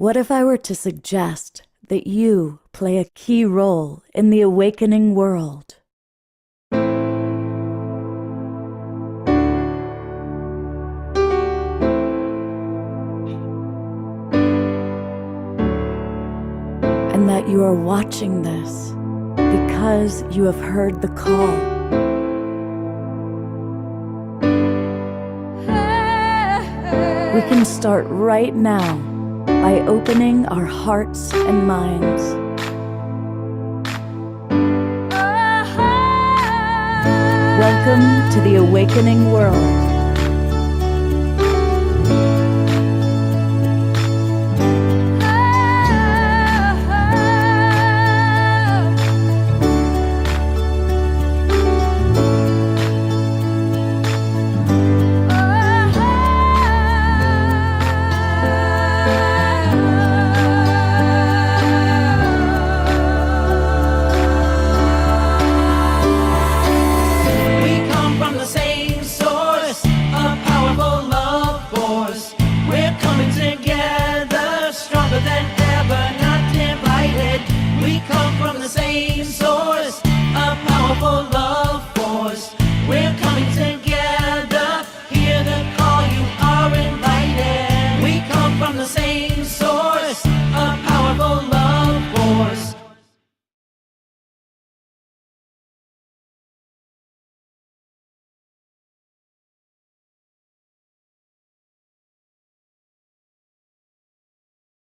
What if I were to suggest that you play a key role in the awakening world? And that you are watching this because you have heard the call. We can start right now by opening our hearts and minds. Welcome to the awakening world.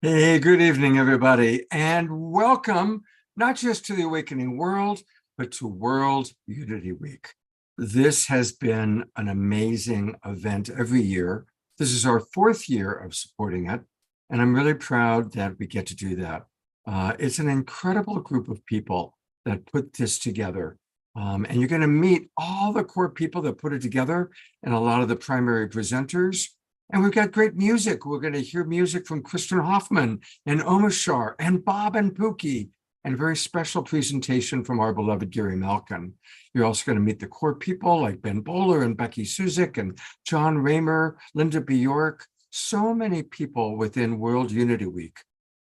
Hey, good evening, everybody, and welcome not just to the Awakening World, but to World Unity Week. This has been an amazing event every year. This is our fourth year of supporting it, and I'm really proud that we get to do that. It's an incredible group of people that put this together, and you're going to meet all the core people that put it together and a lot of the primary presenters. And we've got great music. We're going to hear music from Kristen Hoffman and Omashar and Bob and Pookie, and a very special presentation from our beloved Gary Malkin. You're also going to meet the core people like Ben Bowler and Becky Suzik and John Raymer, Linda Bjork, so many people within World Unity Week,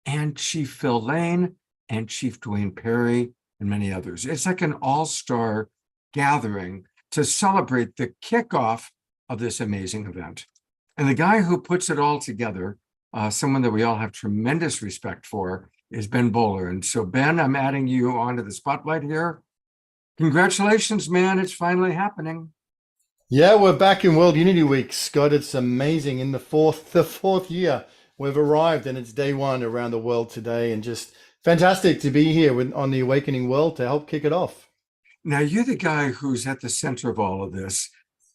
and Chief Phil Lane and Chief Dwayne Perry and many others. It's like an all-star gathering to celebrate the kickoff of this amazing event. And the guy who puts it all together, someone that we all have tremendous respect for, is Ben Bowler. And so, Ben, I'm adding you onto the spotlight here. Congratulations, man. It's finally happening. Yeah, we're back in World Unity Week, Scott. It's amazing. In the fourth year, we've arrived, and it's day one around the world today. And just fantastic to be here on the Awakening World to help kick it off. Now, you're the guy who's at the center of all of this.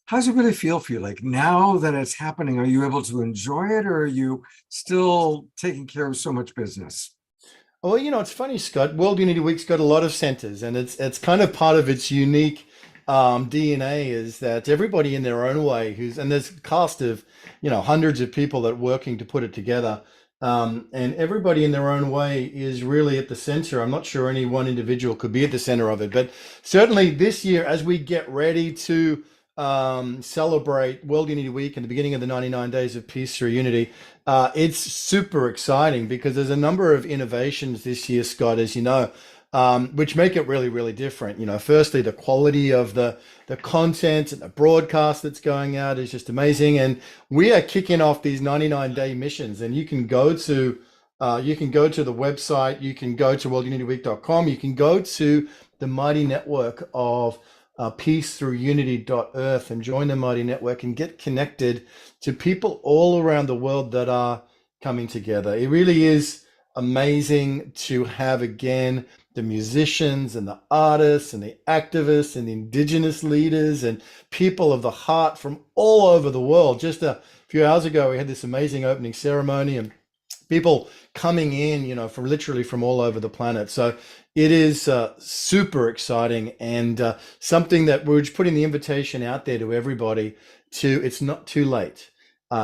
How does it really feel for you? Like, now that it's happening, are you able to enjoy it, or are you still taking care of so much business? Well, it's funny, Scott. World Unity Week's got a lot of centers, and it's kind of part of its unique DNA is that everybody in their own way and there's a cast of, hundreds of people that are working to put it together. And everybody in their own way is really at the center. I'm not sure any one individual could be at the center of it, but certainly this year, as we get ready to celebrate World Unity Week and the beginning of the 99 Days of Peace Through Unity. It's super exciting because there's a number of innovations this year, Scott, as you know, which make it really, really different. Firstly, the quality of the content and the broadcast that's going out is just amazing. And we are kicking off these 99-day missions, and you can go to the website, you can go to worldunityweek.com, you can go to the mighty network of peacethroughunity.earth and join the mighty network and get connected to people all around the world that are coming together. It really is amazing to have, again, the musicians and the artists and the activists and the indigenous leaders and people of the heart from all over the world. Just a few hours ago, we had this amazing opening ceremony and people coming in, from literally from all over the planet. So it is super exciting and something that we're just putting the invitation out there to everybody it's not too late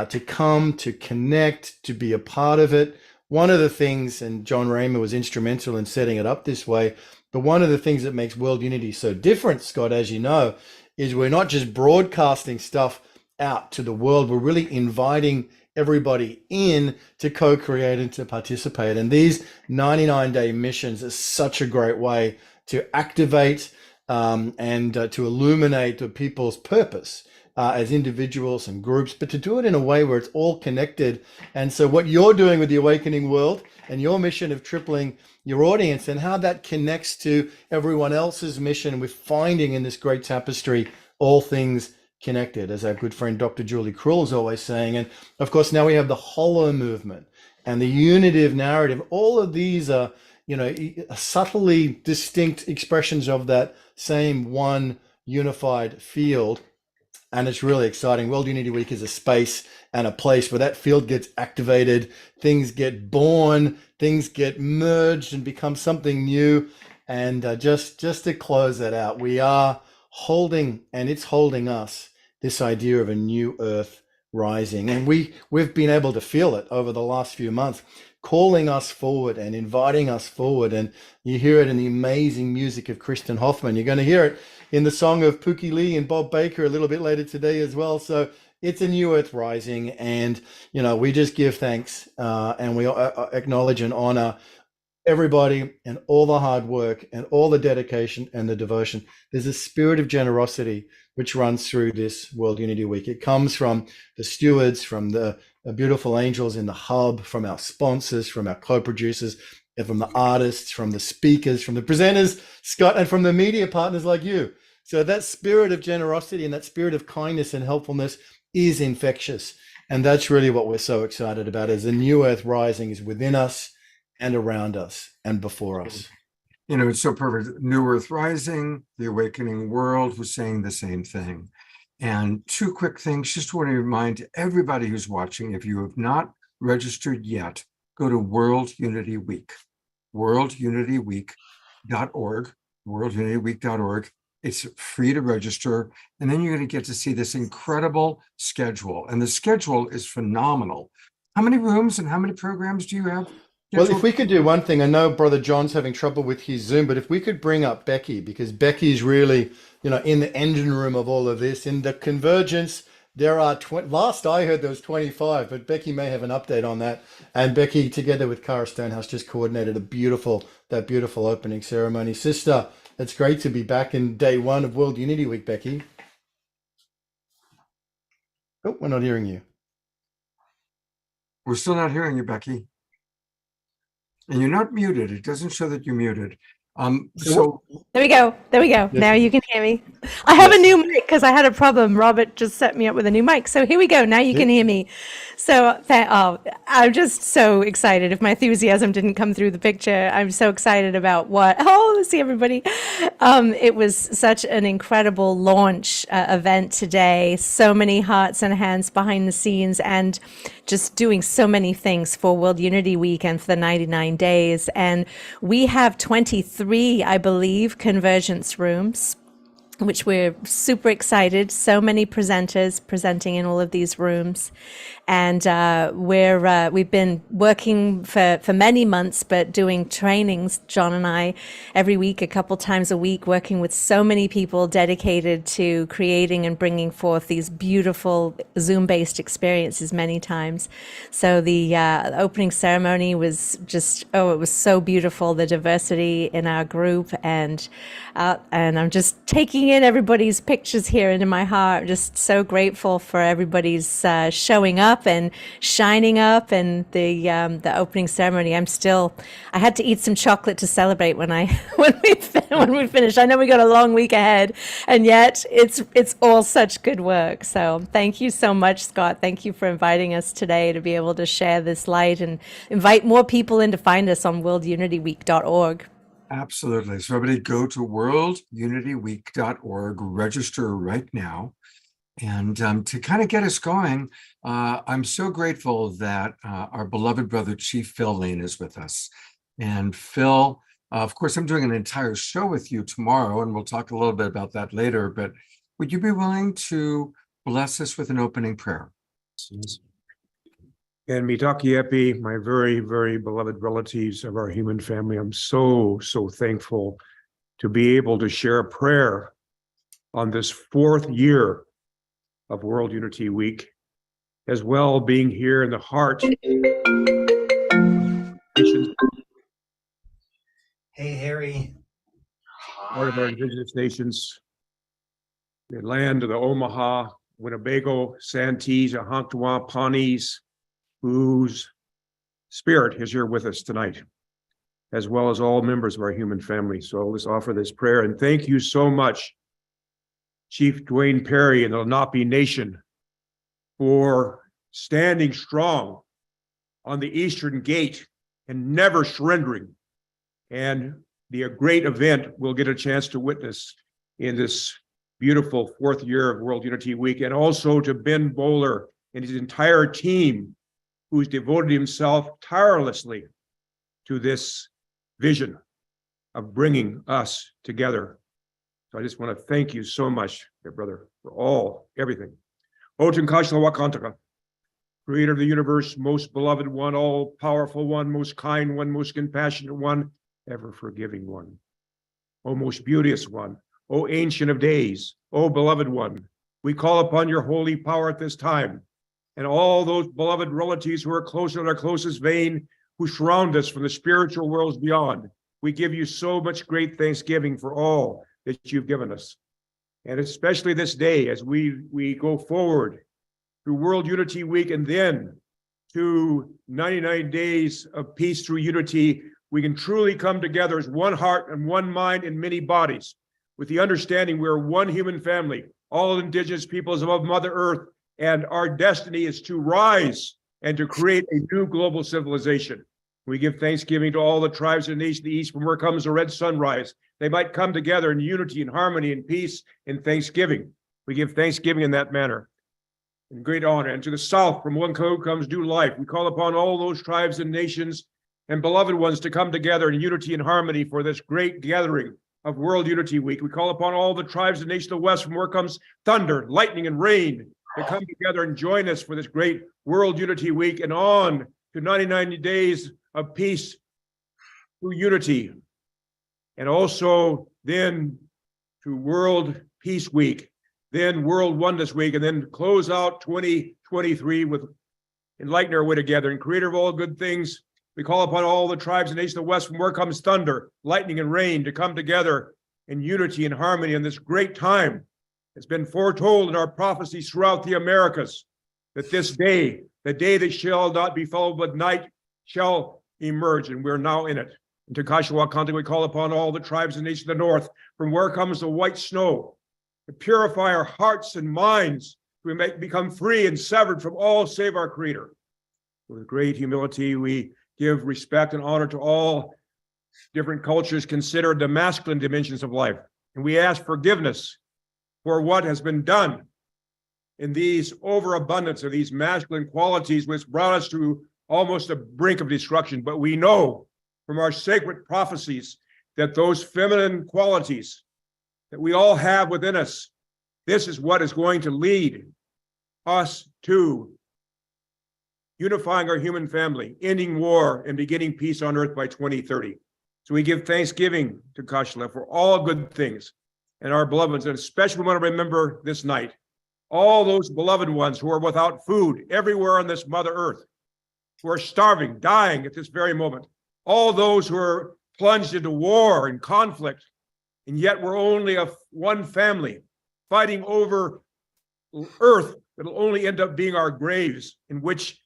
to come, to connect, to be a part of it. One of the things, and John Raymer was instrumental in setting it up this way, but one of the things that makes World Unity so different, Scott, as you know, is we're not just broadcasting stuff out to the world. We're really inviting everybody in to co-create and to participate. And these 99-day missions are such a great way to activate and to illuminate the people's purpose as individuals and groups, but to do it in a way where it's all connected. And so what you're doing with the Awakening World and your mission of tripling your audience and how that connects to everyone else's mission with finding in this great tapestry all things connected, as our good friend Dr. Julie Krull is always saying. And of course, now we have the Hollow movement and the unitive narrative. All of these are, subtly distinct expressions of that same one unified field. And it's really exciting. World Unity Week is a space and a place where that field gets activated, things get born, things get merged and become something new. And just to close that out, we are holding, and it's holding us, this idea of a new earth rising. And we've been able to feel it over the last few months, calling us forward and inviting us forward. And you hear it in the amazing music of Kristen Hoffman. You're going to hear it in the song of Pookie Lee and Bob Baker a little bit later today as well. So it's a new earth rising. And, we just give thanks and we acknowledge and honor everybody and all the hard work and all the dedication and the devotion. There's a spirit of generosity which runs through this World Unity Week. It comes from the stewards, from the beautiful angels in the hub, from our sponsors, from our co-producers, and from the artists, from the speakers, from the presenters, Scott, and from the media partners like you. So that spirit of generosity and that spirit of kindness and helpfulness is infectious. And that's really what we're so excited about, is the new earth rising is within us and around us and before us. It's so perfect. New Earth Rising, the Awakening World was saying the same thing. And two quick things, just want to remind everybody who's watching, if you have not registered yet, go to World Unity Week, worldunityweek.org, worldunityweek.org. It's free to register. And then you're going to get to see this incredible schedule. And the schedule is phenomenal. How many rooms and how many programs do you have? Well, if we could do one thing, I know Brother John's having trouble with his Zoom, but if we could bring up Becky, because Becky's really, in the engine room of all of this. In the Convergence, there are, last I heard there was 25, but Becky may have an update on that. And Becky, together with Cara Stonehouse, just coordinated that beautiful opening ceremony. Sister, it's great to be back in day one of World Unity Week, Becky. Oh, we're not hearing you. We're still not hearing you, Becky. And you're not muted. It doesn't show that you're muted. So there we go. Yes. Now you can hear me. I have a new mic because I had a problem. Robert just set me up with a new mic. So here we go. Now you can hear me. So I'm just so excited. If my enthusiasm didn't come through the picture, I'm so excited about let's see everybody. It was such an incredible launch event today. So many hearts and hands behind the scenes and just doing so many things for World Unity Week and for the 99 days. And we have 23, I believe, Convergence rooms, which we're super excited. So many presenters presenting in all of these rooms. And we've been working for many months, but doing trainings, John and I, every week, a couple times a week, working with so many people dedicated to creating and bringing forth these beautiful Zoom-based experiences many times. So the opening ceremony was just, it was so beautiful, the diversity in our group. And I'm just taking in everybody's pictures here into my heart. Just so grateful for everybody's showing up and shining up, and the opening ceremony. I had to eat some chocolate to celebrate when we finished. I know we got a long week ahead, and yet it's all such good work. So thank you so much, Scott. Thank you for inviting us today to be able to share this light and invite more people in to find us on worldunityweek.org. absolutely. So everybody go to worldunityweek.org, register right now. And to kind of get us going, I'm so grateful that our beloved brother, Chief Phil Lane, is with us. And Phil, of course, I'm doing an entire show with you tomorrow, and we'll talk a little bit about that later. But would you be willing to bless us with an opening prayer? And Mitaki Epi, my very, very beloved relatives of our human family, I'm so, so thankful to be able to share a prayer on this 4th year of World Unity Week. as well being here in the heart. Hey, Harry. Part of our indigenous nations, the land of the Omaha, Winnebago, Santee, Ahontuan, Pawnees, whose spirit is here with us tonight, as well as all members of our human family. So let's offer this prayer. And thank you so much, Chief Dwayne Perry and the Lenape Nation, for standing strong on the Eastern Gate and never surrendering. And the great event we'll get a chance to witness in this beautiful fourth year of World Unity Week, and also to Ben Bowler and his entire team, who's devoted himself tirelessly to this vision of bringing us together. So I just want to thank you so much, dear brother, for everything. Oten Kashla Wakantaka, creator of the universe, most beloved one, all powerful one, most kind one, most compassionate one, ever forgiving one. O most beauteous one, O ancient of days, O beloved one, we call upon your holy power at this time, and all those beloved relatives who are closer in our closest vein, who surround us from the spiritual worlds beyond. We give you so much great thanksgiving for all that you've given us. And especially this day, as we go forward through World Unity Week and then to 99 days of peace through unity, we can truly come together as one heart and one mind and many bodies, with the understanding we're one human family, all indigenous peoples above Mother Earth, and our destiny is to rise and to create a new global civilization. We give thanksgiving to all the tribes and nations of the East, from where comes the red sunrise. They might come together in unity and harmony and peace and thanksgiving. We give thanksgiving in that manner, in great honor. And to the South, from one coast comes new life. We call upon all those tribes and nations and beloved ones to come together in unity and harmony for this great gathering of World Unity Week. We call upon all the tribes and nations of the West, from where comes thunder, lightning, and rain, to come together and join us for this great World Unity Week, and on to 99 days of peace through unity. And also then to World Peace Week, then World Oneness Week, and then close out 2023 with Enlighten Our Way Together. And Creator of all good things, we call upon all the tribes and nations of the West, from where comes thunder, lightning, and rain, to come together in unity and harmony in this great time. It's been foretold in our prophecies throughout the Americas that this day, the day that shall not be followed but night, shall emerge, and we're now in it. And to Kashiwakanta, we call upon all the tribes and nations of the North, from where comes the white snow, to purify our hearts and minds, we may become free and severed from all save our Creator. With great humility, we give respect and honor to all different cultures considered the masculine dimensions of life. And we ask forgiveness for what has been done in these overabundance of these masculine qualities, which brought us to almost the brink of destruction. But we know from our sacred prophecies that those feminine qualities that we all have within us, this is what is going to lead us to unifying our human family, ending war, and beginning peace on earth by 2030. So we give thanksgiving to Kashla for all good things and our beloved ones, and especially we want to remember this night, all those beloved ones who are without food everywhere on this Mother Earth, who are starving, dying at this very moment, all those who are plunged into war and conflict, and yet we're only one family fighting over earth that'll only end up being our graves, in which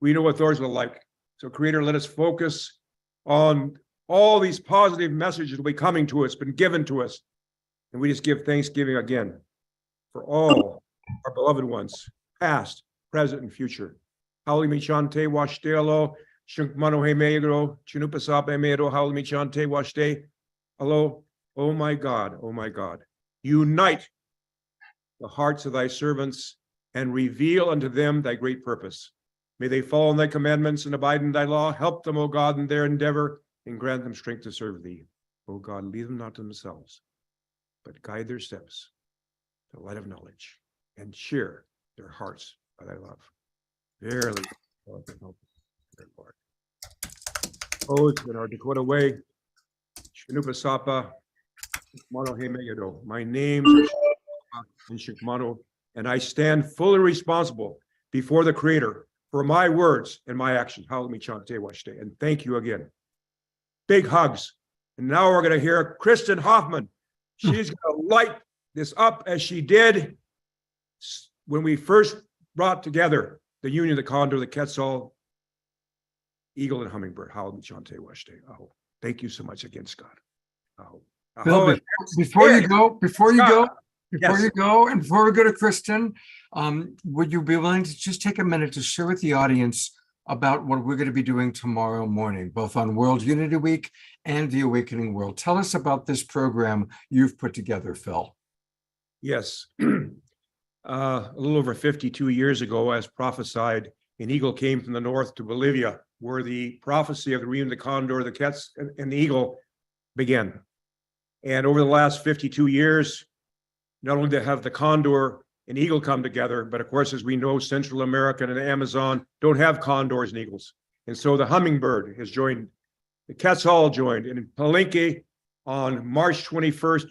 we know what those are like. So Creator, let us focus on all these positive messages that will be coming to us, been given to us. And we just give thanksgiving again for all our beloved ones, past, present, and future. Hauli Michante Washtelo, Shunkmano Hemegro, Chinupasap Emero, Hauli Michante Washte. Hello, oh my God, unite the hearts of thy servants and reveal unto them thy great purpose. May they follow in thy commandments and abide in thy law. Help them, O God, in their endeavor, and grant them strength to serve thee. O God, lead them not to themselves, but guide their steps to the light of knowledge, and cheer their hearts by thy love. Verily, Lord, help us, Lord. Oh, it's in our Dakota way. Shinupasapa, Shikmano Hemegado. My name's and Shikmano, and I stand fully responsible before the Creator for my words and my actions. Hallelujah, Chante Washte. And thank you again. Big hugs. And now we're going to hear Kristen Hoffman. She's going to light this up as she did when we first brought together the Union, the Condor, the Quetzal, Eagle, and Hummingbird. Hallelujah, Chante Washte. Oh, thank you so much again, Scott. Oh, Bill, before you go, and before we go to Kristen, would you be willing to just take a minute to share with the audience about what we're going to be doing tomorrow morning, both on World Unity Week and the Awakening World? Tell us about this program you've put together, Phil. Yes. A little over 52 years ago, as prophesied, an eagle came from the north to Bolivia, where the prophecy of the Reunion, the Condor, the Quetzal, and the Eagle began. And over the last 52 years, not only have the Condor and Eagle come together, but of course, as we know, Central America and the Amazon don't have condors and eagles. And so the Hummingbird has joined, the Quetzal joined, and in Palenque on March 21st,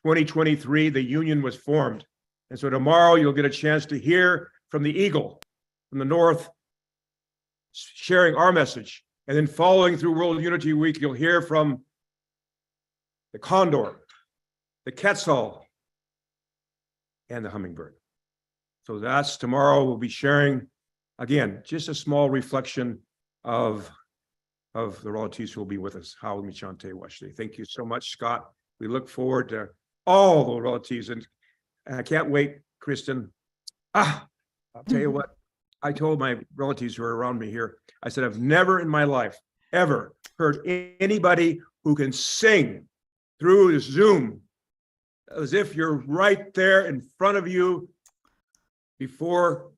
2023, the union was formed. And so tomorrow you'll get a chance to hear from the Eagle from the north, sharing our message. And then following through World Unity Week, you'll hear from the Condor, the Quetzal, and the Hummingbird. So that's tomorrow. We'll be sharing, again, just a small reflection of the royalties who will be with us. Hallelujah, Chante Washte. Thank you so much, Scott. We look forward to all the royalties, and I can't wait, Kristen. I'll tell you what, I told my relatives who are around me here, I said, I've never in my life ever heard anybody who can sing through Zoom as if you're right there in front of you before,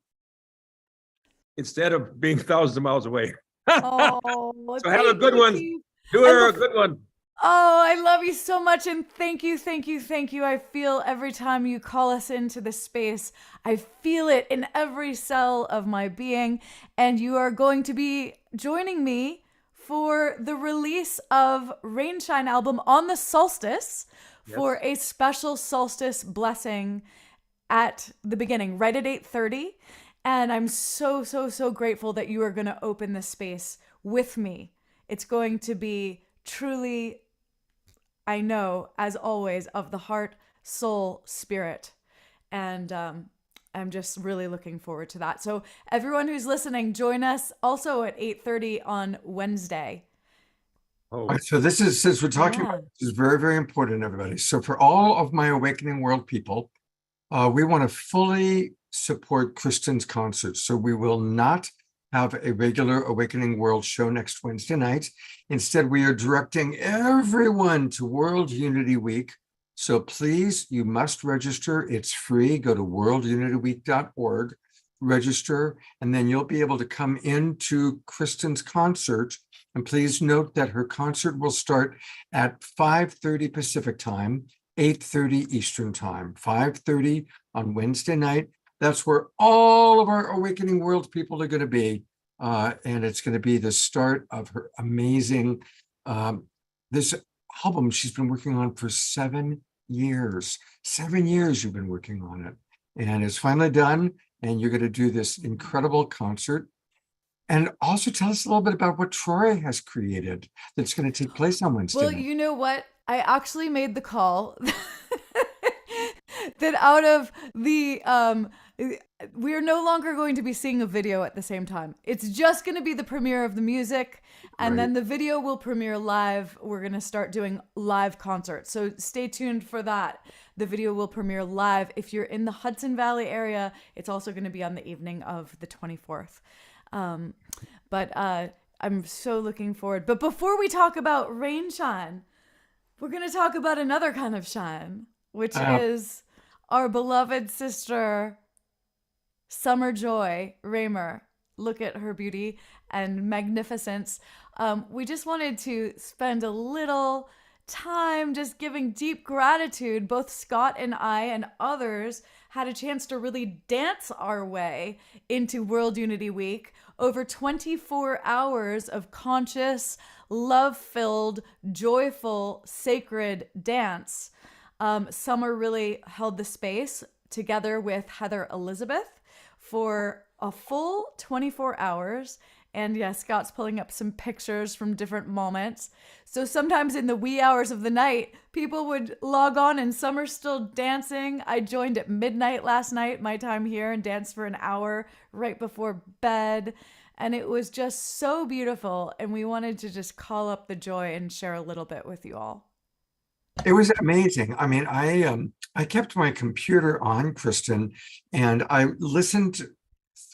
instead of being thousands of miles away. Oh, So have a good one. Steve. Do her a good one. Oh, I love you so much. And thank you, thank you, thank you. I feel every time you call us into this space, I feel it in every cell of my being. And you are going to be joining me for the release of Rainshine album on the solstice for a special solstice blessing at the beginning, right at 8:30. And I'm so, so, so grateful that you are going to open this space with me. It's going to be truly, I know, as always, of the heart, soul, spirit. And I'm just really looking forward to that. So everyone who's listening, join us also at 8:30 on Wednesday. All right, so this is, since we're talking about, this is very, very important, everybody. So for all of my Awakening World people, we want to fully support Kristen's concert. So we will not have a regular Awakening World show next Wednesday night. Instead, we are directing everyone to World Unity Week. So please, you must register. It's free. Go to worldunityweek.org, register, and then you'll be able to come into Kristen's concert. And please note that her concert will start at 5:30 Pacific time, 8:30 Eastern time, 5:30 on Wednesday night. That's where all of our Awakening World people are going to be. And it's going to be the start of her amazing, this album she's been working on for 7 years. 7 years you've been working on it. And it's finally done. And you're going to do this incredible concert. And also tell us a little bit about what Troy has created that's going to take place on Wednesday. Well, you know what? I actually made the call that out of the, we're no longer going to be seeing a video at the same time. It's just going to be the premiere of the music, and then the video will premiere live. We're going to start doing live concerts. So stay tuned for that. The video will premiere live. If you're in the Hudson Valley area, it's also going to be on the evening of the 24th. But I'm so looking forward. But before we talk about Rainshine, we're going to talk about another kind of shine, which is our beloved sister, Summer Joy Raymer. Look at her beauty and magnificence. We just wanted to spend a little time just giving deep gratitude. Both Scott and I and others had a chance to really dance our way into World Unity Week. Over 24 hours of conscious, love-filled, joyful, sacred dance. Summer really held the space together with Heather Elizabeth for a full 24 hours. And yeah, Scott's pulling up some pictures from different moments. So sometimes in the wee hours of the night, people would log on and some are still dancing. I joined at midnight last night, my time here, and danced for an hour right before bed. And it was just so beautiful. And we wanted to just call up the joy and share a little bit with you all. It was amazing. I mean, I kept my computer on, Kristen, and I listened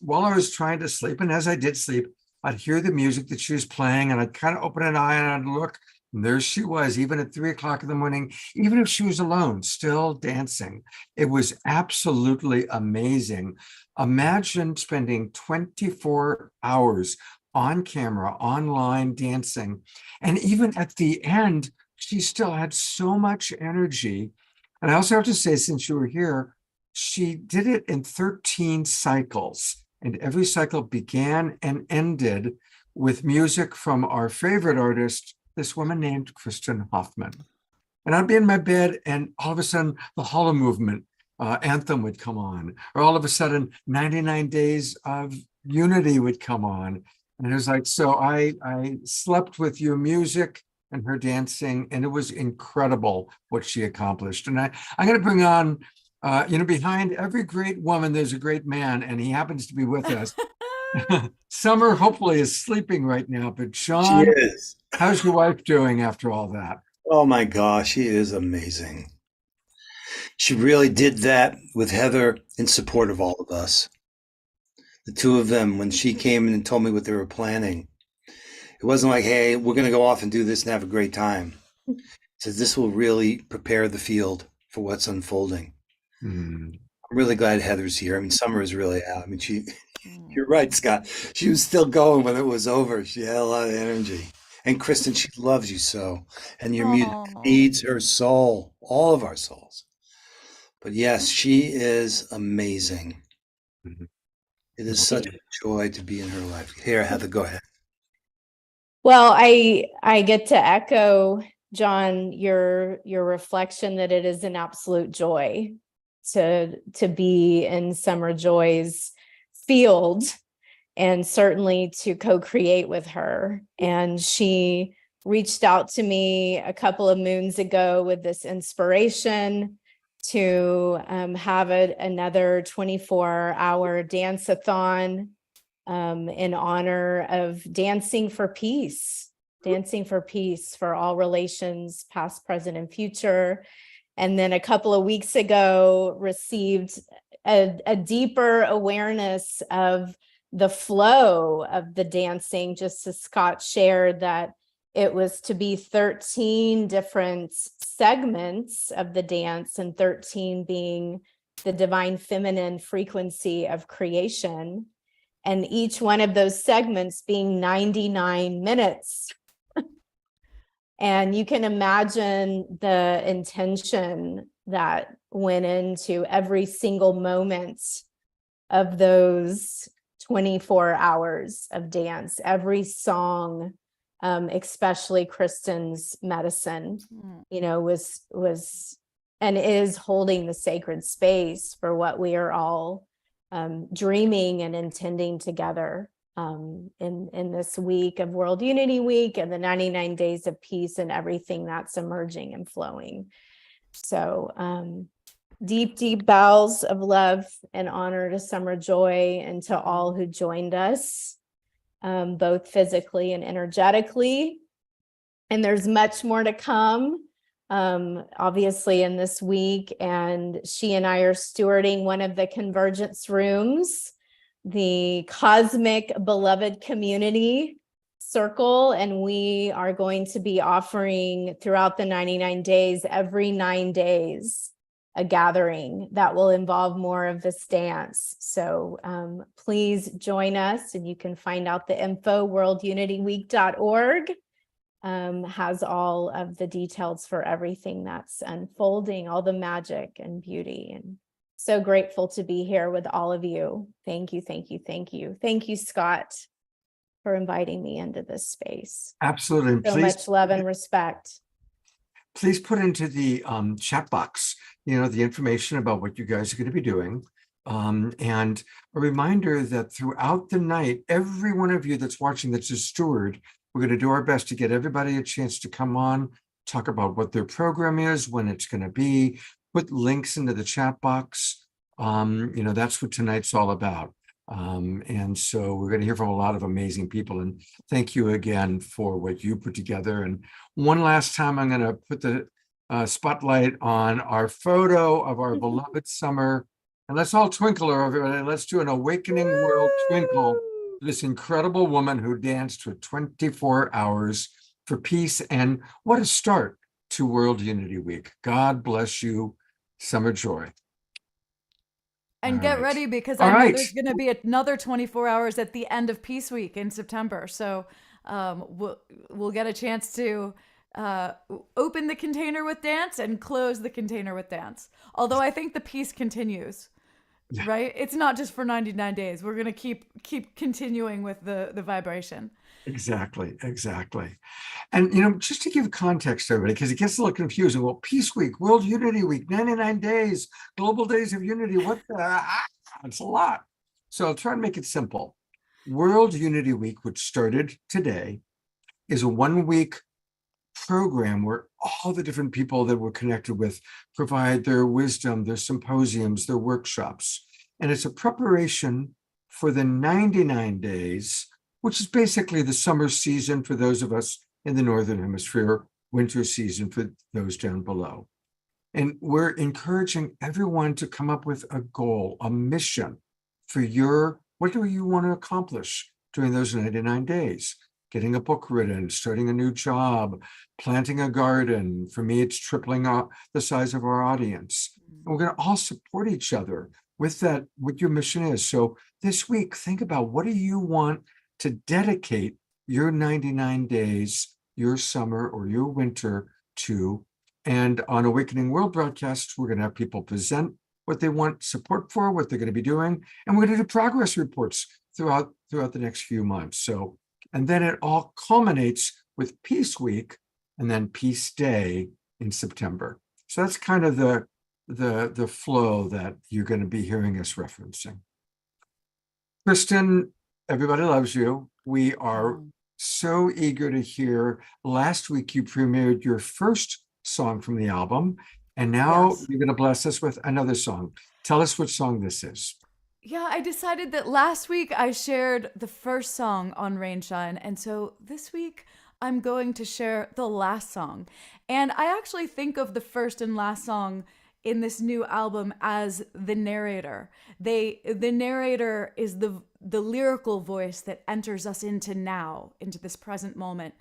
while I was trying to sleep. And as I did sleep, I'd hear the music that she was playing, and I'd kind of open an eye and I'd look, and there she was, even at 3 o'clock in the morning, even if she was alone, still dancing. It was absolutely amazing. Imagine spending 24 hours on camera, online dancing. And even at the end, she still had so much energy. And I also have to say, since you were here, she did it in 13 cycles. And every cycle began and ended with music from our favorite artist, this woman named Kristen Hoffman. And I'd be in my bed, and all of a sudden, the Hollow Movement anthem would come on, or all of a sudden, 99 Days of Unity would come on. And it was like, so I slept with your music and her dancing, and it was incredible what she accomplished. And I'm going to bring on, behind every great woman, there's a great man, and he happens to be with us. Summer hopefully is sleeping right now, but Sean, She is. how's your wife doing after all that? Oh my gosh, she is amazing. She really did that with Heather in support of all of us. The two of them, when she came in and told me what they were planning, it wasn't like, hey, we're going to go off and do this and have a great time. It says this will really prepare the field for what's unfolding. I'm really glad Heather's here. I mean, Summer is really out. I mean, you're right, Scott. She was still going when it was over. She had a lot of energy. And Kristen, she loves you so. And your music feeds her soul, all of our souls. But yes, she is amazing. It is such a joy to be in her life. Here, Heather, go ahead. Well, I get to echo, John, your reflection that it is an absolute joy to be in Summer Joy's field, and certainly to co-create with her. And she reached out to me a couple of moons ago with this inspiration to have another 24-hour dance-a-thon in honor of dancing for peace for all relations, past, present, and future. And then a couple of weeks ago, received a deeper awareness of the flow of the dancing, just as Scott shared that it was to be 13 different segments of the dance, and 13 being the divine feminine frequency of creation. And each one of those segments being 99 minutes. And you can imagine the intention that went into every single moment of those 24 hours of dance, every song, especially Kristen's Medicine, was and is holding the sacred space for what we are all dreaming and intending together in this week of World Unity Week and the 99 Days of Peace and everything that's emerging and flowing. So deep bows of love and honor to Summer Joy and to all who joined us, both physically and energetically. And there's much more to come, obviously, in this week. And she and I are stewarding one of the convergence rooms, the Cosmic Beloved Community Circle. And we are going to be offering throughout the 99 days, every 9 days, a gathering that will involve more of this dance. So please join us, and you can find out the info. worldunityweek.org has all of the details for everything that's unfolding, all the magic and beauty. And so grateful to be here with all of you. Thank you, thank you, thank you. Thank you, Scott, for inviting me into this space. Absolutely. And So much love and respect. Please put into the chat box, the information about what you guys are going to be doing. And a reminder that throughout the night, every one of you that's watching that's a steward, we're going to do our best to get everybody a chance to come on, talk about what their program is, when it's going to be, put links into the chat box. That's what tonight's all about. And so we're going to hear from a lot of amazing people. And thank you again for what you put together. And one last time, I'm going to put the spotlight on our photo of our beloved summer. And let's all twinkle her, everybody. Let's do an awakening world twinkle. This incredible woman who danced for 24 hours for peace. And what a start to World Unity Week. God bless you, Summer Joy. And All get right. ready, because All I know right. there's going to be another 24 hours at the end of Peace Week in September. So we'll get a chance to open the container with dance and close the container with dance. Although I think the peace continues, right? It's not just for 99 days. We're going to keep continuing with the vibration. Exactly. And, just to give context to everybody, because it gets a little confusing. Well, Peace Week, World Unity Week, 99 days, Global Days of Unity. It's a lot. So I'll try and make it simple. World Unity Week, which started today, is a 1-week program where all the different people that we're connected with provide their wisdom, their symposiums, their workshops. And it's a preparation for the 99 days, which is basically the summer season for those of us in the Northern Hemisphere, winter season for those down below. And we're encouraging everyone to come up with a goal, a mission for what do you want to accomplish during those 99 days? Getting a book written, starting a new job, planting a garden. For me, it's tripling the size of our audience. And we're going to all support each other with that, what your mission is. So this week, think about, what do you want to dedicate your 99 days, your summer or your winter to? And on Awakening World broadcasts, we're going to have people present what they want support for, what they're going to be doing. And we're going to do progress reports throughout the next few months. And then it all culminates with Peace Week and then Peace Day in September. So that's kind of the flow that you're going to be hearing us referencing. Kristen, everybody loves you. We are so eager to hear. Last week you premiered your first song from the album, and now Yes. you're going to bless us with another song. Tell us what song this is. Yeah, I decided that last week I shared the first song on Rainshine, and so this week I'm going to share the last song. And I actually think of the first and last song in this new album as the narrator. The narrator is the lyrical voice that enters us into now, into this present moment.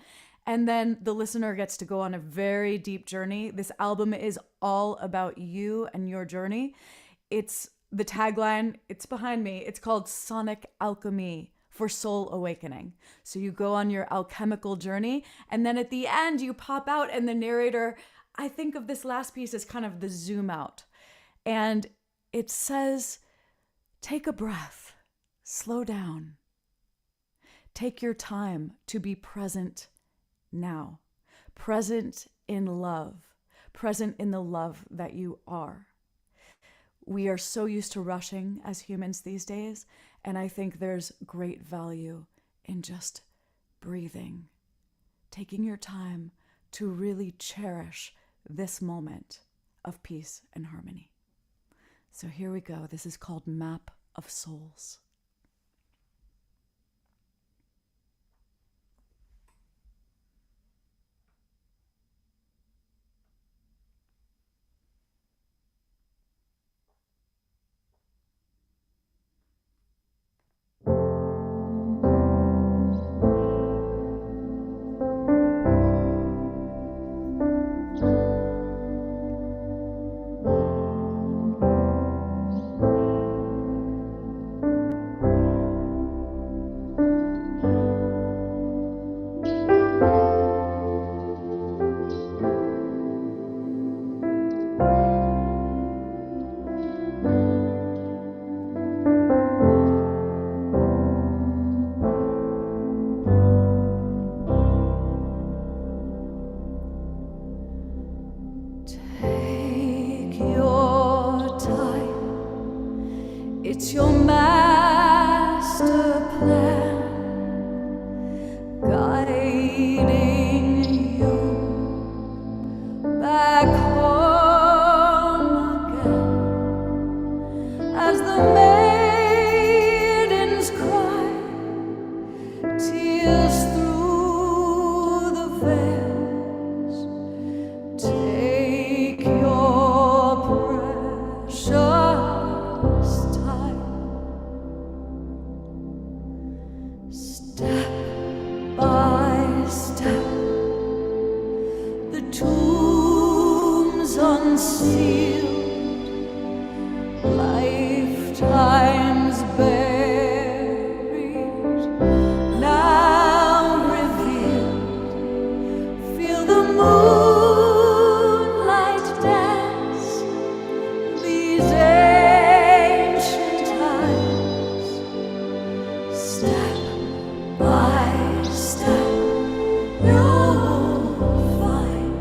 And then the listener gets to go on a very deep journey. This album is all about you and your journey. It's the tagline, it's behind me. It's called Sonic Alchemy for Soul Awakening. So you go on your alchemical journey, and then at the end you pop out, and the narrator, I think of this last piece as kind of the zoom out. And it says, take a breath, slow down. Take your time to be present now, present in love, present in the love that you are. We are so used to rushing as humans these days, and I think there's great value in just breathing, taking your time to really cherish this moment of peace and harmony. So here we go. This is called Map of Souls. Step by step, the tombs unsealed, lifetimes buried, now revealed. Feel the moonlight dance these ancient times. Step by step, you'll find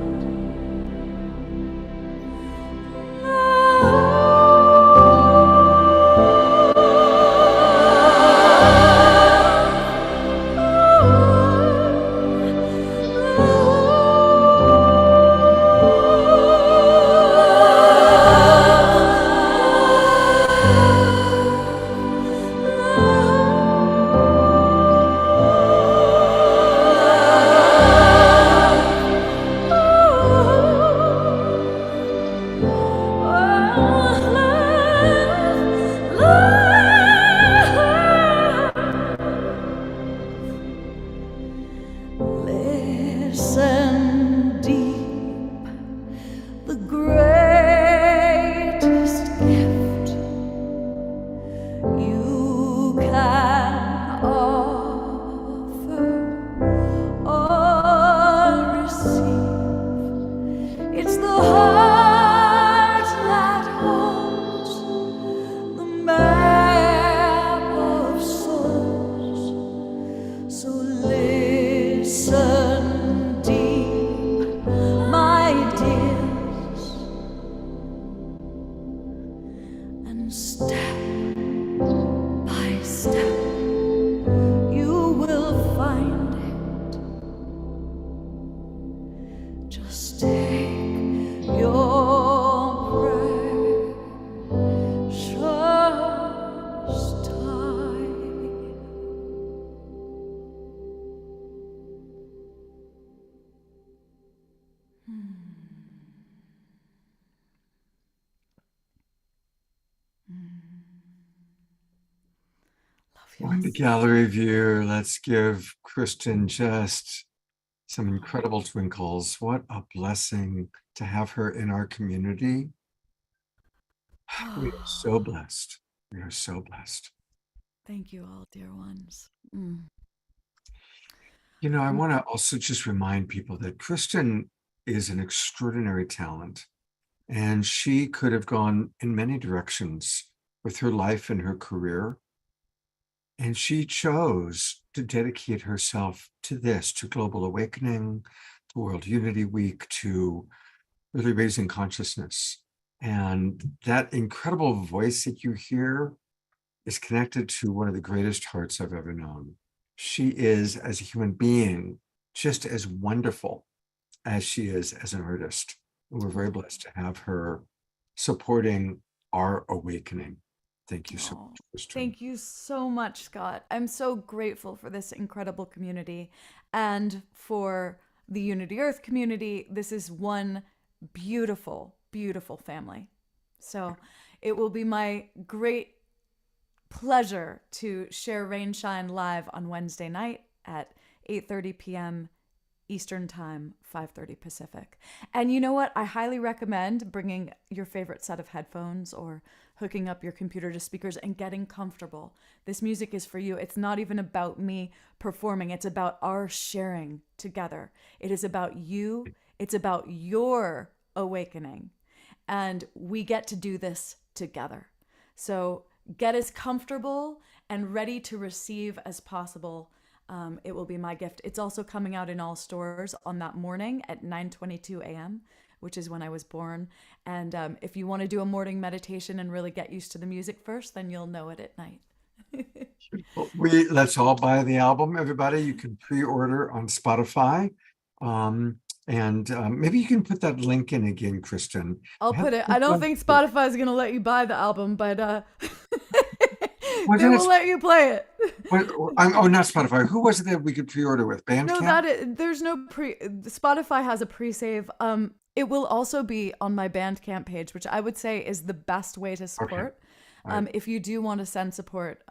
listen deep, the greatest gift you can offer or receive. It's the heart that holds the map of souls. So listen deep, my dears, and step by step, you will find it. Just take your precious time. On the gallery view, let's give Kristen just some incredible twinkles. What a blessing to have her in our community. We are so blessed. We are so blessed. Thank you all, dear ones. You know, I want to also just remind people that Kristen is an extraordinary talent, and she could have gone in many directions with her life and her career. And she chose to dedicate herself to this, to Global Awakening, to World Unity Week, to really raising consciousness. And that incredible voice that you hear is connected to one of the greatest hearts I've ever known. She is, as a human being, just as wonderful as she is as an artist. And we're very blessed to have her supporting our awakening. Thank you so much, Kristen. Thank you so much, Scott. I'm so grateful for this incredible community and for the Unity Earth community. This is one beautiful, beautiful family. So it will be my great pleasure to share Rainshine live on Wednesday night at 8:30 p.m. Eastern Time, 5:30 Pacific. And you know what? I highly recommend bringing your favorite set of headphones or hooking up your computer to speakers and getting comfortable. This music is for you. It's not even about me performing. It's about our sharing together. It is about you. It's about your awakening. And we get to do this together. So get as comfortable and ready to receive as possible. It will be my gift. It's also coming out in all stores on that morning at 9:22 a.m., which is when I was born. And if you want to do a morning meditation and really get used to the music first, then you'll know it at night. Let's all buy the album, everybody. You can pre-order on Spotify. Maybe you can put that link in again, Kristen. I'll put it. I don't think Spotify is going to let you buy the album, but Well, they will let you play it. Not Spotify. Who was it that we could pre-order with? Bandcamp? No, there's no Spotify has a pre-save. It will also be on my Bandcamp page, which I would say is the best way to support. Okay. If you do want to send support,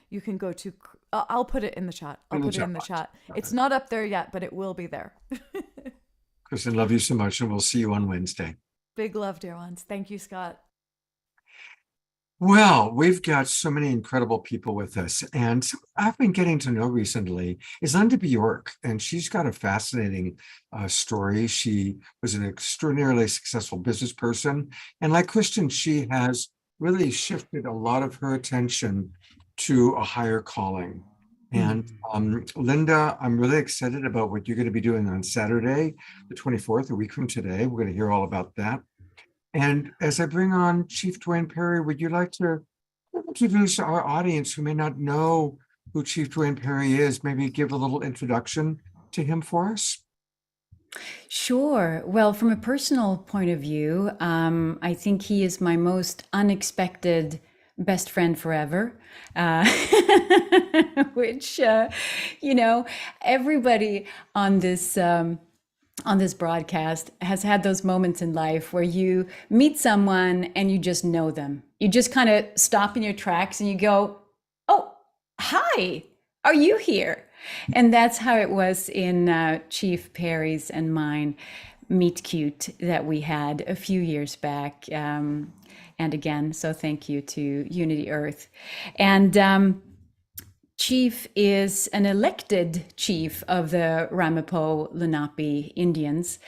you can go to I'll put it in the chat. I'll In the put it chat in the box. chat. Got It's it. not up there yet, but it will be there. Kristen, love you so much, and we'll see you on Wednesday. Big love, dear ones. Thank you, Scott. Well, we've got so many incredible people with us, and I've been getting to know recently is Linda Bjork, and she's got a fascinating story. She was an extraordinarily successful business person, and like Christian, she has really shifted a lot of her attention to a higher calling. And Linda, I'm really excited about what you're going to be doing on Saturday, the 24th, a week from today. We're going to hear all about that. And as I bring on Chief Dwayne Perry, would you like to introduce our audience who may not know who Chief Dwayne Perry is, maybe give a little introduction to him for us? Sure. Well, from a personal point of view, I think he is my most unexpected best friend forever, which, everybody on this broadcast has had those moments in life where you meet someone and you just know them. You just kind of stop in your tracks and you go, "Oh, hi, are you here?" And that's how it was in Chief Perry's and mine meet cute that we had a few years back. And again, so thank you to Unity Earth. And Chief is an elected chief of the Ramapo Lenape Indians,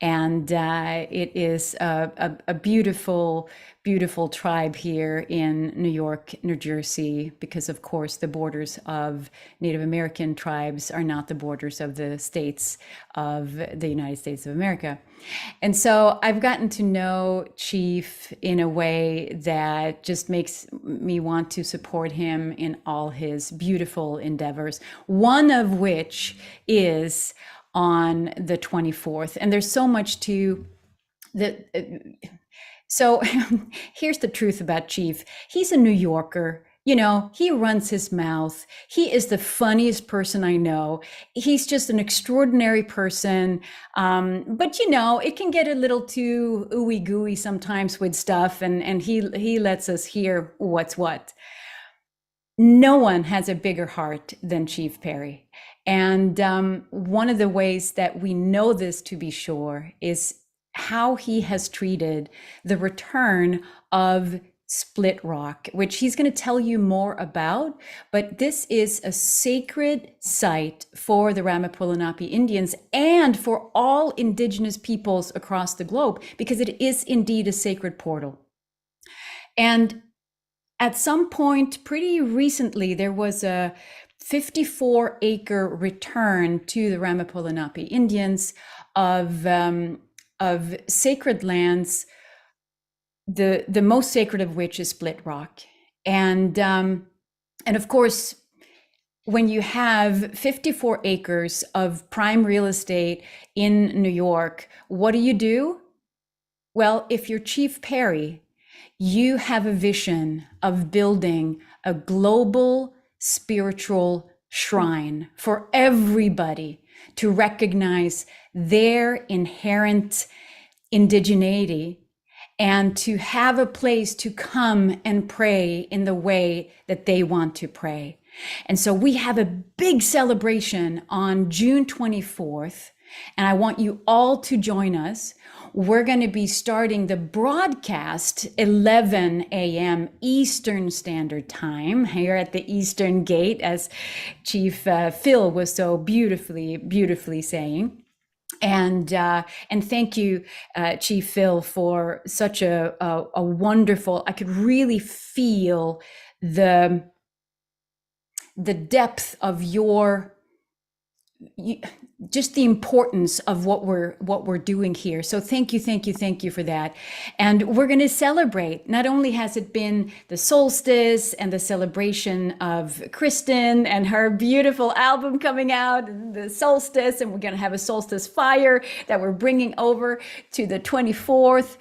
and it is a beautiful, beautiful tribe here in New York, New Jersey, because of course the borders of Native American tribes are not the borders of the states of the United States of America. And so I've gotten to know Chief in a way that just makes me want to support him in all his beautiful endeavors, one of which is on the 24th. And there's so much to the... So here's the truth about Chief. He's a New Yorker. You know, he runs his mouth. He is the funniest person I know. He's just an extraordinary person. But you know, it can get a little too ooey gooey sometimes with stuff, and he lets us hear what's what. No one has a bigger heart than Chief Perry. And one of the ways that we know this to be sure is how he has treated the return of Split Rock, which he's going to tell you more about. But this is a sacred site for the Ramapo Lenape Indians and for all indigenous peoples across the globe, because it is indeed a sacred portal. And at some point pretty recently, there was a 54-acre return to the Ramapo Lenape Indians of sacred lands, the most sacred of which is Split Rock. And of course, when you have 54 acres of prime real estate in New York, what do? Well, if you're Chief Perry, you have a vision of building a global spiritual shrine for everybody to recognize their inherent indigeneity and to have a place to come and pray in the way that they want to pray. And so we have a big celebration on June 24th, and I want you all to join us. We're going to be starting the broadcast 11 a.m. Eastern Standard Time here at the Eastern Gate, as Chief Phil was so beautifully saying. And thank you, Chief Phil, for such a wonderful. I could really feel the depth of your. Just the importance of what we're doing here. So thank you for that. And we're going to celebrate. Not only has it been the solstice and the celebration of Kristen and her beautiful album coming out, the solstice, and we're going to have a solstice fire that we're bringing over to the 24th.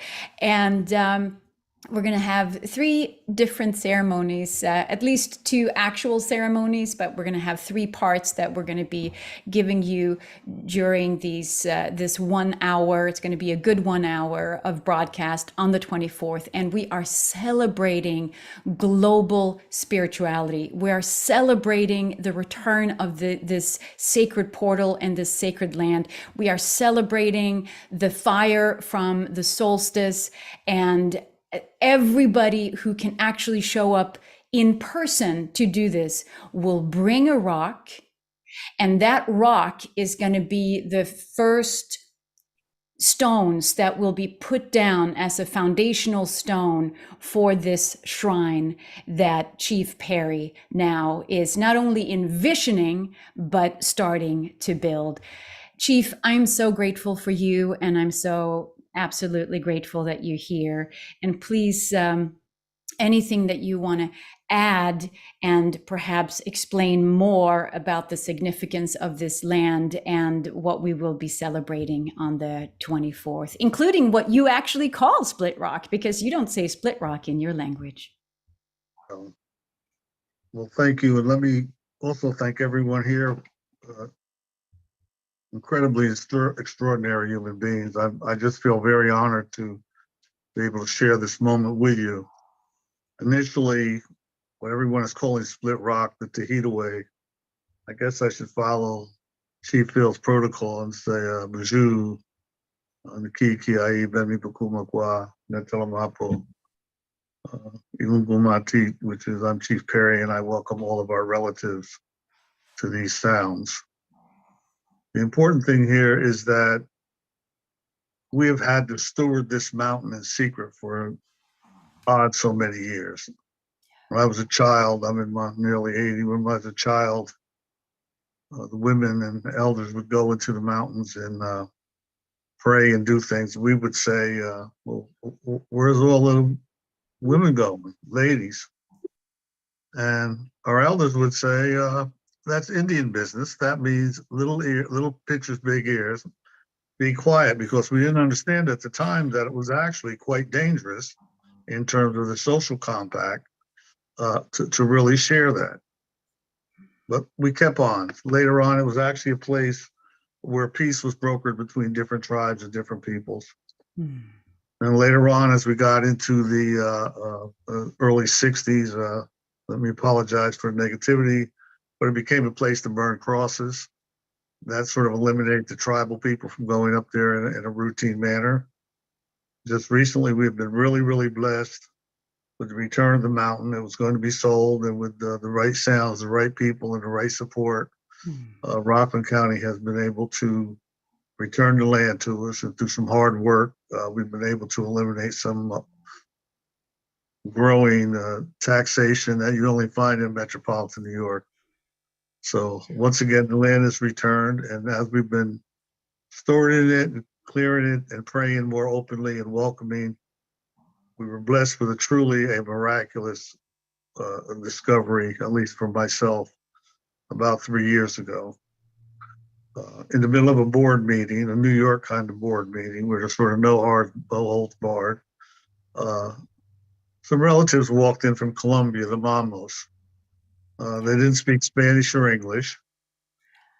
we're going to have 3 different ceremonies, at least 2 actual ceremonies, but we're going to have 3 parts that we're going to be giving you during this 1 hour. It's going to be a good 1 hour of broadcast on the 24th. And we are celebrating global spirituality. We are celebrating the return of this sacred portal and this sacred land. We are celebrating the fire from the solstice, and everybody who can actually show up in person to do this will bring a rock, and that rock is going to be the first stones that will be put down as a foundational stone for this shrine that Chief Perry now is not only envisioning, but starting to build. Chief, I'm so grateful for you, and I'm so absolutely grateful that you're here. And please, anything that you want to add and perhaps explain more about the significance of this land and what we will be celebrating on the 24th, including what you actually call Split Rock, because you don't say Split Rock in your language. Well, thank you. And let me also thank everyone here. Incredibly extraordinary human beings. I just feel very honored to be able to share this moment with you. Initially, what everyone is calling Split Rock, the Tahiti way, I guess I should follow Chief Phil's protocol and say Baju, Niki Kiai, Bemi Pakumakwa, Netelamapo, Ilungumati, which is I'm Chief Perry, and I welcome all of our relatives to these sounds. The important thing here is that we have had to steward this mountain in secret for so many years. When I was a child, I'm in my nearly 80, when I was a child, the women and the elders would go into the mountains and pray and do things. We would say, well, where's all the women going, ladies? And our elders would say, that's Indian business. That means little pictures, big ears. Be quiet, because we didn't understand at the time that it was actually quite dangerous in terms of the social compact to really share that. But we kept on. Later on, it was actually a place where peace was brokered between different tribes and different peoples. And later on, as we got into the early 60s, let me apologize for negativity, but it became a place to burn crosses. That sort of eliminated the tribal people from going up there in a routine manner. Just recently, we've been really, really blessed with the return of the mountain. It was going to be sold, and with the right sounds, the right people, and the right support, Rockland County has been able to return the land to us, and through some hard work, we've been able to eliminate some growing taxation that you only find in metropolitan New York. So once again, the land is returned, and as we've been storing it, and clearing it, and praying more openly and welcoming, we were blessed with a truly miraculous discovery, at least for myself, about 3 years ago. In the middle of a board meeting, a New York kind of board meeting, where there's sort of no holds barred, some relatives walked in from Colombia, the Mamos. They didn't speak Spanish or English.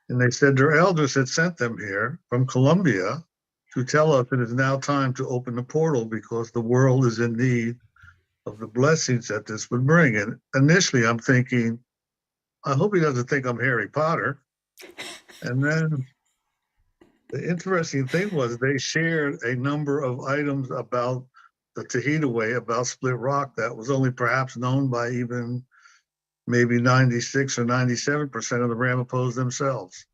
And they said their elders had sent them here from Colombia to tell us it is now time to open the portal because the world is in need of the blessings that this would bring. And initially I'm thinking, I hope he doesn't think I'm Harry Potter. And then the interesting thing was they shared a number of items about the Tahiti way, about Split Rock, that was only perhaps known by even maybe 96 or 97% of the Ramapos themselves,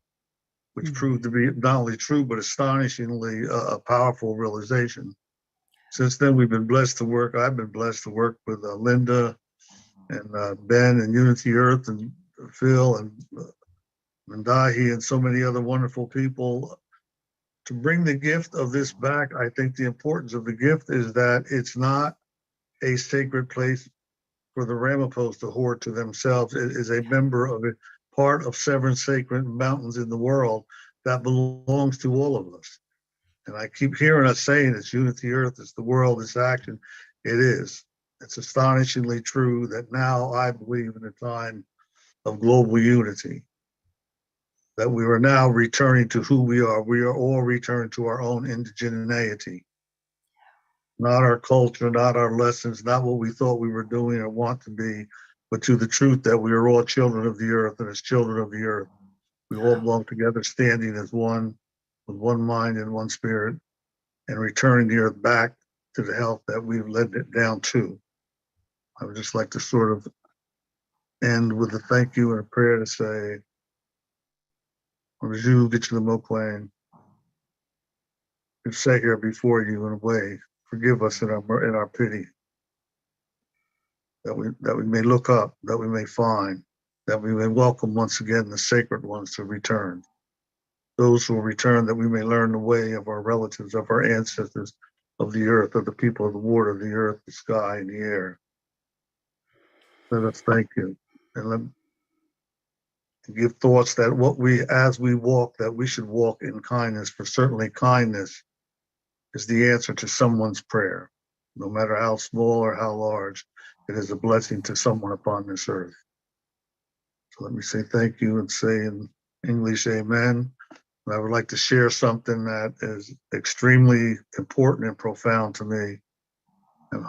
which proved to be not only true, but astonishingly a powerful realization. Since then, we've been blessed to work. I've been blessed to work with Linda and Ben and Unity Earth and Phil and Mandahi and so many other wonderful people to bring the gift of this back. I think the importance of the gift is that it's not a sacred place for the Ramapos to hoard to themselves. It is a member of a part of 7 sacred mountains in the world that belongs to all of us. And I keep hearing us saying it's Unity Earth, it's the world, it's action. It is. It's astonishingly true that now I believe in a time of global unity, that we are now returning to who we are. We are all returning to our own indigeneity, not our culture, not our lessons, not what we thought we were doing or want to be, but to the truth that we are all children of the earth, and as children of the earth, we all belong together, standing as one, with one mind and one spirit, and returning the earth back to the health that we've led it down to. I would just like to sort of end with a thank you and a prayer to say, Raju Gichlamokwane, we've sat here before you in a way. Forgive us in our pity, that we may look up, that we may find, that we may welcome once again the sacred ones to return. Those who will return, that we may learn the way of our relatives, of our ancestors, of the earth, of the people of the water, the earth, the sky, and the air. Let us thank you, and let give thoughts that as we walk, that we should walk in kindness, for certainly kindness is the answer to someone's prayer. No matter how small or how large, it is a blessing to someone upon this earth. So let me say thank you and say in English, amen. And I would like to share something that is extremely important and profound to me. And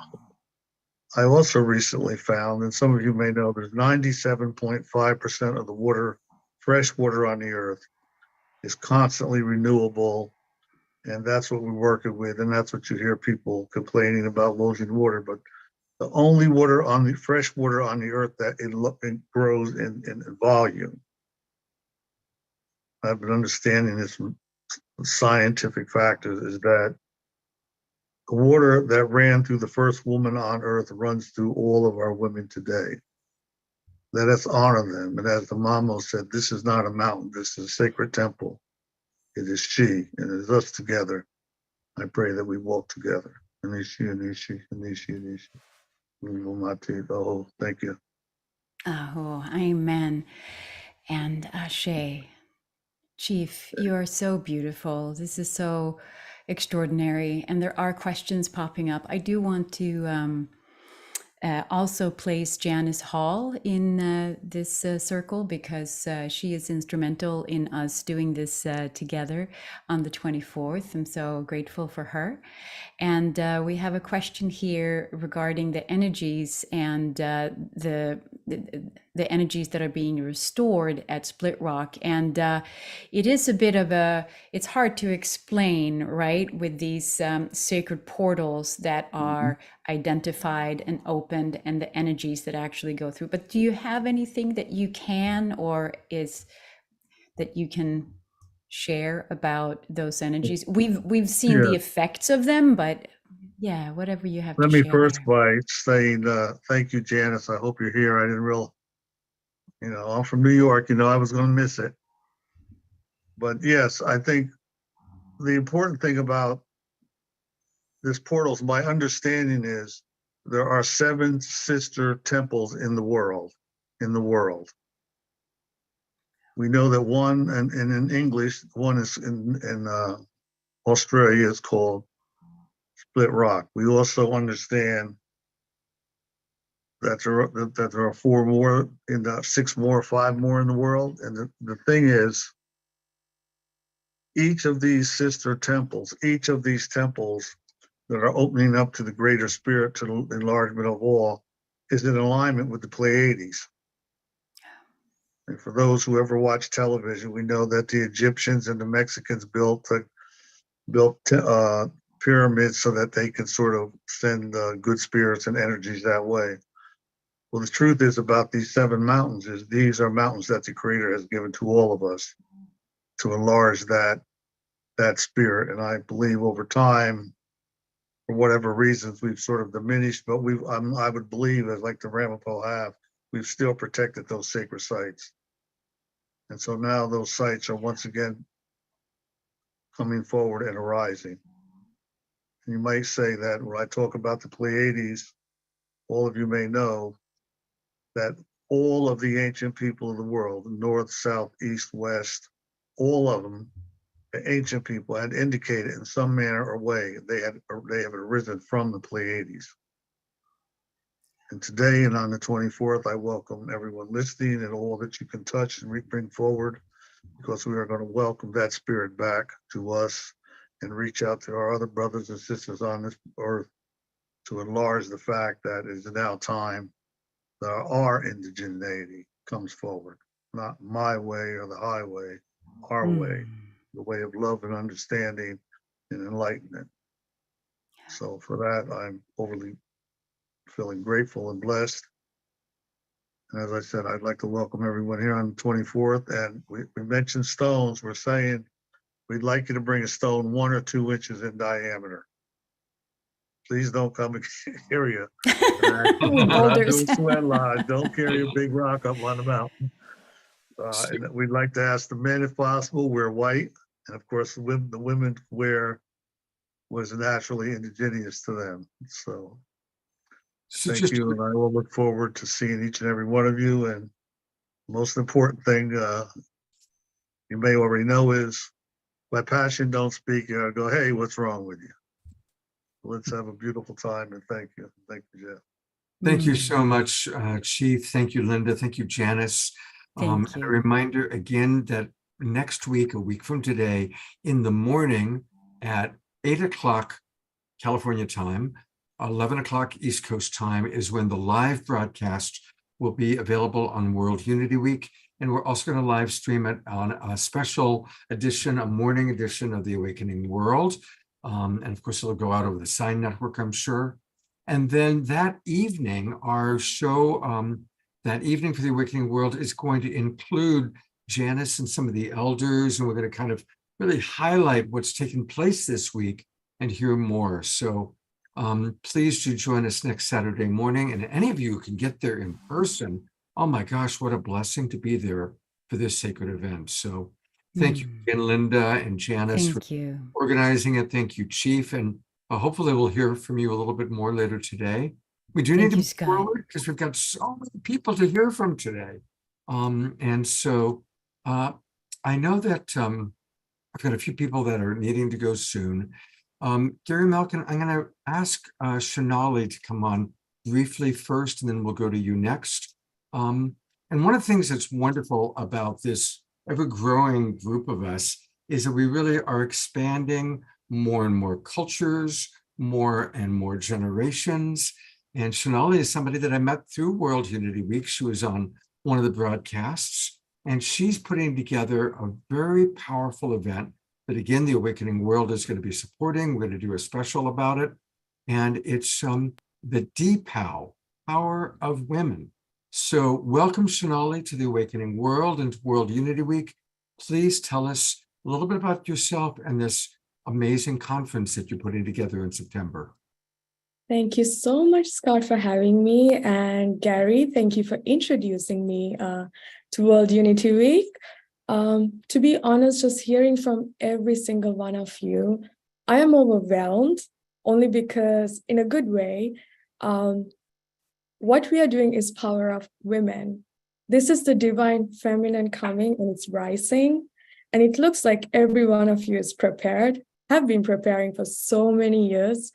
I also recently found, and some of you may know, there's 97.5% of the water, fresh water on the earth, is constantly renewable. And that's what we're working with. And that's what you hear people complaining about losing water. But the only fresh water on the earth that it grows in volume. I've been understanding this from scientific factors, is that the water that ran through the first woman on earth runs through all of our women today. Let us honor them. And as the Mamo said, this is not a mountain, this is a sacred temple. It is she, and it is us together. I pray that we walk together. Anishi, Anishi, Anishi, Anishi. Oh, thank you. Oh, amen. And Ashe. Chief, you are so beautiful. This is so extraordinary. And there are questions popping up. I do want to also place Janice Hall in this circle, because she is instrumental in us doing this together on the 24th. I'm so grateful for her. And we have a question here regarding the energies and the energies that are being restored at Split Rock. And it is a bit of it's hard to explain, right, with these sacred portals that are identified and opened, and the energies that actually go through. But do you have anything that you can, or is that you can share about those energies? We've seen the effects of them, but yeah, whatever you have Let to me share first there. by saying thank you, Janice. I hope you're here. I didn't I'm from New York, I was going to miss it. But yes, I think the important thing about this portals, my understanding is there are 7 sister temples in the world. We know that one, and in English, one is in Australia, is called Split Rock. We also understand that there are 4 more, 6 more, 5 more in the world. And the thing is, each of these sister temples, each of these temples that are opening up to the greater spirit, to the enlargement of all, is in alignment with the Pleiades. And for those who ever watch television, we know that the Egyptians and the Mexicans built pyramids so that they can sort of send good spirits and energies that way. Well, the truth is about these 7 mountains is these are mountains that the Creator has given to all of us to enlarge that spirit. And I believe over time, for whatever reasons, we've sort of diminished, but I would believe, as like the Ramapo have, we've still protected those sacred sites. And so now those sites are once again coming forward and arising. And you might say that when I talk about the Pleiades, all of you may know that all of the ancient people of the world, north, south, east, west, all of them, the ancient people had indicated in some manner or way they have arisen from the Pleiades. And today and on the 24th, I welcome everyone listening and all that you can touch and bring forward, because we are going to welcome that spirit back to us and reach out to our other brothers and sisters on this earth to enlarge the fact that it is now time that our indigeneity comes forward. Not my way or the highway, our way, the way of love and understanding and enlightenment. So for that, I'm overly feeling grateful and blessed. And as I said, I'd like to welcome everyone here on the 24th. And we mentioned stones. We're saying we'd like you to bring a stone 1 or 2 inches in diameter. Please don't come and carry you. Boulders. Sweat lodge. Don't carry a big rock up on the mountain. And we'd like to ask the men, if possible, wear white. And of course, the women wear what is naturally indigenous to them. So thank you, and I will look forward to seeing each and every one of you. And most important thing you may already know is, by passion don't speak. You gotta go, hey, what's wrong with you? Let's have a beautiful time, and thank you. Thank you, Jeff. Thank you so much, Chief. Thank you, Linda. Thank you, Janice. Thank A you. reminder again that next week, a week from today, in the morning at 8 o'clock California time, 11 o'clock East Coast time is when the live broadcast will be available on World Unity Week. And we're also going to live stream it on a special edition, a morning edition of The Awakening World. And of course, it'll go out over the Sign Network, I'm sure. And then that evening, our show, that evening for The Awakening World is going to include Janice and some of the elders, and we're going to kind of really highlight what's taken place this week and hear more. So please do join us next Saturday morning. And any of you who can get there in person, oh my gosh, what a blessing to be there for this sacred event. So thank you again, Linda and Janice, Thank you. organizing it. Thank you, Chief. And hopefully we'll hear from you a little bit more later today. We do need to move forward because we've got so many people to hear from today. And so I know that I've got a few people that are needing to go soon. Gary Malkin, I'm going to ask Shonali to come on briefly first, and then we'll go to you next. And one of the things that's wonderful about this ever-growing group of us is that we really are expanding more and more cultures, more and more generations. And Shonali is somebody that I met through World Unity Week. She was on one of the broadcasts, and she's putting together a very powerful event that, again, the Awakening World is going to be supporting. We're going to do a special about it. And it's the DPOW, Power of Women. So welcome, Shonali, to the Awakening World and to World Unity Week. Please tell us a little bit about yourself and this amazing conference that you're putting together in September. Thank you so much, Scott, for having me. And Gary, thank you for introducing me to World Unity Week. To be honest, just hearing from every single one of you, I am overwhelmed, only because in a good way, what we are doing is power of women. This is the divine feminine coming, and it's rising. And it looks like every one of you is prepared, have been preparing for so many years,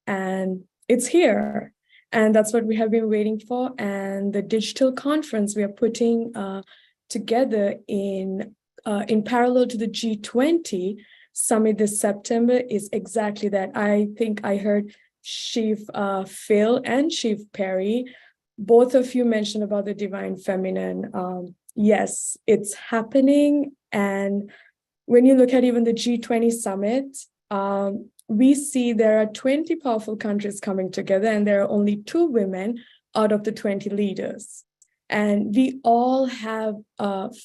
and it's here. And that's what we have been waiting for. And the digital conference we are putting together in parallel to the G20 summit this September is exactly that. I think I heard Chief Phil and Chief Perry, both of you mentioned about the divine feminine. Yes, it's happening. And when you look at even the G20 summit, we see there are 20 powerful countries coming together, and there are only 2 women out of the 20 leaders. And we all have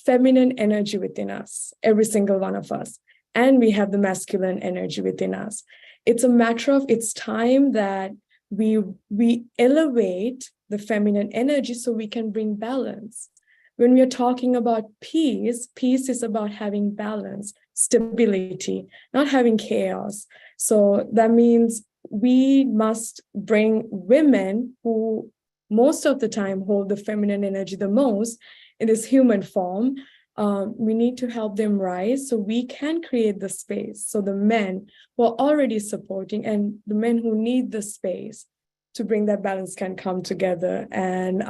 feminine energy within us, every single one of us. And we have the masculine energy within us. It's a matter of it's time that we elevate the feminine energy so we can bring balance. When we are talking about peace, peace is about having balance, stability, not having chaos. So that means we must bring women who most of the time hold the feminine energy the most in this human form. We need to help them rise so we can create the space. So the men who are already supporting and the men who need the space, to bring that balance can come together. And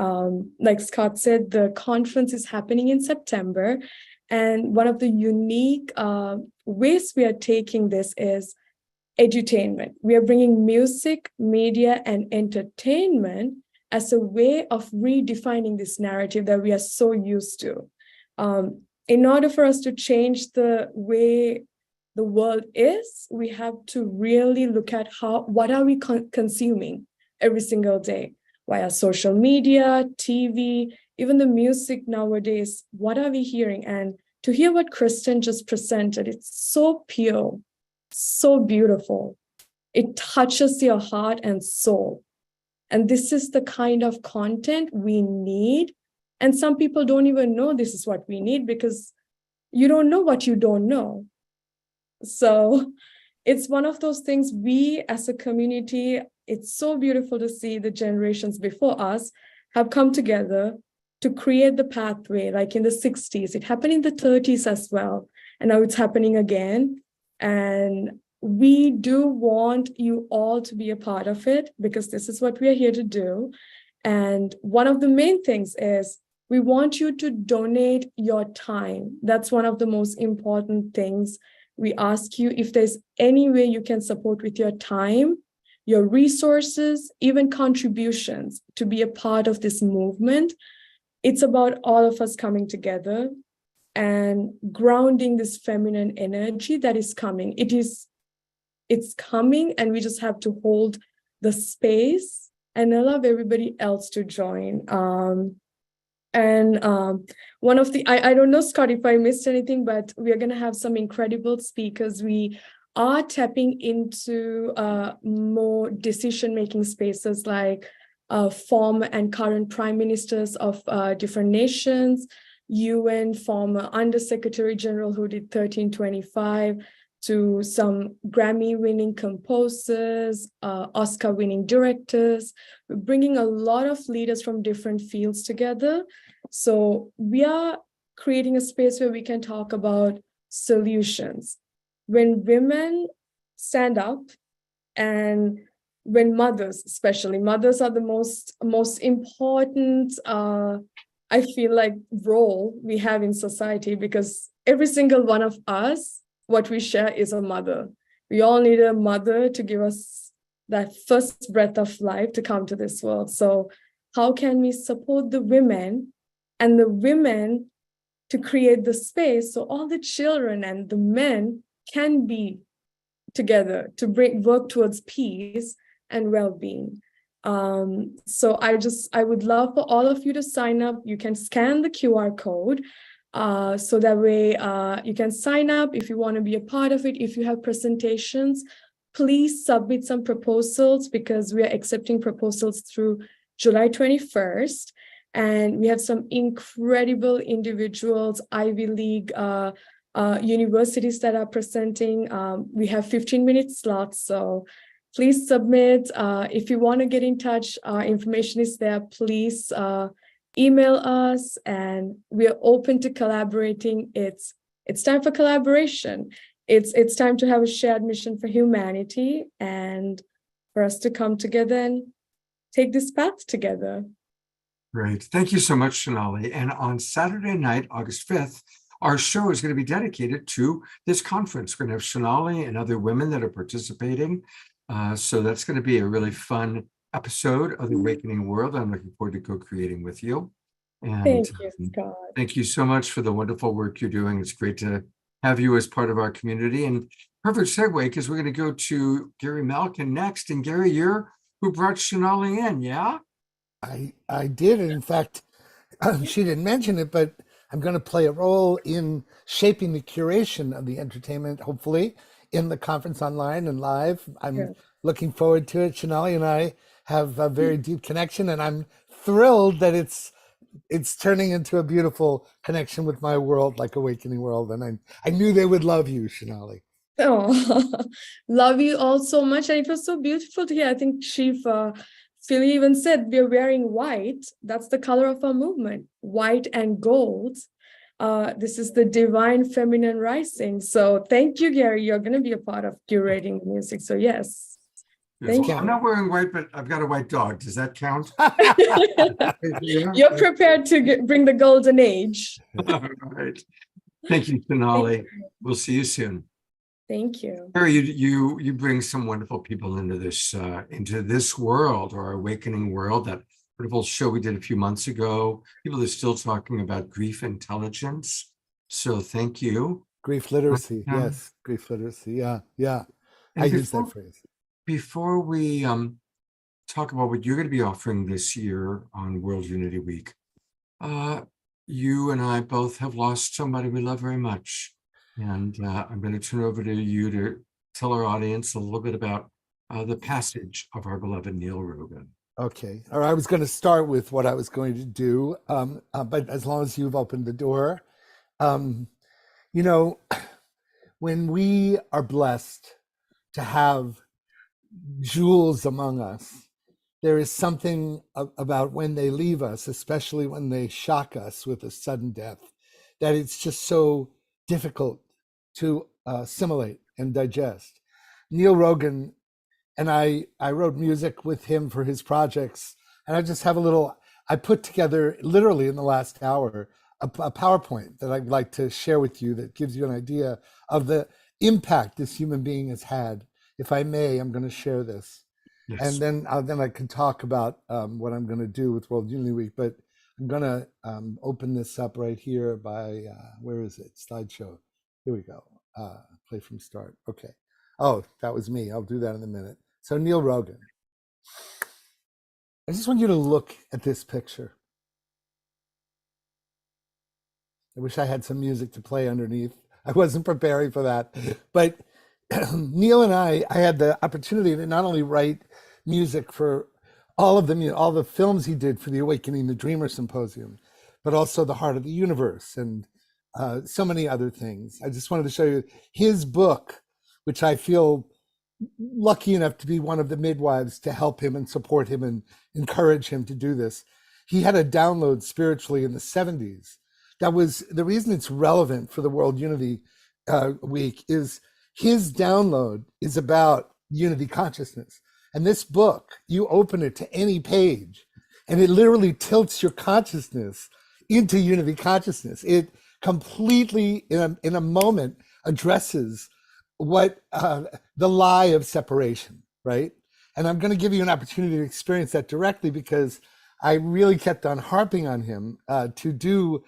like Scott said, the conference is happening in September. And one of the unique ways we are taking this is edutainment. We are bringing music, media, and entertainment as a way of redefining this narrative that we are so used to. In order for us to change the way the world is, we have to really look at what are we consuming every single day via social media, TV, even the music nowadays. What are we hearing? And to hear what Kristen just presented, it's so pure, so beautiful. It touches your heart and soul. And this is the kind of content we need. And some people don't even know this is what we need because you don't know what you don't know. So it's one of those things we as a community, it's so beautiful to see the generations before us have come together to create the pathway. Like in the 60s, it happened in the 30s as well. And now it's happening again. And we do want you all to be a part of it because this is what we are here to do. And one of the main things is we want you to donate your time. That's one of the most important things. We ask you if there's any way you can support with your time, your resources, even contributions to be a part of this movement. It's about all of us coming together and grounding this feminine energy that is coming. It's coming, and we just have to hold the space and allow everybody else to join. One of the, I don't know, Scott, if I missed anything, but we are going to have some incredible speakers. We are tapping into more decision-making spaces like former and current prime ministers of different nations, UN former Undersecretary General who did 1325, to some Grammy-winning composers, Oscar-winning directors. We're bringing a lot of leaders from different fields together. So we are creating a space where we can talk about solutions. When women stand up, and when mothers, especially mothers, are the most important, I feel like, role we have in society, because every single one of us, what we share is a mother. We all need a mother to give us that first breath of life to come to this world. So how can we support the women and the women to create the space so all the children and the men can be together to work towards peace and well-being? So I would love for all of you to sign up. You can scan the QR code. So that way you can sign up if you want to be a part of it. If you have presentations, please submit some proposals, because we are accepting proposals through July 21st. And we have some incredible individuals, Ivy League universities that are presenting. We have 15-minute slots, so please submit. If you want to get in touch, our information is there. Please email us, and we are open to collaborating. It's time for collaboration. It's time to have a shared mission for humanity and for us to come together and take this path together. Great. Thank you so much, Sonali. And on Saturday night, August 5th, our show is going to be dedicated to this conference. We're going to have Sonali and other women that are participating. So that's going to be a really fun episode of The Awakening World. I'm looking forward to co-creating with you. And Thank you, Scott. thank you so much for the wonderful work you're doing. It's great to have you as part of our community. And perfect segue, because we're going to go to Gary Malkin next. And Gary, you're who brought Sonali in, yeah? I did. And in fact, she didn't mention it, but I'm going to play a role in shaping the curation of the entertainment, hopefully, in the conference online and live. I'm looking forward to it. Sonali and I have a very deep connection, and I'm thrilled that it's turning into a beautiful connection with my world, like Awakening World. And I knew they would love you, Sonali. Oh, love you all so much. And it was so beautiful to hear. I think Chief Philly even said we're wearing white. That's the color of our movement, white and gold. This is the divine feminine rising. So thank you, Gary. You're going to be a part of curating the music. So yes. Thank you. I'm not wearing white, but I've got a white dog. Does that count? Yeah. You're prepared to bring the golden age. All right. Thank you, Sonali. We'll see you soon. Thank you. Harry, you bring some wonderful people into this world, or our awakening world. That wonderful show we did a few months ago. People are still talking about grief intelligence. So thank you. Grief literacy. Yes. Grief literacy. Yeah. Yeah. And I use that phrase. Before we talk about what you're going to be offering this year on World Unity Week, you and I both have lost somebody we love very much. And I'm going to turn over to you to tell our audience a little bit about the passage of our beloved Neil Rogan. Okay. Or I was going to start with what I was going to do, but as long as you've opened the door, you know, when we are blessed to have jewels among us, there is something about when they leave us, especially when they shock us with a sudden death, that it's just so difficult to assimilate and digest. Neil Rogan and I wrote music with him for his projects, and I just have I put together literally in the last hour a PowerPoint that I'd like to share with you that gives you an idea of the impact this human being has had. If I may, I'm going to share this. Yes. And then I can talk about what I'm going to do with World Unity Week. But I'm going to open this up right here by, where is it? Slideshow. Here we go. Play from start. Okay. Oh, that was me. I'll do that in a minute. So Neil Rogan. I just want you to look at this picture. I wish I had some music to play underneath. I wasn't preparing for that. But Neil and I had the opportunity to not only write music for all the films he did for the Awakening the Dreamer Symposium, but also The Heart of the Universe and so many other things. I just wanted to show you his book, which I feel lucky enough to be one of the midwives to help him and support him and encourage him to do this. He had a download spiritually in the 70s. That was the reason it's relevant for the World Unity Week is his download is about unity consciousness. And this book, you open it to any page and it literally tilts your consciousness into unity consciousness. It completely, in a moment, addresses what the lie of separation, right? And I'm going to give you an opportunity to experience that directly because I really kept on harping on him to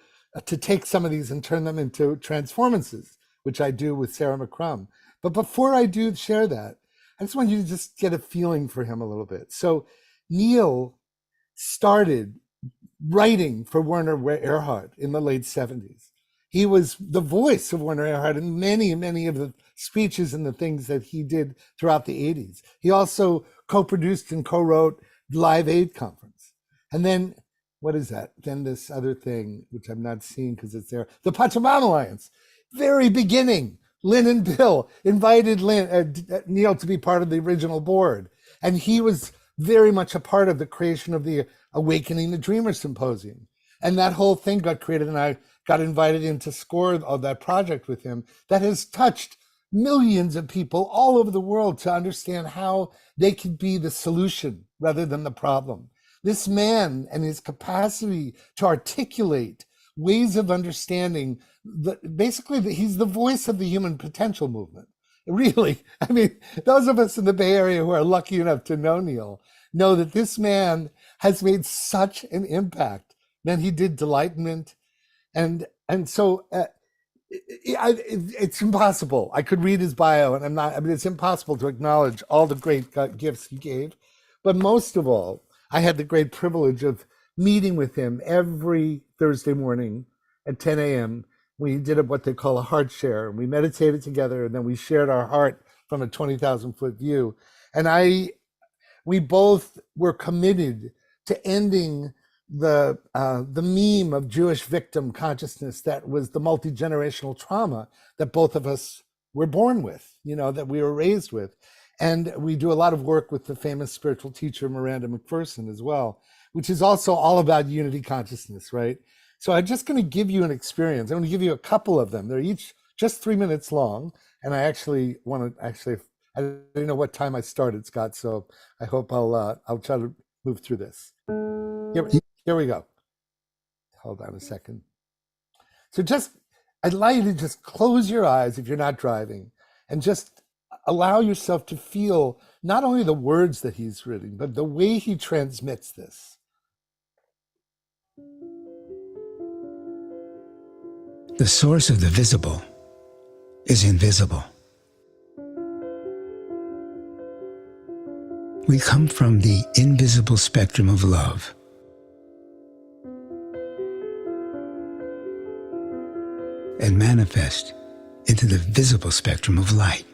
take some of these and turn them into transformances, which I do with Sarah McCrum. But before I do share that, I just want you to just get a feeling for him a little bit. So Neil started writing for Werner Erhard in the late 70s. He was the voice of Werner Erhard in many, many of the speeches and the things that he did throughout the 80s. He also co-produced and co-wrote Live Aid Conference. And then, what is that? Then this other thing, which I'm not seeing because it's there, the Pachamama Alliance. Very beginning, Lynn and Bill invited Neil to be part of the original board. And he was very much a part of the creation of the Awakening the Dreamer Symposium. And that whole thing got created, and I got invited in to score of that project with him that has touched millions of people all over the world to understand how they could be the solution rather than the problem. This man and his capacity to articulate ways of understanding, basically he's the voice of the human potential movement. Really, I mean, those of us in the Bay Area who are lucky enough to know Neil know that this man has made such an impact. Then he did Delightment, and so it's impossible. I could read his bio, and it's impossible to acknowledge all the great gifts he gave. But most of all, I had the great privilege of meeting with him every Thursday morning at 10 a.m. We did what they call a heart share, and we meditated together, and then we shared our heart from a 20,000-foot view. And we both were committed to ending the meme of Jewish victim consciousness that was the multi-generational trauma that both of us were born with, that we were raised with. And we do a lot of work with the famous spiritual teacher, Miranda McPherson, as well, which is also all about unity consciousness, right? So I'm just going to give you an experience. I'm going to give you a couple of them. They're each just 3 minutes long. And I actually want to I didn't know what time I started, Scott. So I hope I'll try to move through this. Here we go. Hold on a second. So I'd like you to just close your eyes if you're not driving and just allow yourself to feel not only the words that he's written, but the way he transmits this. The source of the visible is invisible. We come from the invisible spectrum of love. And manifest into the visible spectrum of light.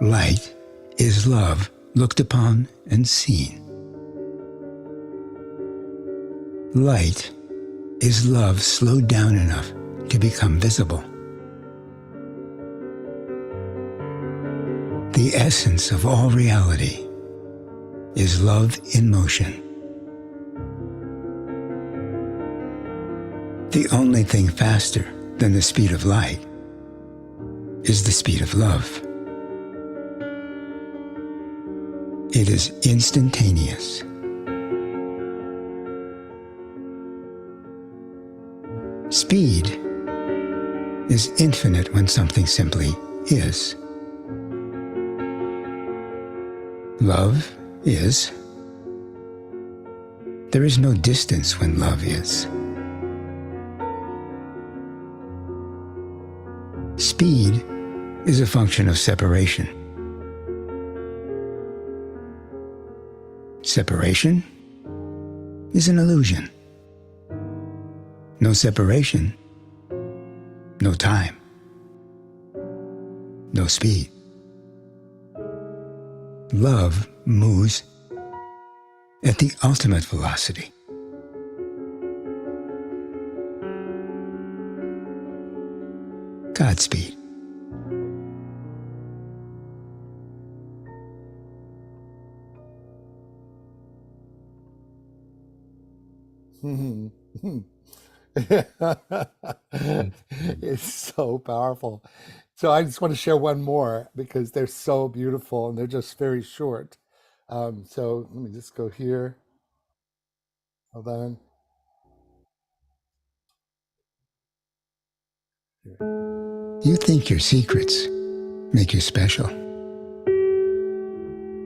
Light is love looked upon and seen. Light is love slowed down enough to become visible. The essence of all reality is love in motion. The only thing faster than the speed of light is the speed of love. It is instantaneous. Speed is infinite when something simply is. Love is. There is no distance when love is. Speed is a function of separation. Separation is an illusion. No separation, no time, no speed. Love moves at the ultimate velocity. Godspeed. It's so powerful. So I just want to share one more because they're so beautiful and they're just very short. So let me just go here. Hold on. You think your secrets make you special.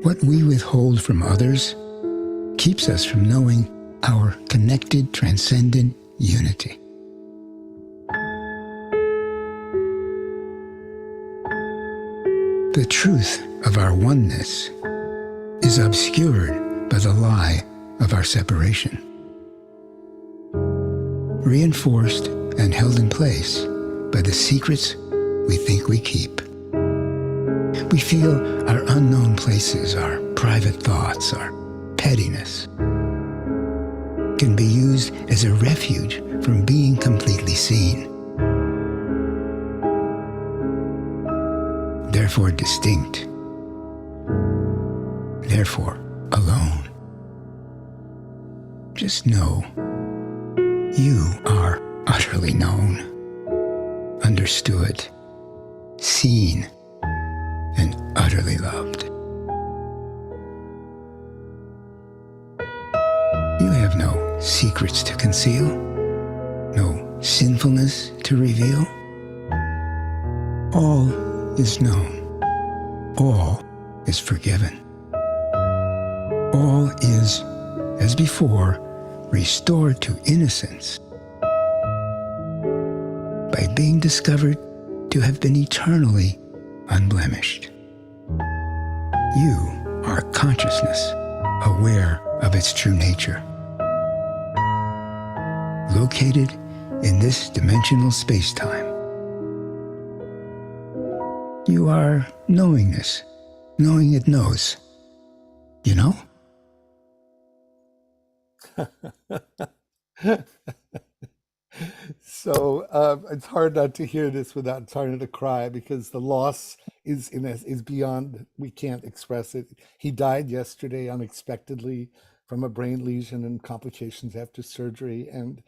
What we withhold from others keeps us from knowing our connected, transcendent unity. The truth of our oneness is obscured by the lie of our separation, reinforced and held in place by the secrets we think we keep. We feel our unknown places, our private thoughts, our pettiness can be used as a refuge from being completely seen. Therefore distinct, therefore alone. Just know you are utterly known, understood, seen, and utterly loved. You have no secrets to conceal, no sinfulness to reveal. All is known. All is forgiven. All is, as before, restored to innocence by being discovered to have been eternally unblemished. You are consciousness, aware of its true nature. Located in this dimensional space-time. You are knowingness, knowing it knows. You know? So it's hard not to hear this without starting to cry because the loss is beyond, we can't express it. He died yesterday unexpectedly from a brain lesion and complications after surgery. And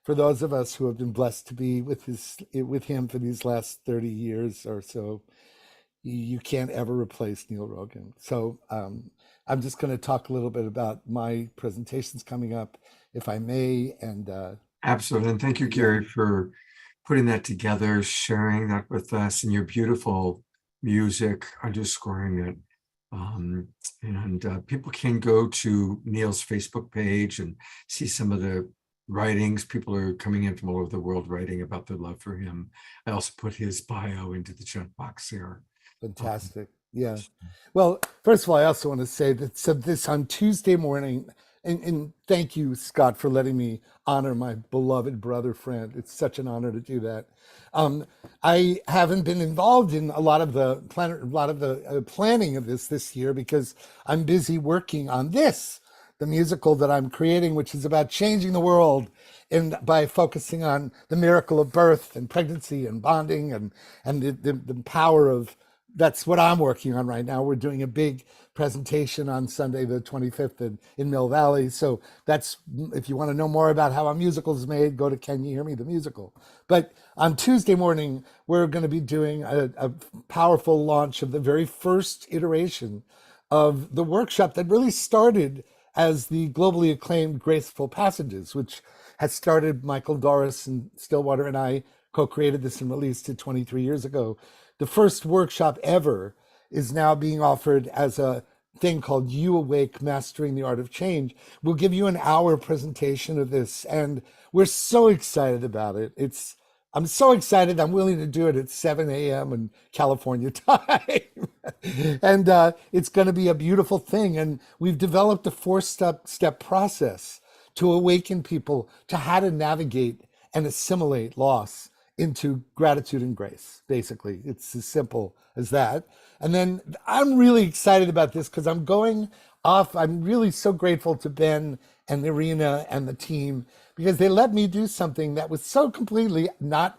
for those of us who have been blessed to be with him for these last 30 years or so, you can't ever replace Neil Rogan. So I'm just going to talk a little bit about my presentations coming up, if I may. And absolutely. And thank you, Gary, for putting that together, sharing that with us, and your beautiful music underscoring it. People can go to Neil's Facebook page and see some of the writings. People are coming in from all over the world writing about their love for him. I also put his bio into the chat box here. Fantastic. Yeah. Well, first of all, I also want to say that this on Tuesday morning, and thank you, Scott, for letting me honor my beloved brother friend. It's such an honor to do that. I haven't been involved in a lot of the planning of this year because I'm busy working on this, the musical that I'm creating, which is about changing the world, and by focusing on the miracle of birth and pregnancy and bonding and the power of. That's what I'm working on right now. We're doing a big presentation on Sunday, the 25th in Mill Valley. So that's, if you want to know more about how a musical is made, go to Can You Hear Me, the musical. But on Tuesday morning, we're going to be doing a powerful launch of the very first iteration of the workshop that really started as the globally acclaimed Graceful Passages, which has started. Michael Doris and Stillwater and I co-created this and released it 23 years ago. The first workshop ever is now being offered as a thing called You Awake, Mastering the Art of Change. We'll give you an hour presentation of this, and we're so excited about it. I'm so excited, I'm willing to do it at 7 a.m. in California time. And it's going to be a beautiful thing. And we've developed a four-step process to awaken people to how to navigate and assimilate loss into gratitude and grace. Basically, it's as simple as that. And then I'm really excited about this because I'm going off. I'm really so grateful to Ben and Irina and the team because they let me do something that was so completely not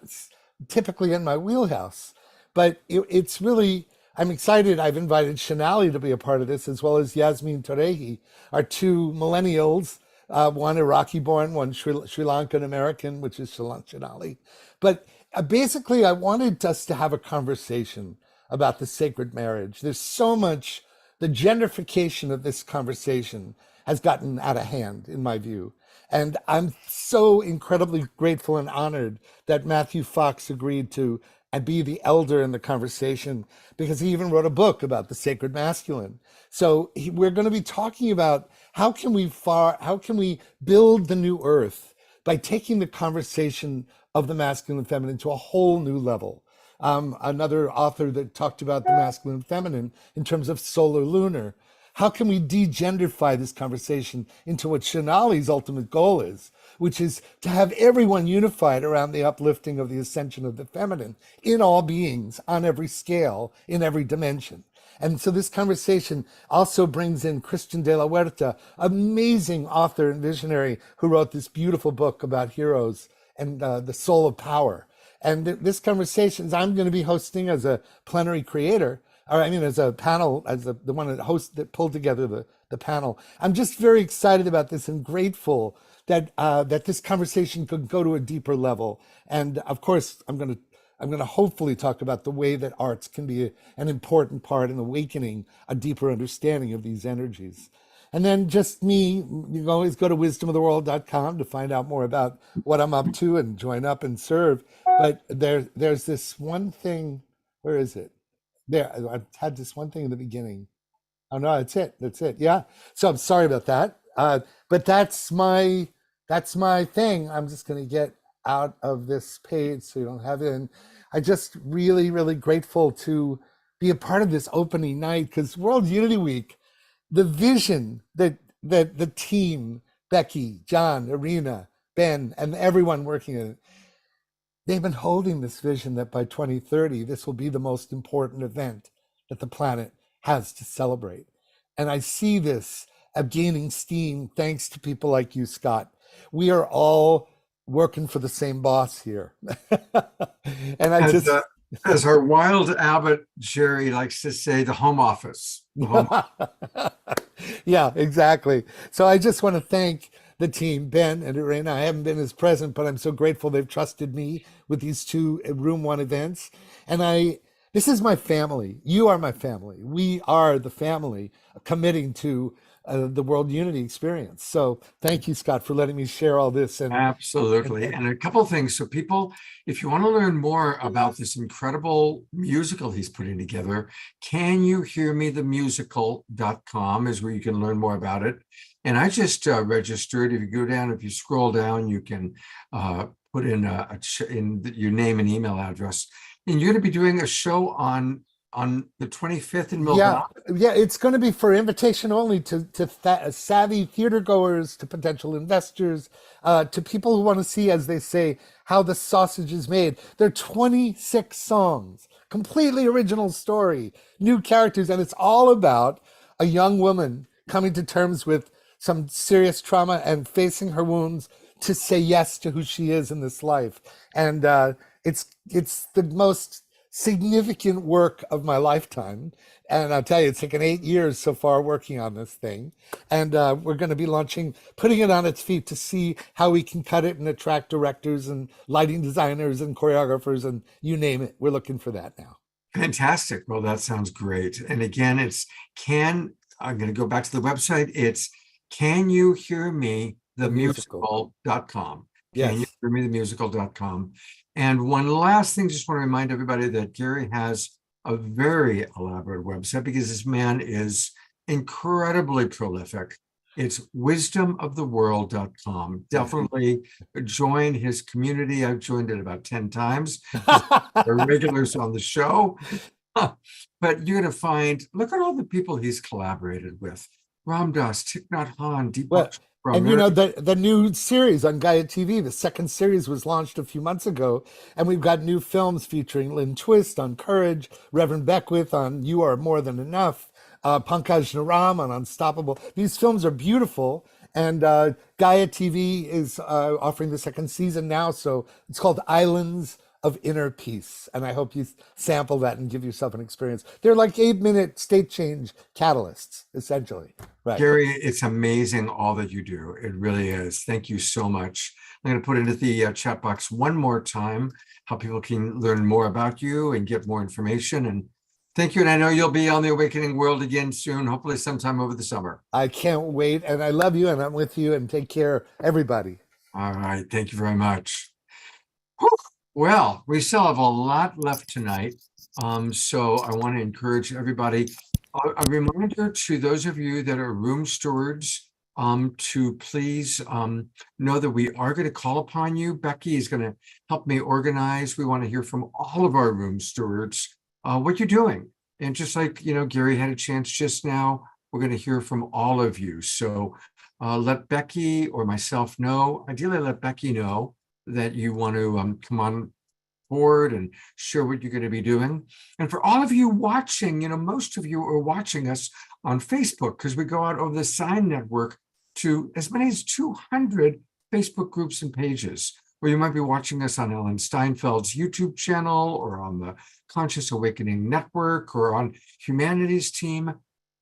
typically in my wheelhouse. But it's really, I'm excited. I've invited Shanali to be a part of this, as well as Yasmin Torehi, our two millennials, one Iraqi born, one Sri Lankan American, which is Shanali. But basically, I wanted us to have a conversation about the sacred marriage. There's so much, the gentrification of this conversation has gotten out of hand, in my view. And I'm so incredibly grateful and honored that Matthew Fox agreed to be the elder in the conversation, because he even wrote a book about the sacred masculine. So we're going to be talking about how can we build the new earth by taking the conversation of the masculine and feminine to a whole new level. Another author that talked about the masculine and feminine in terms of solar lunar. How can we degenderify this conversation into what Shanali's ultimate goal is, which is to have everyone unified around the uplifting of the ascension of the feminine in all beings, on every scale, in every dimension. And so this conversation also brings in Christian de la Huerta, amazing author and visionary who wrote this beautiful book about heroes and the soul of power. And this conversation I'm going to be hosting as a plenary creator, as a panel, as the one that pulled together the panel. I'm just very excited about this and grateful that that this conversation could go to a deeper level. And of course, I'm going to hopefully talk about the way that arts can be an important part in awakening a deeper understanding of these energies. And then just me, you can always go to wisdomoftheworld.com to find out more about what I'm up to and join up and serve. But there's this one thing, where is it? There, I had this one thing in the beginning. Oh no, that's it. Yeah. So I'm sorry about that. But that's my thing. I'm just going to get out of this page so you don't have it. And I just really, really grateful to be a part of this opening night, because World Unity Week, the vision that the team, Becky, John, Irina, Ben, and everyone working in it, they've been holding this vision that by 2030, this will be the most important event that the planet has to celebrate. And I see this gaining steam thanks to people like you, Scott. We are all working for the same boss here. And as our wild abbot Jerry likes to say, the home office. Yeah, exactly. So I just want to thank the team, Ben and Irena. I haven't been as present, but I'm so grateful they've trusted me with these two Room One events. And this is my family. You are my family. We are the family committing to the World Unity experience. So thank you, Scott, for letting me share all this. And Absolutely. And a couple of things. So people, if you want to learn more about this incredible musical he's putting together, CanYouHearMeTheMusical.com is where you can learn more about it. And I just registered. If you go down, if you scroll down, you can put in your name and email address. And you're going to be doing a show on the 25th in Milwaukee. Yeah, it's going to be for invitation only to savvy theater goers, to potential investors, to people who want to see, as they say, how the sausage is made. There are 26 songs, completely original story, new characters, and it's all about a young woman coming to terms with some serious trauma and facing her wounds to say yes to who she is in this life. And it's the most significant work of my lifetime. And I'll tell you, it's taken 8 years so far working on this thing. And we're going to be putting it on its feet to see how we can cut it and attract directors and lighting designers and choreographers and you name it. We're looking for that now. Fantastic. Well, that sounds great. And again, I'm going to go back to the website. It's CanYouHearMeTheMusical.com. Yes. CanYouHearMeTheMusical.com. And one last thing, just want to remind everybody that Gary has a very elaborate website because this man is incredibly prolific. It's wisdomoftheworld.com. Definitely join his community. I've joined it about 10 times. They're regulars on the show. But you're going to find, look at all the people he's collaborated with. Ram Dass, Thich Nhat Hanh, Deepak. And the new series on Gaia TV, the second series was launched a few months ago, and we've got new films featuring Lynn Twist on Courage, Reverend Beckwith on You Are More Than Enough, Pankaj Naram on Unstoppable. These films are beautiful, and Gaia TV is offering the second season now, so it's called Islands of Inner Peace, and I hope you sample that and give yourself an experience. They're like 8-minute state change catalysts, essentially. Right. Gary, it's amazing all that you do. It really is. Thank you so much. I'm going to put into the chat box one more time how people can learn more about you and get more information. And thank you. And I know you'll be on the Awakening World again soon, hopefully sometime over the summer. I can't wait. And I love you, and I'm with you, and take care, everybody. All right. Thank you very much. Whew. Well, we still have a lot left tonight. So I want to encourage everybody. A reminder to those of you that are room stewards to please know that we are going to call upon you. Becky is going to help me organize. We want to hear from all of our room stewards what you're doing. And just like, Gary had a chance just now, we're going to hear from all of you. So let Becky or myself know, ideally let Becky know that you want to come on board and share what you're going to be doing. And for all of you watching, most of you are watching us on Facebook because we go out over the Sign Network to as many as 200 Facebook groups and pages, or you might be watching us on Ellen Steinfeld's YouTube channel or on the Conscious Awakening Network or on Humanity's Team.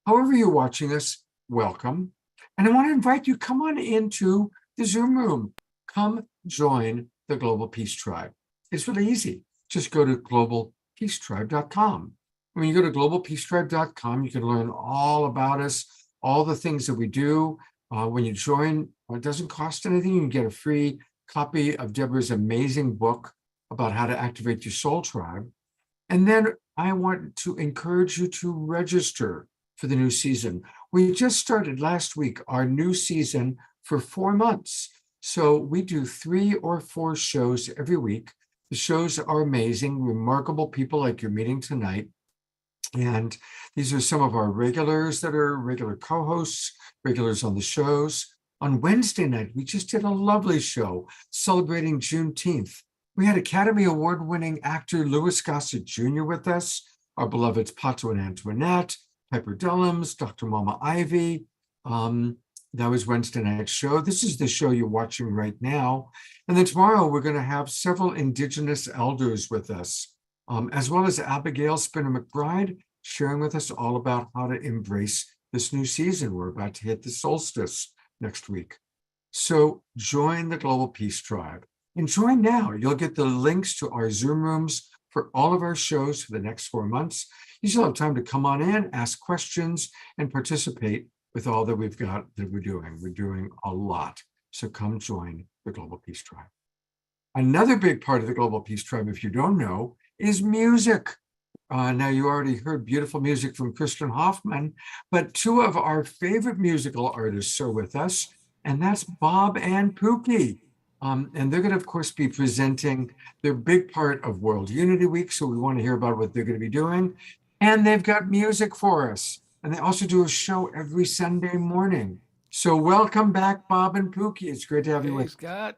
However you're watching us, welcome. And I want to invite you, come on into the Zoom room. Come join the Global Peace Tribe. It's really easy. Just go to globalpeacetribe.com. When you go to globalpeacetribe.com, you can learn all about us, all the things that we do. When you join, it doesn't cost anything. You can get a free copy of Deborah's amazing book about how to activate your soul tribe. And then I want to encourage you to register for the new season. We just started last week our new season for 4 months. So we do 3 or 4 shows every week. The shows are amazing, remarkable people like you're meeting tonight. And these are some of our regulars that are regular co-hosts, regulars on the shows. On Wednesday night, we just did a lovely show celebrating Juneteenth. We had Academy Award-winning actor Louis Gossett Jr. with us, our beloveds Pato and Antoinette, Piper Dellums, Dr. Mama Ivy. That was Wednesday night's show. This is the show you're watching right now. And then tomorrow, we're going to have several Indigenous elders with us, as well as Abigail Spinner McBride, sharing with us all about how to embrace this new season. We're about to hit the solstice next week. So join the Global Peace Tribe and join now. You'll get the links to our Zoom rooms for all of our shows for the next 4 months. You still have time to come on in, ask questions, and participate with all that we've got that we're doing. We're doing a lot. So come join the Global Peace Tribe. Another big part of the Global Peace Tribe, if you don't know, is music. Now, you already heard beautiful music from Kristen Hoffman, but two of our favorite musical artists are with us, and that's Bob and Pookie. And they're going to, of course, be presenting their big part of World Unity Week, so we want to hear about what they're going to be doing. And they've got music for us. And they also do a show every Sunday morning. So welcome back, Bob and Pookie. It's great to have you with us. Scott.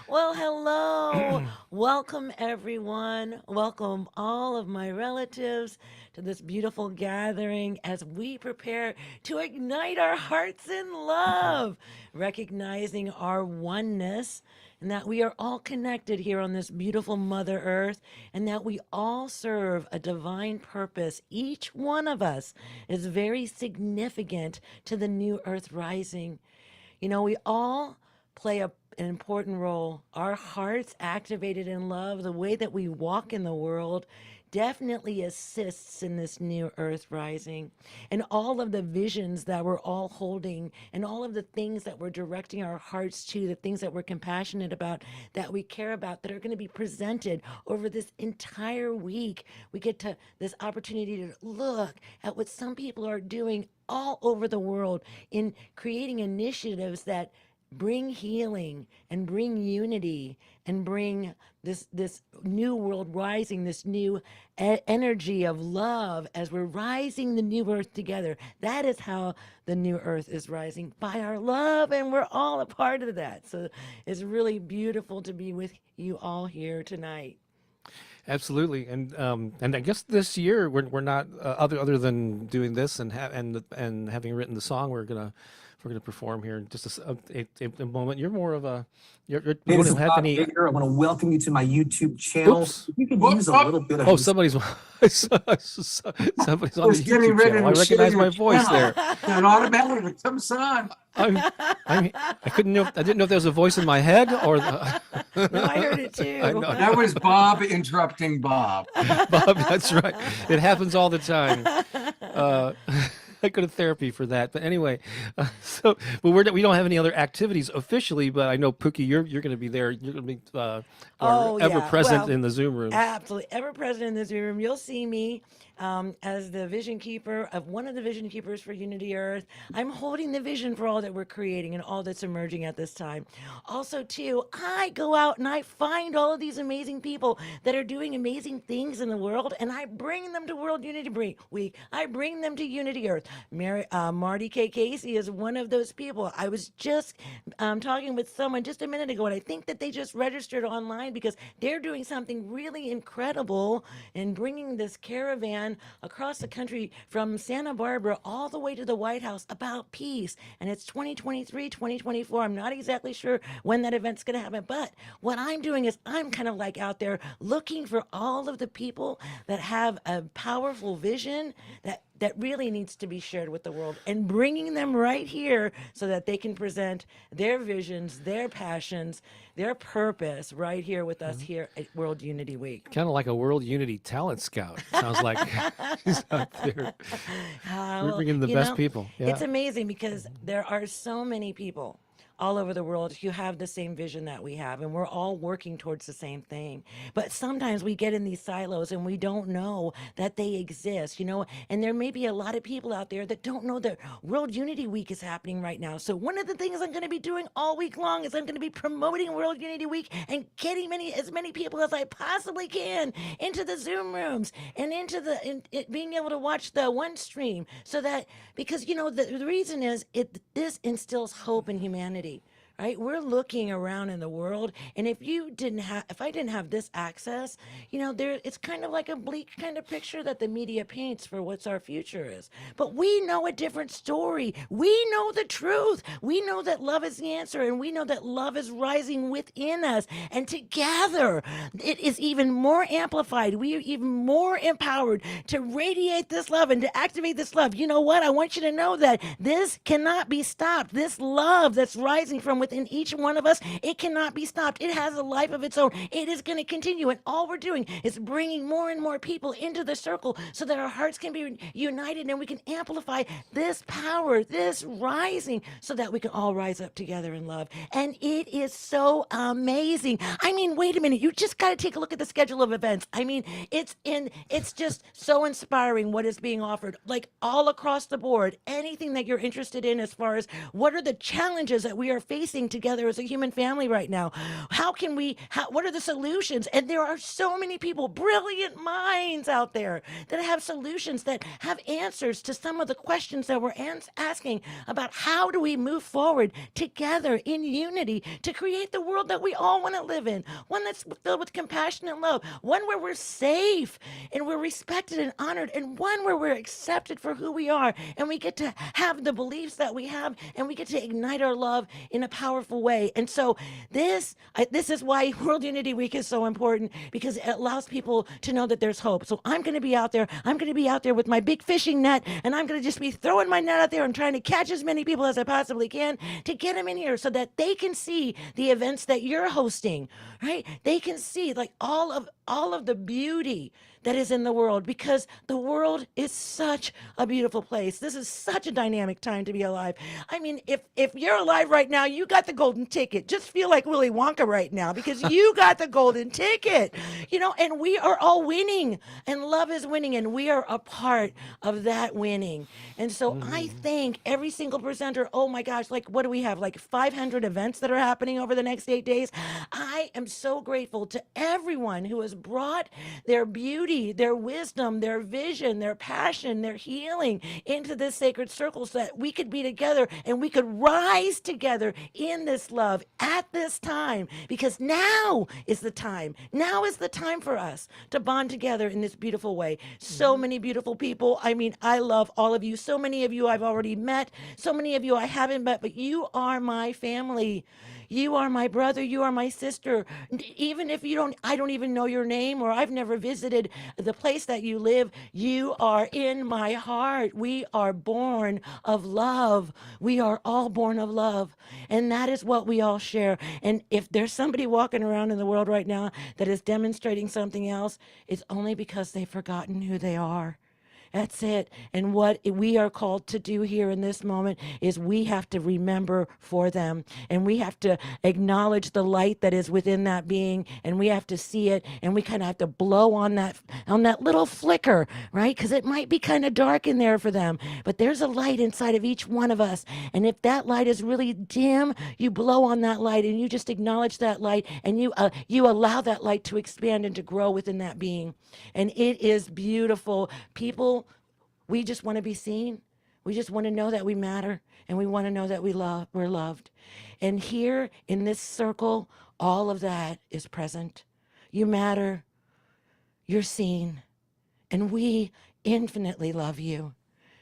Well, hello. Welcome, everyone. Welcome, all of my relatives, to this beautiful gathering as we prepare to ignite our hearts in love, recognizing our oneness and that we are all connected here on this beautiful Mother Earth, and that we all serve a divine purpose. Each one of us is very significant to the new Earth rising. You know, we all play an important role. Our hearts activated in love, the way that we walk in the world, definitely assists in this new Earth rising. And all of the visions that we're all holding, and all of the things that we're directing our hearts to, the things that we're compassionate about, that we care about, that are going to be presented over this entire week. We get to this opportunity to look at what some people are doing all over the world in creating initiatives that bring healing and bring unity and bring this new world rising, this new energy of love as we're rising the new earth together. That is how the new earth is rising, by our love, and we're all a part of that. So it's really beautiful to be with you all here tonight. Absolutely, and I guess this year we're not other than doing this and having written the song, we're gonna perform here in just a moment. You're more of a you don't have any. I want to welcome you to my YouTube channel. Oops. If you could use a little bit of. Oh, somebody's on the YouTube channel. I recognize my voice there. That automatically comes on. I couldn't know. I didn't know if there was a voice in my head or. No, I heard it too. I know. That was Bob interrupting Bob. Bob, that's right. It happens all the time. I go to therapy for that, but anyway, but we don't have any other activities officially. But I know Pookie, you're going to be there. You're going to be ever present in the Zoom room. Absolutely, ever present in the Zoom room. You'll see me as the vision keeper of one of the vision keepers for Unity Earth. I'm holding the vision for all that we're creating and all that's emerging at this time. Also, too, I go out and I find all of these amazing people that are doing amazing things in the world, and I bring them to World Unity Week. I bring them to Unity Earth. Marty K. Casey is one of those people. I was just talking with someone just a minute ago, and I think that they just registered online because they're doing something really incredible in bringing this caravan across the country from Santa Barbara all the way to the White House about peace. And it's 2023, 2024. I'm not exactly sure when that event's going to happen, but what I'm doing is I'm kind of like out there looking for all of the people that have a powerful vision that really needs to be shared with the world, and bringing them right here so that they can present their visions, their passions, their purpose right here with us here at World Unity Week. Kind of like a World Unity talent scout. Sounds like he's out there. We're bringing the best people. Yeah. It's amazing because there are so many people all over the world who have the same vision that we have, and we're all working towards the same thing. But sometimes we get in these silos and we don't know that they exist, and there may be a lot of people out there that don't know that World Unity Week is happening right now. So one of the things I'm going to be doing all week long is I'm going to be promoting World Unity Week and getting as many people as I possibly can into the Zoom rooms and into being able to watch the one stream, so that, because the reason is this instills hope in humanity. right? We're looking around in the world, and if I didn't have this access, it's kind of like a bleak kind of picture that the media paints for what's our future is. But we know a different story. We know the truth. We know that love is the answer, and we know that love is rising within us. And together, it is even more amplified. We are even more empowered to radiate this love and to activate this love. You know what? I want you to know that this cannot be stopped. This love that's rising from within each one of us, it cannot be stopped. It has a life of its own. It is going to continue. And all we're doing is bringing more and more people into the circle so that our hearts can be united and we can amplify this power, this rising, so that we can all rise up together in love. And it is so amazing. I mean, wait a minute. You just got to take a look at the schedule of events. I mean, it's just so inspiring what is being offered, like all across the board. Anything that you're interested in as far as what are the challenges that we are facing together as a human family right now? What are the solutions? And there are so many people, brilliant minds out there that have solutions, that have answers to some of the questions that we're asking about how do we move forward together in unity to create the world that we all want to live in, one that's filled with compassion and love, one where we're safe and we're respected and honored, and one where we're accepted for who we are, and we get to have the beliefs that we have, and we get to ignite our love in a powerful way. And so this is why World Unity Week is so important, because it allows people to know that there's hope. So I'm going to be out there. I'm going to be out there with my big fishing net, and I'm going to just be throwing my net out there and trying to catch as many people as I possibly can to get them in here so that they can see the events that you're hosting, right? They can see like all of the beauty that is in the world, because the world is such a beautiful place. This is such a dynamic time to be alive. I mean, if you're alive right now, you got the golden ticket. Just feel like Willy Wonka right now, because you got the golden ticket, and we are all winning, and love is winning, and we are a part of that winning. And so I thank every single presenter. Oh my gosh, like what do we have? Like 500 events that are happening over the next 8 days. I am so grateful to everyone who has brought their beauty, their wisdom, their vision, their passion, their healing into this sacred circle so that we could be together and we could rise together in this love at this time, because now is the time. Now is the time for us to bond together in this beautiful way. So many beautiful people. I mean, I love all of you. So many of you I've already met. So many of you I haven't met, but you are my family. You are my brother. You are my sister. Even if I don't even know your name, or I've never visited the place that you live, you are in my heart. We are born of love. We are all born of love. And that is what we all share. And if there's somebody walking around in the world right now that is demonstrating something else, it's only because they've forgotten who they are. That's it. And what we are called to do here in this moment is we have to remember for them, and we have to acknowledge the light that is within that being, and we have to see it, and we kind of have to blow on that little flicker, right? Because it might be kind of dark in there for them, but there's a light inside of each one of us. And if that light is really dim, you blow on that light and you just acknowledge that light, and you allow that light to expand and to grow within that being. And it is beautiful. People, we just want to be seen. We just want to know that we matter, and we want to know that we're loved. And here in this circle, all of that is present. You matter. You're seen. And we infinitely love you.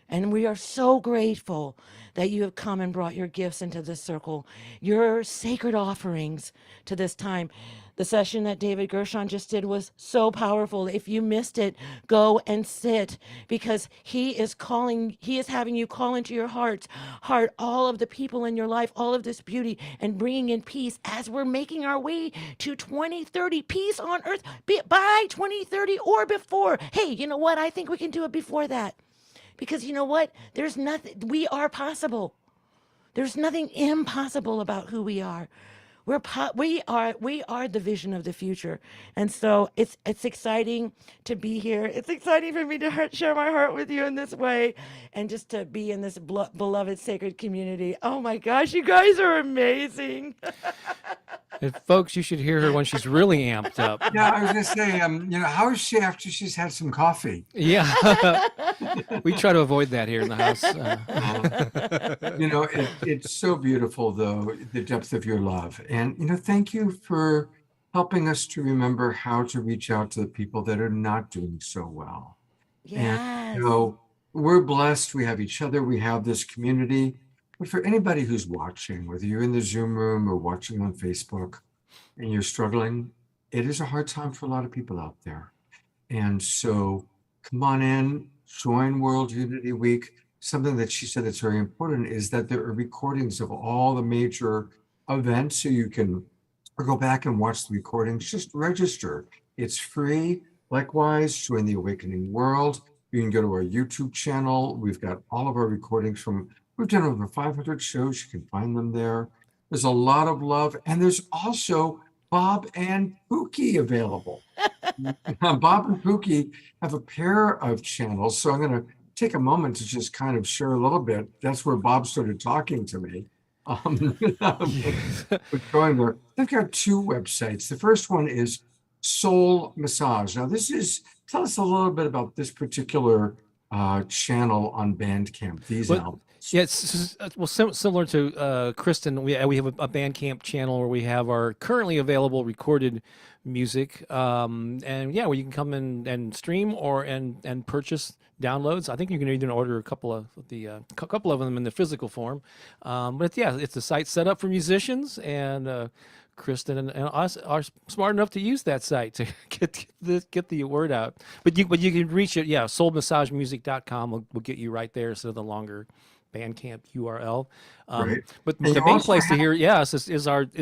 And we are so grateful that you have come and brought your gifts into this circle, your sacred offerings to this time. The session that David Gershon just did was so powerful. If you missed it, go and sit, because he is having you call into your heart all of the people in your life, all of this beauty, and bringing in peace as we're making our way to 2030, peace on earth by 2030 or before. Hey, you know what? I think we can do it before that. Because you know what? There's nothing, we are possible. There's nothing impossible about who we are. We are the vision of the future. And so it's exciting to be here. It's exciting for me to share my heart with you in this way, and just to be in this beloved sacred community. Oh my gosh, you guys are amazing. And folks, you should hear her when she's really amped up. Yeah, I was going to say, how is she after she's had some coffee? Yeah. We try to avoid that here in the house. It's so beautiful, though, the depth of your love. And, thank you for helping us to remember how to reach out to the people that are not doing so well. Yes. And, we're blessed. We have each other. We have this community. But for anybody who's watching, whether you're in the Zoom room or watching on Facebook and you're struggling, it is a hard time for a lot of people out there. And so come on in, join World Unity Week. Something that she said that's very important is that there are recordings of all the major events, so you can go back and watch the recordings. Just register. It's free. Likewise, join the Awakening World. You can go to our YouTube channel. We've got all of our recordings we've done over 500 shows. You can find them there. There's a lot of love. And there's also Bob and Pookie available. Bob and Pookie have a pair of channels. So I'm going to take a moment to just kind of share a little bit. That's where Bob started talking to me. Going there. They've got two websites. The first one is Soul Massage. Now, tell us a little bit about this particular channel on Bandcamp, these albums. Yeah, similar to Kristen, we have a Bandcamp channel where we have our currently available recorded music, and where you can come in and stream and purchase downloads. I think you can even order a couple of them in the physical form. But yeah, it's a site set up for musicians, and Kristen and us are smart enough to use that site to get the word out. But you can reach it. Yeah, soulmassagemusic.com will get you right there instead of the longer Bandcamp URL. Right. But And the you main also place to have- hear, yes, is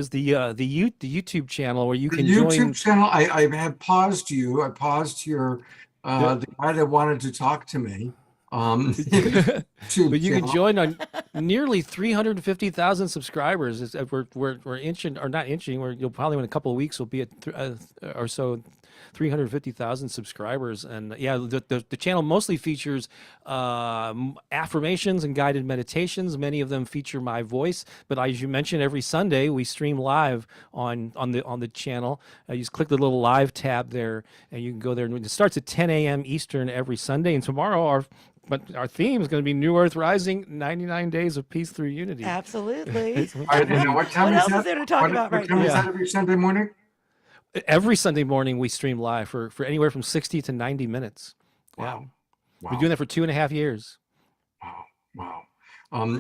the YouTube channel where you The can YouTube join. channel, I have paused you. I paused your the guy that wanted to talk to me. YouTube But you can channel. join on nearly 350,000 subscribers. We're inching, or not inching. You'll probably in a couple of weeks will be at or so 350,000 subscribers. And yeah, the channel mostly features affirmations and guided meditations. Many of them feature my voice. But as you mentioned, every Sunday we stream live on the channel. You just click the little live tab there, and you can go there. And it starts at 10 a.m. Eastern every Sunday. And tomorrow our theme is going to be New Earth Rising, 99 Days of Peace Through Unity. Absolutely. All right, and what time What is else that? is there to talk about what right time now? is that every Sunday morning? Every Sunday morning we stream live for anywhere from 60 to 90 minutes. Wow. We're doing that for 2.5 years. Wow.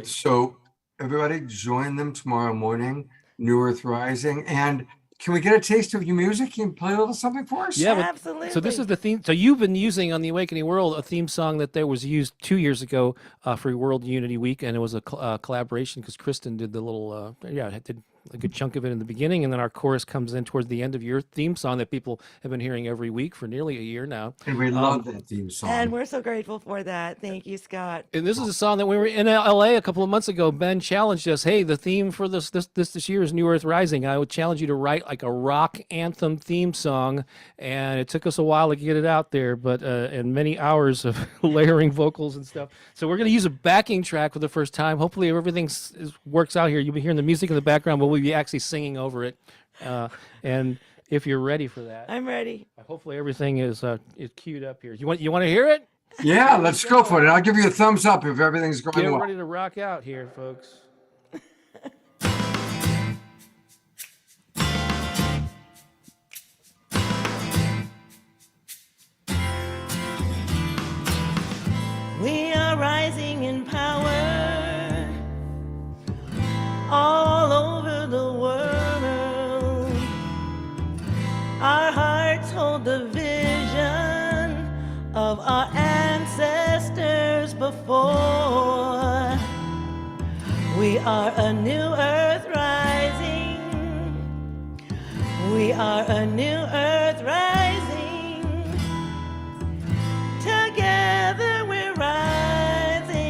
So everybody join them tomorrow morning, New Earth Rising. And can we get a taste of your music? Can you play a little something for us? Yeah, Absolutely. so this is the theme. So you've been using on the Awakening World a theme song that was used 2 years ago for World Unity Week, and it was a collaboration because Kristen did the little did a good chunk of it in the beginning, and then our chorus comes in towards the end of your theme song that people have been hearing every week for nearly a year now. And we love that theme song. And we're so grateful for that. Thank you, Scott. And this is a song that we were in LA a couple of months ago. Ben challenged us, hey, the theme for this year is New Earth Rising. I would challenge you to write like a rock anthem theme song. And it took us a while to get it out there, but and many hours of layering vocals and stuff. So we're going to use a backing track for the first time. Hopefully everything works out here. You'll be hearing the music in the background, but we'll be actually singing over it. And if you're ready for that. I'm ready. Hopefully everything is queued up here. You want to hear it? Yeah, let's go for it. I'll give you a thumbs up if everything's going Get well. ready to rock out here, folks. We are rising in power all over the world. Our hearts hold the vision of our ancestors before. We are a new earth rising. We are a new earth rising. Together we're rising.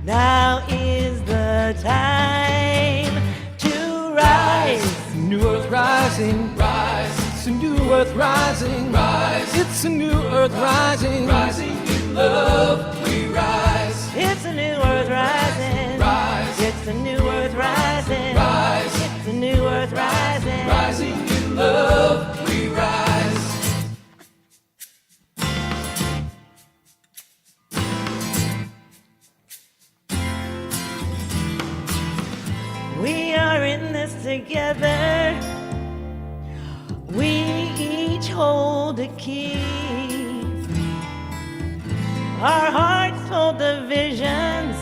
Now is the time to rise. New Earth Rising, rise. It's a new Earth Rising, rise. It's a new Earth Rising, rising in love, we rise. It's a new earth rising. Rise. It's a new earth rising. Rise. It's a new earth rising. Rising in love, we rise. together, we each hold a key. Our hearts hold the visions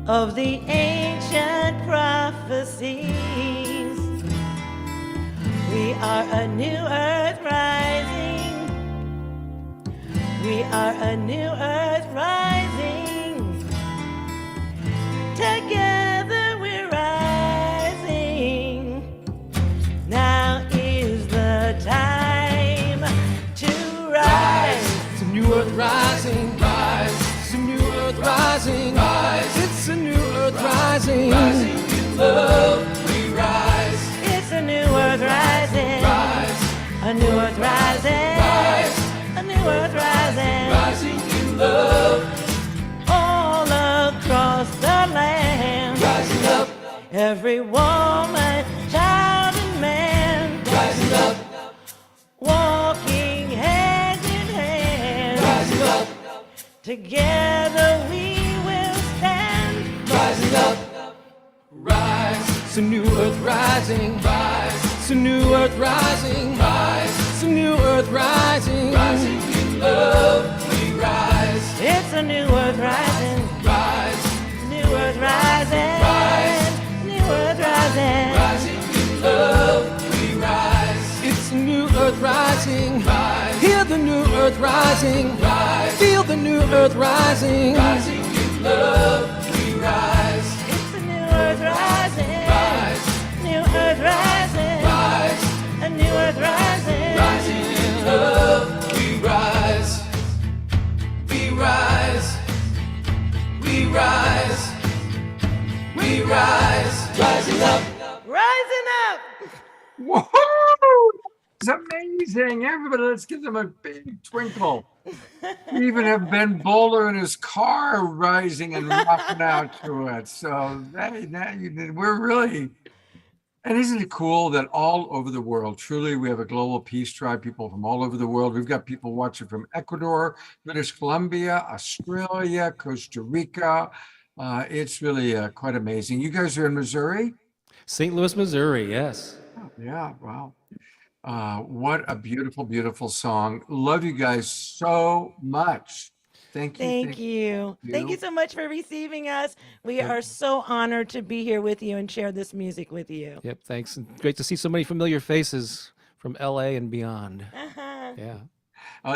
of the ancient prophecies. We are a new earth rising. We are a new earth rising. Together we're rising. Now is the time to rise. It's a new earth rising. Rise. It's a new earth rising. Rise. It's a new earth rising. Rising in love, we rise. It's a new earth rising. Rise. A new earth rising. Rise. A new earth rising. Rising in love. All across the land. Rising up. Every woman, child, and man. Rising up. Walking hand in hand. Rising up. Together we will stand. Rising up. Rise. It's a new earth rising. Rise. It's a new earth rising. Rise. It's a new earth rising. Rising in love, we rise. It's a new earth rising. Rise. New earth rising. Rise. New earth rising. Rising in love, we rise. It's a new earth rising. Rise. Hear the new earth rising. Rise. Feel the new earth rising. Rising in love, we rise. It's a new earth rising. Rise. New earth rising. Rise. A new earth rising. Rising in love, we rise. We rise. We rise. We rise. Rising up. Rising up. Whoa! It's amazing. Everybody, let's give them a big twinkle. We even have Ben Bowler in his car rising and rocking out to it. So we're really, and isn't it cool that all over the world, truly, we have a global peace tribe, people from all over the world. We've got people watching from Ecuador, British Columbia, Australia, Costa Rica. It's really quite amazing. You guys are in Missouri? St. Louis, Missouri, yes. Yeah, wow. What a beautiful, beautiful song. Love you guys so much. Thank you. Thank you. Thank you so much for receiving us. We are so honored to be here with you and share this music with you. Yep, thanks. And great to see so many familiar faces from LA and beyond. Yeah.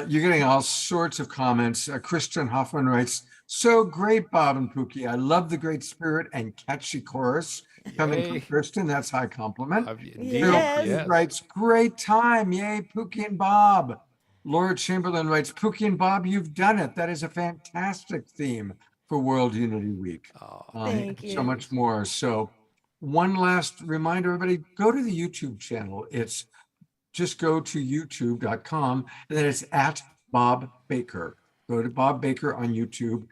You're getting all sorts of comments. Christian Hoffman writes, so great, Bob and Pookie. I love the great spirit and catchy chorus. Coming from Yay. Kristen, that's high compliment. Indeed. Bill Yes. writes, great time. Yay, Pookie and Bob. Laura Chamberlain writes, Pookie and Bob, you've done it. That is a fantastic theme for World Unity Week. Thank So you. much more. So one last reminder, everybody, go to the YouTube channel. It's just go to youtube.com and then it's at Bob Baker. Go to Bob Baker on YouTube,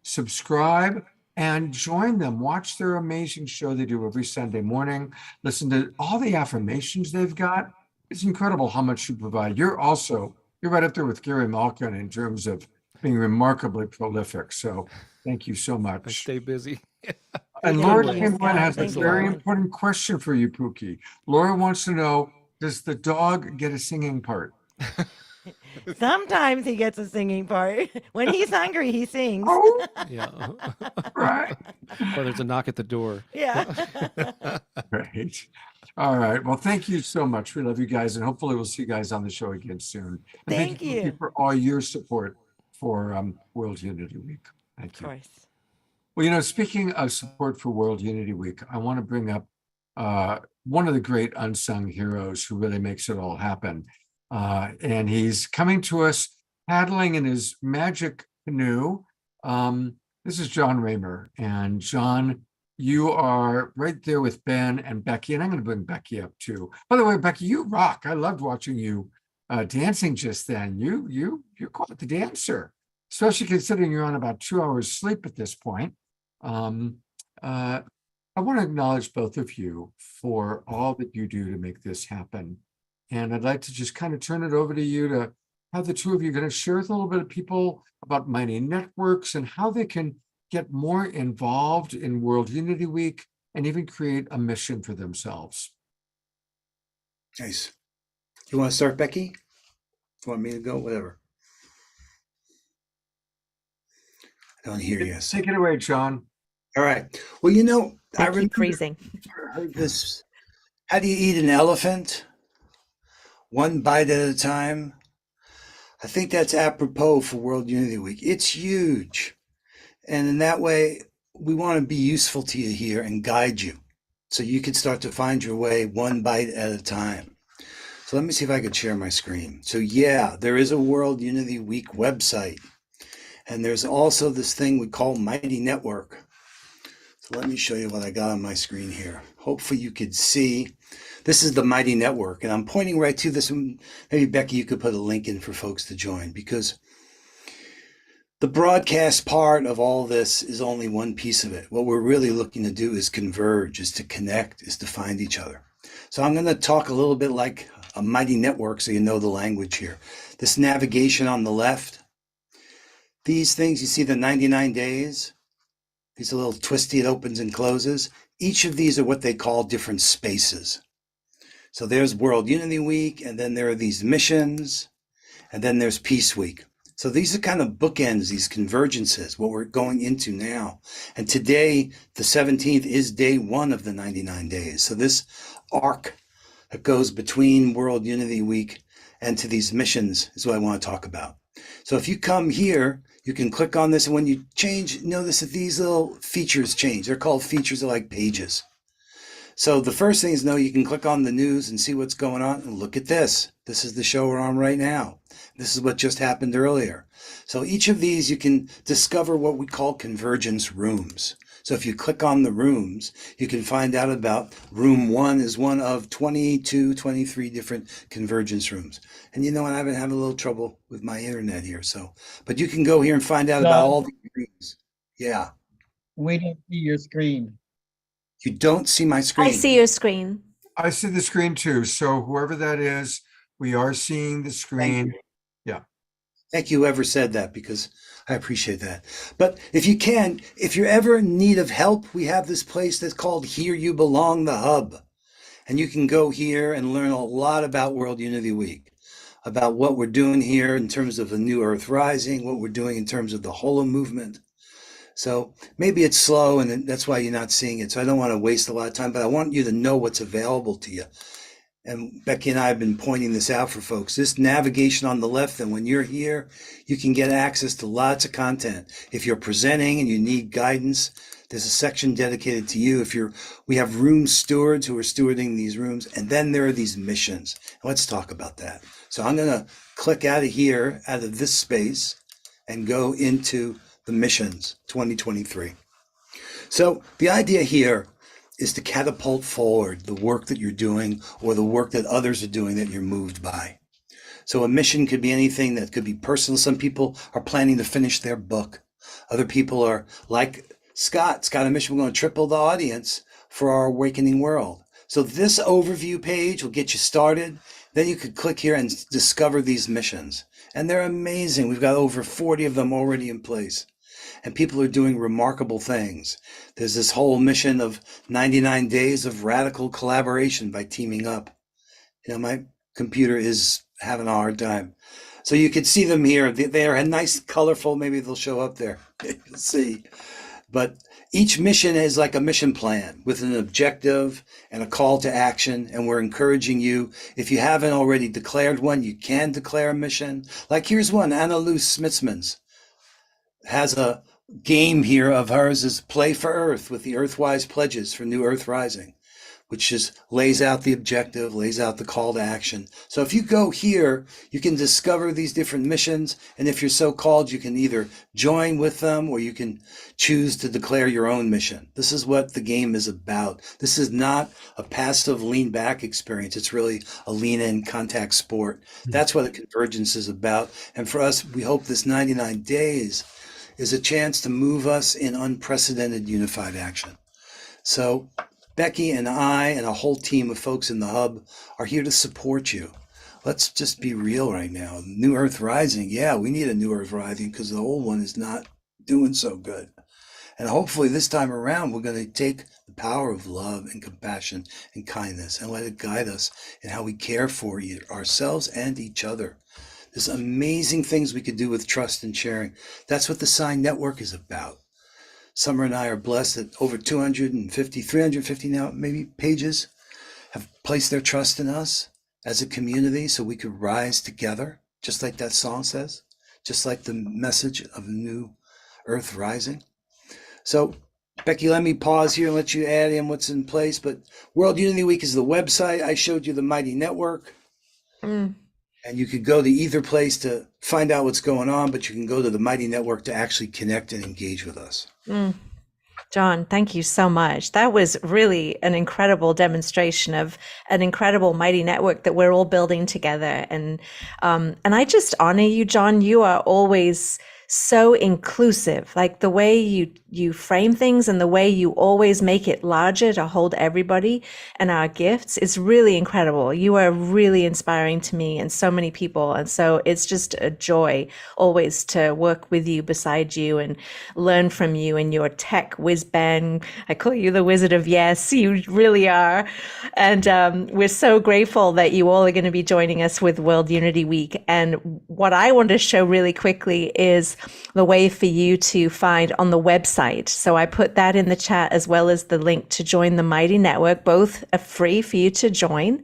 subscribe and join them. Watch their amazing show they do every Sunday morning. Listen to all the affirmations they've got. It's incredible how much you provide. You're right up there with Gary Malkin in terms of being remarkably prolific. So thank you so I much. stay busy. And Thank Laura you, Chamberlain Scott. has a Thank you, very Laura. important question for you, Pookie. Laura wants to know, does the dog get a singing part? Sometimes he gets a singing part. When he's hungry, he sings. Oh, Yeah. right. Or there's a knock at the door. Yeah. Right. All right. Well, thank you so much. We love you guys, and hopefully we'll see you guys on the show again soon. And Thank Pookie, you. for all your support for World Unity Week. Thank Of you. course. Well, speaking of support for World Unity Week, I want to bring up one of the great unsung heroes who really makes it all happen. And he's coming to us paddling in his magic canoe. This is John Raymer. And John, you are right there with Ben and Becky. And I'm going to bring Becky up too. By the way, Becky, you rock. I loved watching you dancing just then. You're quite the dancer, especially considering you're on about 2 hours sleep at this point. I want to acknowledge both of you for all that you do to make this happen. And I'd like to just kind of turn it over to you to have the two of you going to share with a little bit of people about Mighty Networks and how they can get more involved in World Unity Week and even create a mission for themselves. Nice. You want to start, Becky? You want me to go? Whatever. I don't hear you. Take it away, John. All right. Well, you know, I I keep remember freezing. heard this. How do you eat an elephant? One bite at a time. I think that's apropos for World Unity Week. It's huge. And in that way, we want to be useful to you here and guide you so you can start to find your way one bite at a time. So let me see if I could share my screen. So yeah, there is a World Unity Week website. And there's also this thing we call Mighty Network. So let me show you what I got on my screen here. Hopefully you could see. This is the Mighty Network, and I'm pointing right to this. Maybe Becky, you could put a link in for folks to join, because the broadcast part of all this is only one piece of it. What we're really looking to do is converge, is to connect, is to find each other. So I'm going to talk a little bit like a Mighty Network so you know the language here. This navigation on the left, these things, you see the 99 days? These are a little twisty, it opens and closes. Each of these are what they call different spaces. So there's World Unity Week, and then there are these missions, and then there's Peace Week. So these are kind of bookends, these convergences, what we're going into now. And today, the 17th, is day one of the 99 days. So this arc that goes between World Unity Week and to these missions is what I want to talk about. So if you come here, you can click on this, and when you change, notice that these little features change. They're called features, they're like pages. So the first thing is, you can click on the news and see what's going on, and look at this. This is the show we're on right now. This is what just happened earlier. So each of these, you can discover what we call convergence rooms. So if you click on the rooms, you can find out about room 1 is one of 22, 23 different convergence rooms. And you know what, I've been having a little trouble with my internet here. But you can go here and find out about all the rooms. Yeah. We don't see your screen. You don't see my screen. I see your screen. I see the screen too. So whoever that is, we are seeing the screen. Yeah. Thank you whoever said that, because I appreciate that. But if you can, if you're ever in need of help, we have this place that's called Here You Belong, the Hub. And you can go here and learn a lot about World Unity Week, about what we're doing here in terms of the New Earth Rising, what we're doing in terms of the Holo movement. So maybe it's slow and that's why you're not seeing it. So I don't want to waste a lot of time, but I want you to know what's available to you. And Becky and I have been pointing this out for folks. This navigation on the left, and when you're here, you can get access to lots of content. If you're presenting and you need guidance, there's a section dedicated to you. We have room stewards who are stewarding these rooms, and then there are these missions. Let's talk about that. So I'm going to click out of here, out of this space, and go into the missions 2023. So the idea here is to catapult forward the work that you're doing or the work that others are doing that you're moved by. So a mission could be anything that could be personal. Some people are planning to finish their book. Other people are like Scott's got a mission. We're going to triple the audience for our Awakening World. So this overview page will get you started. Then you could click here and discover these missions. And they're amazing. We've got over 40 of them already in place. And people are doing remarkable things. There's this whole mission of 99 days of radical collaboration by teaming up. My computer is having a hard time. So you can see them here. They are nice, colorful. Maybe they'll show up there. You'll see. But each mission is like a mission plan with an objective and a call to action. And we're encouraging you, if you haven't already declared one, you can declare a mission. Like here's one, Anna Luce Smitsman's has a game here of hers is Play for Earth with the Earthwise pledges for New Earth Rising, which just lays out the objective, lays out the call to action. So if you go here, you can discover these different missions. And if you're so called, you can either join with them or you can choose to declare your own mission. This is what the game is about. This is not a passive lean back experience. It's really a lean in contact sport. That's what the convergence is about. And for us, we hope this 99 days is a chance to move us in unprecedented unified action. So Becky and I and a whole team of folks in the hub are here to support you. Let's just be real right now. New Earth Rising, yeah, we need a New Earth Rising because the old one is not doing so good. And hopefully this time around, we're going to take the power of love and compassion and kindness and let it guide us in how we care for ourselves and each other. There's amazing things we could do with trust and sharing. That's what the Sign Network is about. Summer and I are blessed that over 350 now, maybe pages have placed their trust in us as a community so we could rise together, just like that song says, just like the message of a new earth rising. So, Becky, let me pause here and let you add in what's in place. But World Unity Week is the website. I showed you the Mighty Network. And you could go to either place to find out what's going on, but you can go to the Mighty Network to actually connect and engage with us. John, thank you so much. That was really an incredible demonstration of an incredible mighty network that we're all building together. And I just honor you, John. You are always so inclusive, like the way you frame things and the way you always make it larger to hold everybody and our gifts is really incredible. You are really inspiring to me and so many people. And so it's just a joy always to work with you, beside you, and learn from you and your tech whiz bang. I call you the Wizard of Yes. You really are. And we're so grateful that you all are going to be joining us with World Unity Week. And what I want to show really quickly is the way for you to find on the website. So I put that in the chat, as well as the link to join the Mighty Network. Both are free for you to join.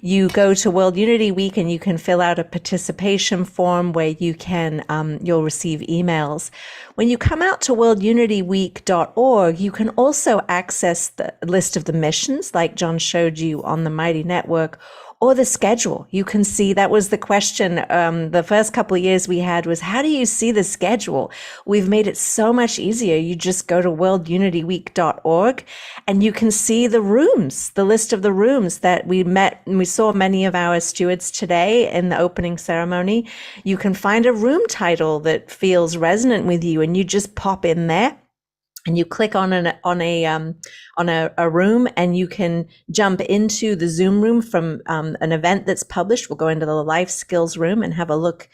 You go to World Unity Week and you can fill out a participation form where you can, you'll receive emails. When you come out to worldunityweek.org, you can also access the list of the missions like John showed you on the Mighty Network, or the schedule. You can see, that was the question the first couple of years we had, was how do you see the schedule? We've made it so much easier. You just go to worldunityweek.org and you can see the rooms, the list of the rooms that we met. And we saw many of our stewards today in the opening ceremony. You can find a room title that feels resonant with you and you just pop in there. And you click on a room, and you can jump into the Zoom room from an event that's published. We'll go into the life skills room and have a look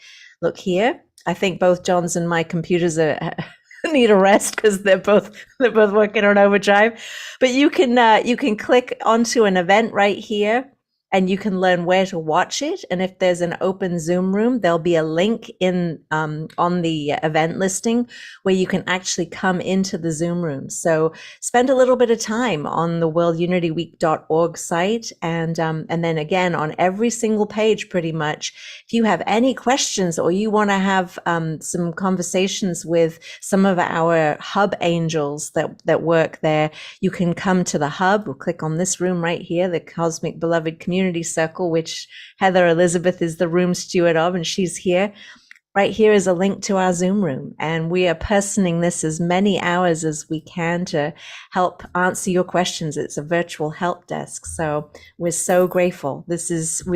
here. I think both John's and my computers need a rest because they're both working on overdrive. But you can click onto an event right here, and you can learn where to watch it. And if there's an open Zoom room, there'll be a link in on the event listing where you can actually come into the Zoom room. So spend a little bit of time on the worldunityweek.org site. And then again, on every single page, pretty much, if you have any questions or you want to have some conversations with some of our hub angels that work there, you can come to the hub. We'll click on this room right here, the Cosmic Beloved Community Circle, which Heather Elizabeth is the room steward of, and she's here. Right here is a link to our Zoom room, and we are personing this as many hours as we can to help answer your questions. It's a virtual help desk, so we're so grateful. This is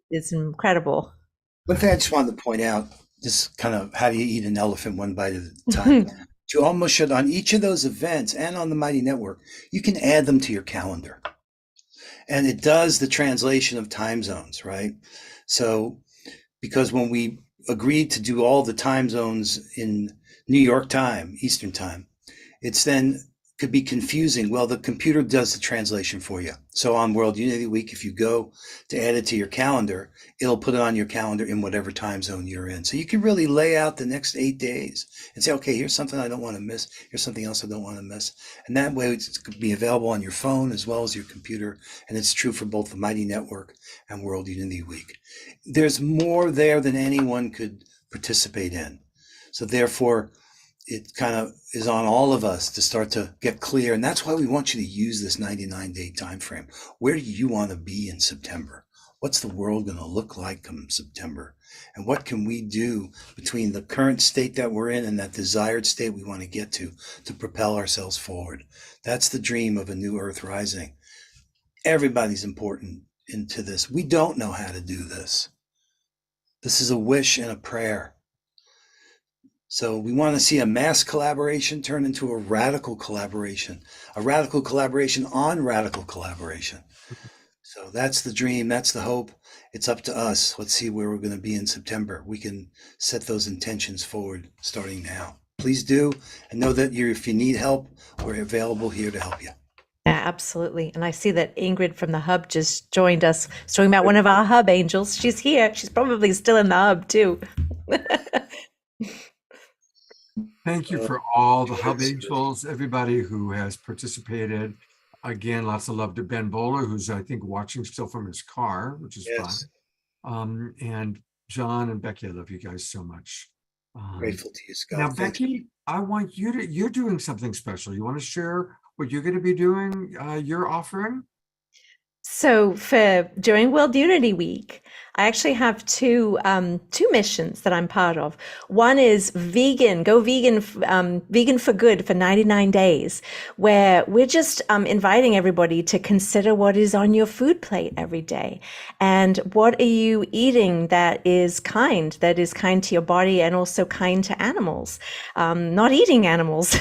it's incredible. One thing I just wanted to point out, just kind of how do you eat an elephant one bite at a time? You almost should, on each of those events and on the Mighty Network, you can add them to your calendar. And it does the translation of time zones, right? So, because when we agreed to do all the time zones in New York time, Eastern time, it's then could be confusing. Well, the computer does the translation for you. So on World Unity Week, if you go to add it to your calendar, it'll put it on your calendar in whatever time zone you're in. So you can really lay out the next 8 days and say, okay, here's something I don't want to miss. Here's something else I don't want to miss. And that way it's going to be available on your phone as well as your computer. And it's true for both the Mighty Network and World Unity Week. There's more there than anyone could participate in. So therefore, it kind of is on all of us to start to get clear. And that's why we want you to use this 99-day time frame. Where do you want to be in September? What's the world going to look like come September? And what can we do between the current state that we're in and that desired state we want to get to propel ourselves forward? That's the dream of a new earth rising. Everybody's important into this. We don't know how to do this. This is a wish and a prayer. So we want to see a mass collaboration turn into a radical collaboration on radical collaboration. So that's the dream. That's the hope. It's up to us. Let's see where we're going to be in September. We can set those intentions forward starting now. please do. And know that if you need help, we're available here to help you. Yeah, absolutely. And I see that Ingrid from the Hub just joined us. She's talking about one of our Hub angels. She's here. She's probably still in the Hub too. Thank you for all the Hub Angels, everybody who has participated. Again, lots of love to Ben Bowler, who's, I think, watching still from his car, which is Yes. fun. And John and Becky, I love you guys so much. Grateful to you, Scott. Now, Thank you. Becky, I want you to, you're doing something special. You want to share what you're going to be doing, your offering? So for during World Unity Week, I actually have two missions that I'm part of. One is vegan, go vegan, vegan for good for 99 days, where we're just inviting everybody to consider what is on your food plate every day, and what are you eating that is kind to your body and also kind to animals. Not eating animals,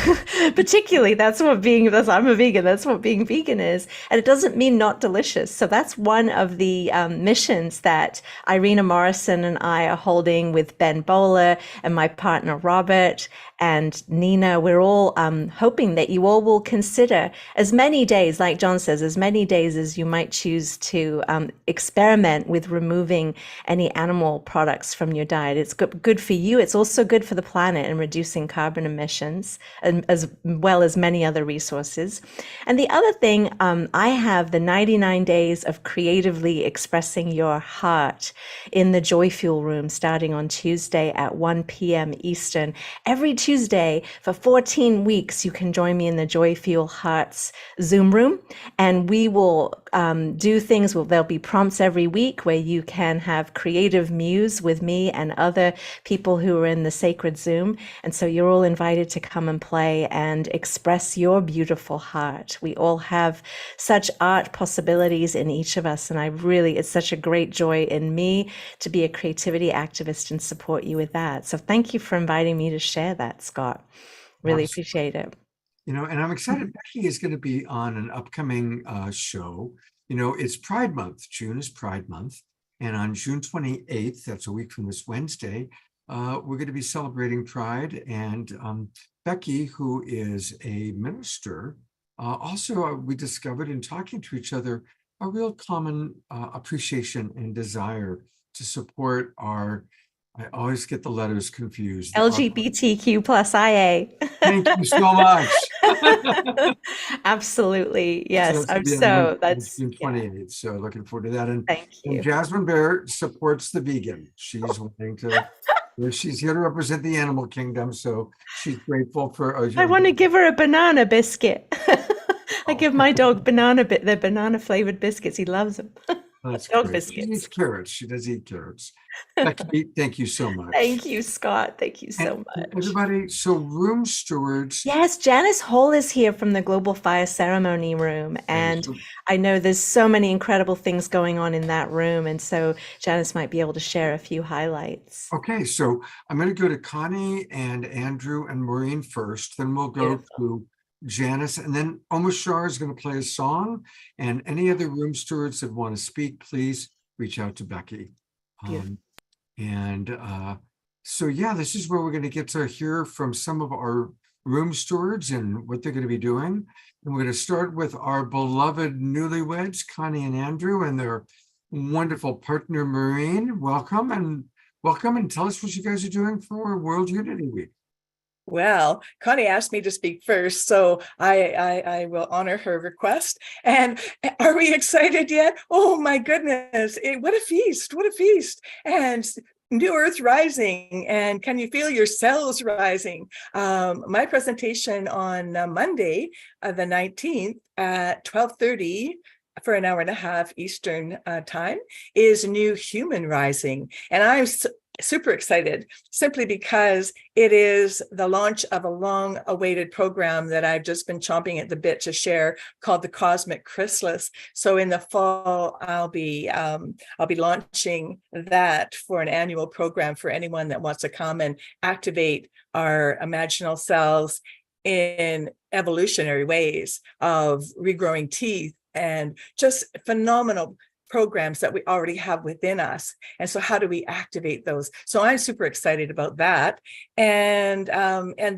particularly. I'm a vegan. That's what being vegan is, and it doesn't mean not delicious. So that's one of the missions that Irina Morrison and I are holding with Ben Bowler and my partner Robert and Nina. We're all hoping that you all will consider as many days, like John says, as many days as you might choose to experiment with removing any animal products from your diet. It's good for you. It's also good for the planet and reducing carbon emissions, and as well as many other resources. And the other thing, I have the 99 days of creatively expressing your heart in the Joy Fuel room starting on Tuesday at 1 p.m. Eastern. Every Tuesday for 14 weeks, you can join me in the Joy Fuel Hearts Zoom room, and we will do things. There'll be prompts every week where you can have creative muse with me and other people who are in the sacred Zoom. And so you're all invited to come and play and express your beautiful heart. We all have such art possibilities in each of us. And it's such a great joy in me to be a creativity activist and support you with that. So thank you for inviting me to share that, Scott. Really appreciate it. And I'm excited. Becky is going to be on an upcoming show. It's Pride Month. June is Pride Month. And on June 28th, that's a week from this Wednesday, we're going to be celebrating Pride. And Becky, who is a minister, also we discovered in talking to each other a real common appreciation and desire to support I always get the letters confused. LGBTQ plus IA. Thank you so much. Absolutely. Yes. That's June 28th. So looking forward to that. And, thank you. And Jasmine Bear supports the vegan. She's wanting to, she's here to represent the animal kingdom. So she's grateful for. I want to give her a banana biscuit. I give my dog the banana flavored biscuits. He loves them. That's dog great. biscuits. She eats carrots. She does eat carrots. Becky, thank you so much. Thank you, Scott. Thank you so much. Everybody, so room stewards. Yes, Janice Hall is here from the Global Fire Ceremony room. And I know there's so many incredible things going on in that room. And so Janice might be able to share a few highlights. Okay, so I'm going to go to Connie and Andrew and Maureen first. Then we'll go to Janice, and then Omashar is going to play a song. And any other room stewards that want to speak, please reach out to Becky. So this is where we're going to get to hear from some of our room stewards and what they're going to be doing. And we're going to start with our beloved newlyweds, Connie and Andrew, and their wonderful partner, Maureen. Welcome and tell us what you guys are doing for World Unity Week. Well, Connie asked me to speak first, so I will honor her request. And are we excited yet? Oh my goodness, what a feast, what a feast. And New Earth Rising, and can you feel your cells rising? My presentation on Monday, the 19th at 12:30 for an hour and a half Eastern time is New Human Rising. And I'm super excited simply because it is the launch of a long awaited program that I've just been chomping at the bit to share called the Cosmic Chrysalis. So in the fall, I'll be launching that for an annual program for anyone that wants to come and activate our imaginal cells in evolutionary ways of regrowing teeth and just phenomenal programs that we already have within us. And so how do we activate those? So I'm super excited about that. And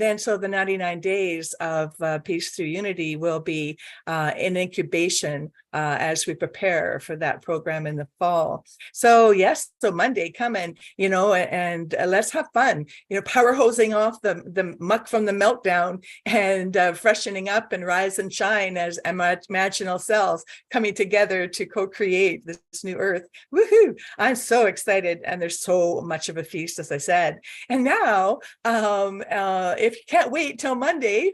then so the 99 days of Peace Through Unity will be in incubation as we prepare for that program in the fall. So yes, so Monday, come and, and let's have fun, power hosing off the muck from the meltdown and freshening up and rise and shine as imaginal cells coming together to co-create this new earth. Woohoo! I'm so excited. And there's so much of a feast, as I said. And now, if you can't wait till Monday,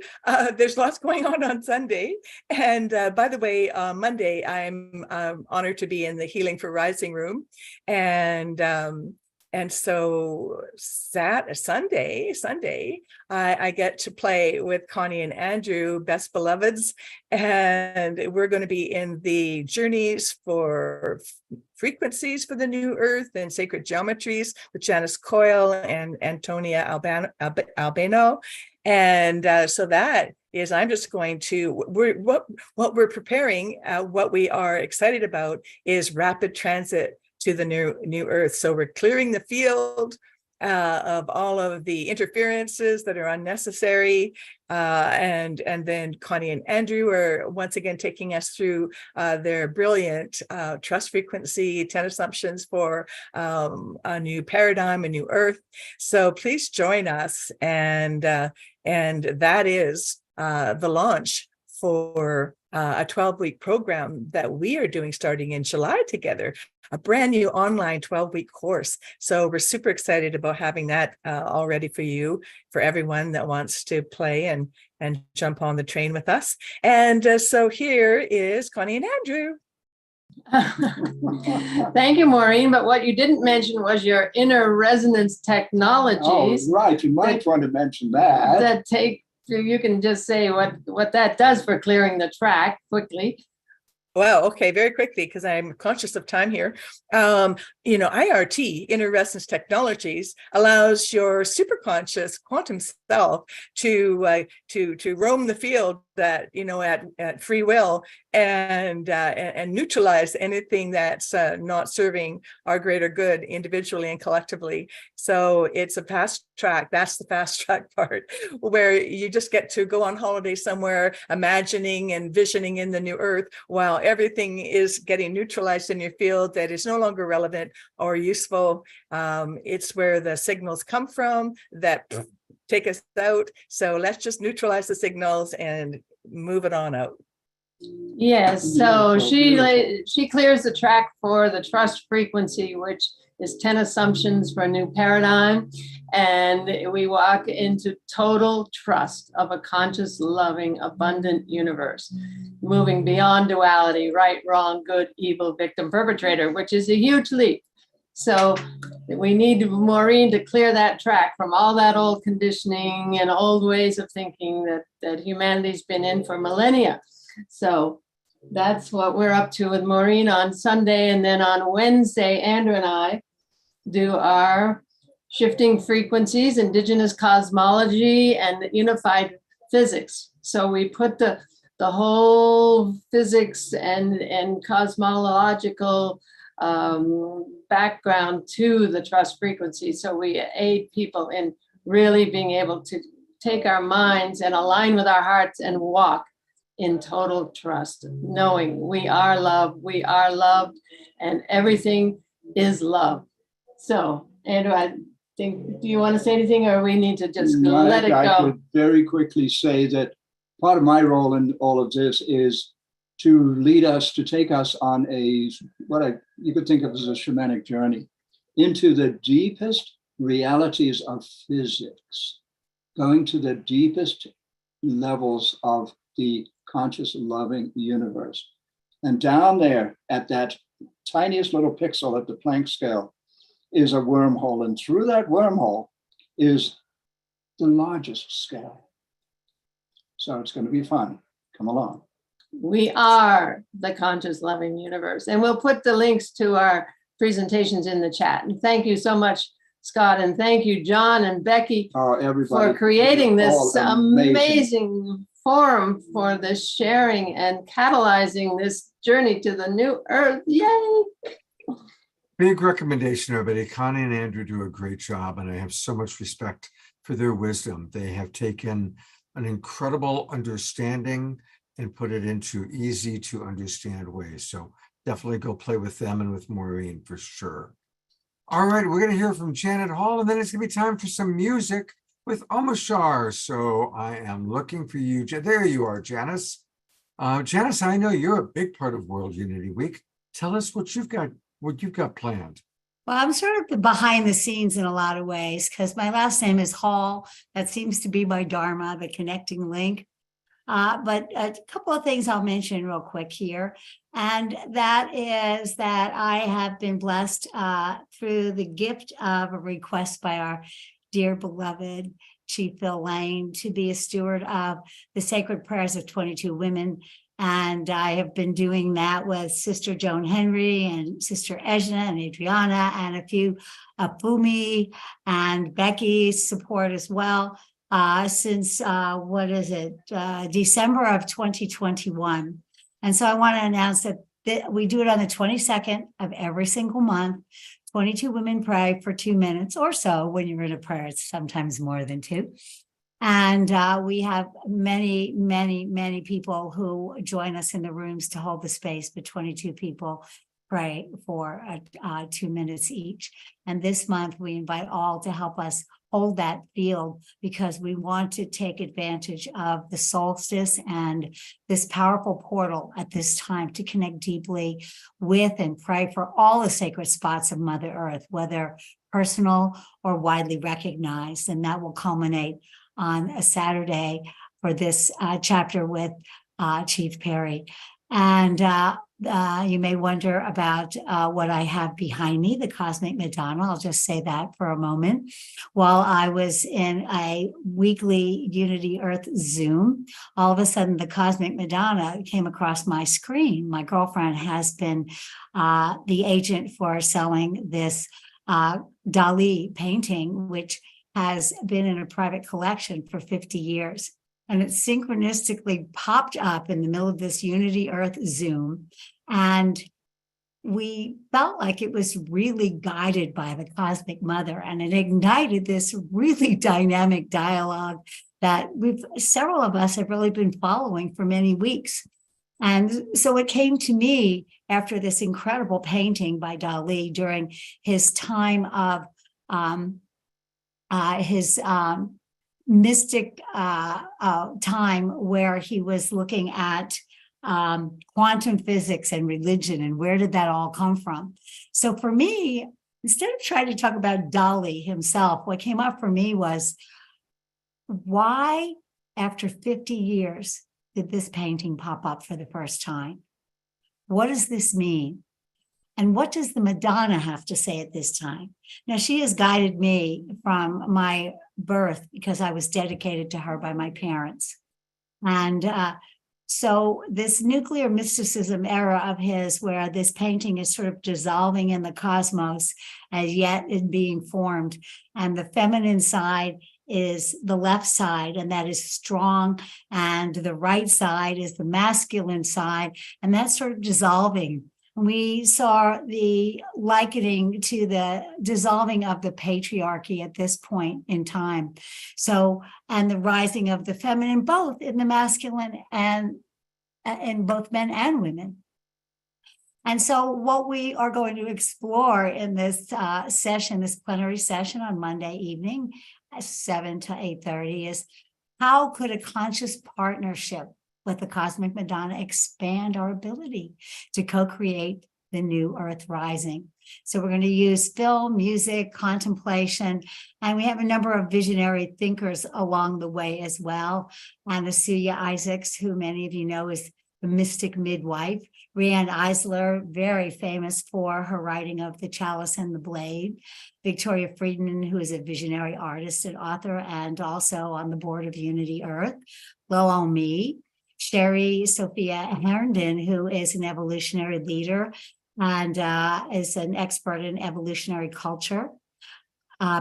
there's lots going on Sunday. And by the way, Monday, I'm honored to be in the Healing for Rising room. And so Sunday, I get to play with Connie and Andrew, Best Beloveds, and we're going to be in the journeys for frequencies for the new earth and sacred geometries with Janice Coyle and Antonia Albano. And so that is, I'm just going to, what we're preparing, what we are excited about is rapid transit to the new earth. So we're clearing the field of all of the interferences that are unnecessary. And then Connie and Andrew are once again taking us through their brilliant trust frequency 10 assumptions for a new paradigm, a new earth. So please join us. And that is the launch for a 12-week program that we are doing starting in July together, a brand new online 12-week course. So we're super excited about having that all ready for you, for everyone that wants to play and jump on the train with us. And so here is Connie and Andrew. Thank you, Maureen. But what you didn't mention was your inner resonance technologies. Oh, right. You might want to mention that. That take, so you can just say what that does for clearing the track quickly. Well, okay, very quickly, because I'm conscious of time here. IRT, Inner Resonance Technologies, allows your superconscious quantum self to roam the field that at free will and neutralize anything that's not serving our greater good individually and collectively. So it's a fast track. That's the fast track part, where you just get to go on holiday somewhere, imagining and visioning in the new earth, while everything is getting neutralized in your field that is no longer relevant or useful. It's where the signals come from that take us out. So let's just neutralize the signals and move it on out. Yes, so she clears the track for the trust frequency, which is 10 assumptions for a new paradigm. And we walk into total trust of a conscious, loving, abundant universe, moving beyond duality, right, wrong, good, evil, victim, perpetrator, which is a huge leap. So we need Maureen to clear that track from all that old conditioning and old ways of thinking that humanity's been in for millennia. So that's what we're up to with Maureen on Sunday. And then on Wednesday, Andrew and I do our shifting frequencies, indigenous cosmology, and unified physics. So we put the whole physics and cosmological background to the trust frequency. So we aid people in really being able to take our minds and align with our hearts and walk in total trust, knowing we are loved, and everything is love. So, Andrew, I think, do you want to say anything, or we need to just let it go? I could very quickly say that part of my role in all of this is to lead us, to take us on you could think of as a shamanic journey into the deepest realities of physics, going to the deepest levels of the conscious, loving universe. And down there at that tiniest little pixel at the Planck scale is a wormhole. And through that wormhole is the largest scale. So it's going to be fun. Come along. We are the conscious, loving universe. And we'll put the links to our presentations in the chat. And thank you so much, Scott. And thank you, John and Becky, for creating this amazing forum for this sharing and catalyzing this journey to the new earth. Yay! Big recommendation, everybody. Connie and Andrew do a great job, and I have so much respect for their wisdom. They have taken an incredible understanding and put it into easy to understand ways. So definitely go play with them and with Maureen for sure. All right, we're going to hear from Janet Hall, and then it's going to be time for some music with Omashar. So I am looking for you. There you are, Janice. Janice, I know you're a big part of World Unity Week. Tell us what you've got planned. Well, I'm sort of behind the scenes in a lot of ways because my last name is Hall. That seems to be my dharma, the connecting link. But a couple of things I'll mention real quick here. And that is that I have been blessed through the gift of a request by our dear beloved Chief Phil Lane to be a steward of the sacred prayers of 22 women. And I have been doing that with Sister Joan Henry and Sister Ejna and Adriana and a few Fumi and Becky's support as well since, December of 2021. And so I want to announce that we do it on the 22nd of every single month. 22 women pray for 2 minutes or so. When you're in a prayer, it's sometimes more than 2. And we have many, many, many people who join us in the rooms to hold the space, but 22 people pray for 2 minutes each. And this month, we invite all to help us hold that field because we want to take advantage of the solstice and this powerful portal at this time to connect deeply with and pray for all the sacred spots of Mother Earth, whether personal or widely recognized. And that will culminate on a Saturday for this chapter with Chief Perry. And you may wonder about what I have behind me, the Cosmic Madonna. I'll just say that for a moment. While I was in a weekly Unity Earth Zoom, all of a sudden the Cosmic Madonna came across my screen. My girlfriend has been the agent for selling this Dali painting, which has been in a private collection for 50 years. And it synchronistically popped up in the middle of this Unity Earth Zoom. And we felt like it was really guided by the Cosmic Mother. And it ignited this really dynamic dialogue that several of us have really been following for many weeks. And so it came to me after this incredible painting by Dali during his time of his mystic time where he was looking at quantum physics and religion and where did that all come from. So for me, instead of trying to talk about Dali himself, what came up for me was why, after 50 years, did this painting pop up for the first time? What does this mean? And what does the Madonna have to say at this time? Now, she has guided me from my birth because I was dedicated to her by my parents. And so this nuclear mysticism era of his, where this painting is sort of dissolving in the cosmos as yet is being formed, and the feminine side is the left side, and that is strong, and the right side is the masculine side, and that's sort of dissolving. We saw the likening to the dissolving of the patriarchy at this point in time. So, and the rising of the feminine, both in the masculine and in both men and women. And so what we are going to explore in this session, this plenary session on Monday evening, 7 to 8:30, is how could a conscious partnership with the Cosmic Madonna expand our ability to co-create the new Earth rising. So we're going to use film, music, contemplation, and we have a number of visionary thinkers along the way as well. Anasuya Isaacs, who many of you know is the mystic midwife. Riane Eisler, very famous for her writing of The Chalice and the Blade. Victoria Friedman, who is a visionary artist and author and also on the board of Unity Earth. Lo Mi. Sherry Sophia Herndon, who is an evolutionary leader and is an expert in evolutionary culture.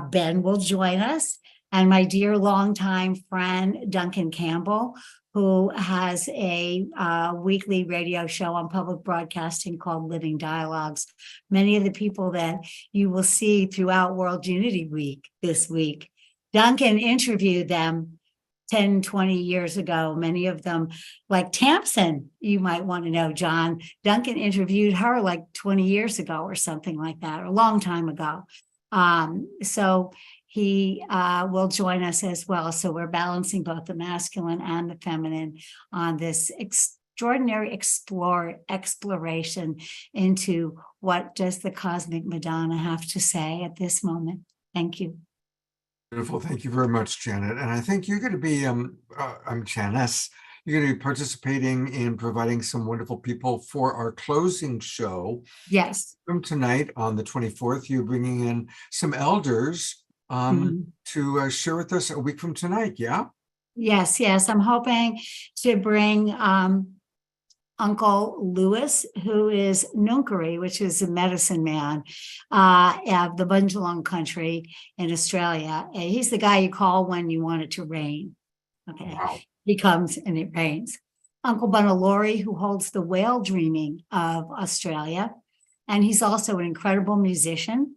Ben will join us. And my dear longtime friend, Duncan Campbell, who has a weekly radio show on public broadcasting called Living Dialogues. Many of the people that you will see throughout World Unity Week this week, Duncan interviewed them 10, 20 years ago. Many of them, like Tamsin, you might want to know, John. Duncan interviewed her like 20 years ago or something like that, or a long time ago. So he will join us as well. So we're balancing both the masculine and the feminine on this extraordinary exploration into what does the cosmic Madonna have to say at this moment. Thank you. Beautiful. Thank you very much, Janet. And I think you're going to be, I'm Janice. You're going to be participating in providing some wonderful people for our closing show. Yes. From tonight on the 24th, you're bringing in some elders to share with us a week from tonight. Yeah. Yes. I'm hoping to bring Uncle Lewis, who is Nunkari, which is a medicine man of the Bundjalung country in Australia. And he's the guy you call when you want it to rain. Okay. Wow. He comes and it rains. Uncle Bunalori, who holds the whale dreaming of Australia. And he's also an incredible musician.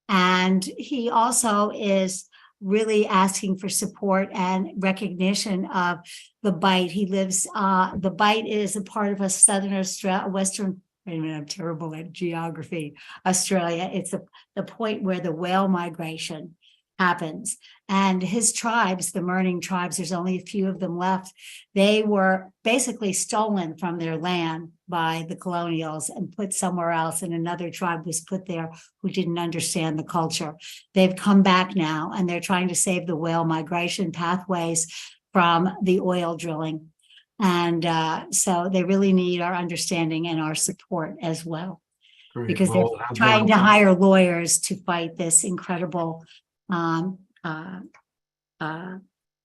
And he also is really asking for support and recognition of the Bight. He lives, the Bight is a part of a southern Australia, western, wait a minute, I'm terrible at geography, Australia. It's the point where the whale migration happens. And his tribes, the Mirning tribes, there's only a few of them left. They were basically stolen from their land by the colonials and put somewhere else. And another tribe was put there who didn't understand the culture. They've come back now and they're trying to save the whale migration pathways from the oil drilling. And so they really need our understanding and our support as well. Great. Because Well, they're trying to hire lawyers to fight this incredible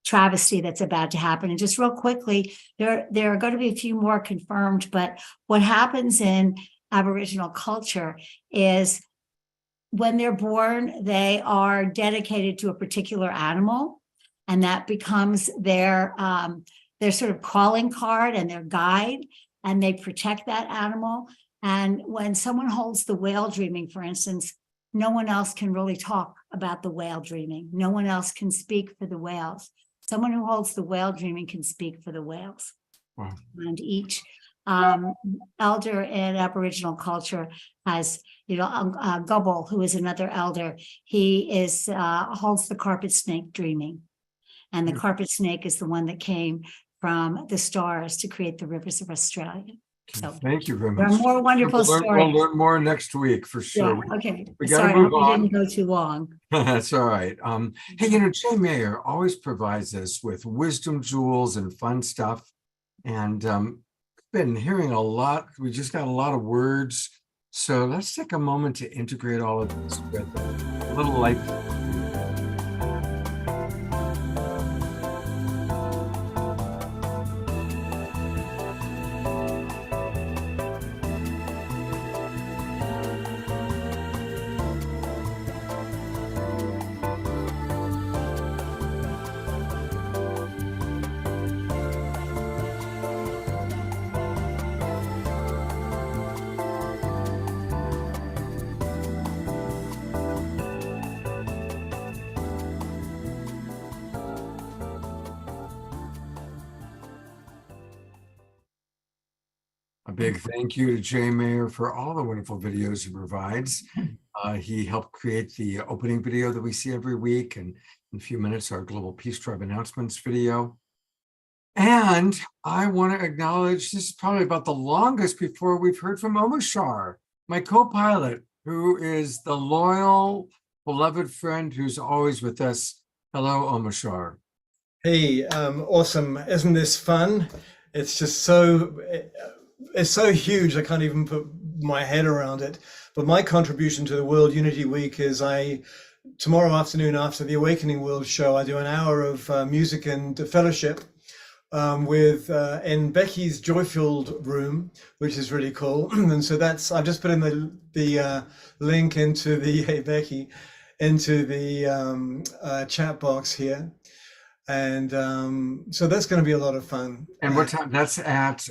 travesty that's about to happen. And just real quickly, there are going to be a few more confirmed, but what happens in Aboriginal culture is when they're born, they are dedicated to a particular animal, and that becomes their sort of calling card and their guide, and they protect that animal. And when someone holds the whale dreaming, for instance, no one else can really talk about the whale dreaming. No one else can speak for the whales. Someone who holds the whale dreaming can speak for the whales. Wow. And each elder in Aboriginal culture has, Gubble, who is another elder. He is holds the carpet snake dreaming. And the carpet snake is the one that came from the stars to create the rivers of Australia. So thank you very there much. are more wonderful We'll stories. learn more next week for sure. Yeah, okay. We Sorry, got to I hope move we on. didn't go too long. That's all right. Hey, Jay Mayer always provides us with wisdom jewels and fun stuff. And been hearing a lot. We just got a lot of words. So let's take a moment to integrate all of this with a little light. A big thank you to Jay Mayer for all the wonderful videos he provides. He helped create the opening video that we see every week, and in a few minutes, our Global Peace Tribe announcements video. And I want to acknowledge, this is probably about the longest before we've heard from Omashar, my co-pilot, who is the loyal, beloved friend who's always with us. Hello, Omashar. Hey, awesome. Isn't this fun? It's just it's so huge, I can't even put my head around it. But my contribution to the World Unity Week is tomorrow afternoon after the Awakening World show, I do an hour of music and fellowship in Becky's Joyfield room, which is really cool. And so I've just put in the link into the, hey Becky, into the chat box here. And so that's going to be a lot of fun. And what time? That's at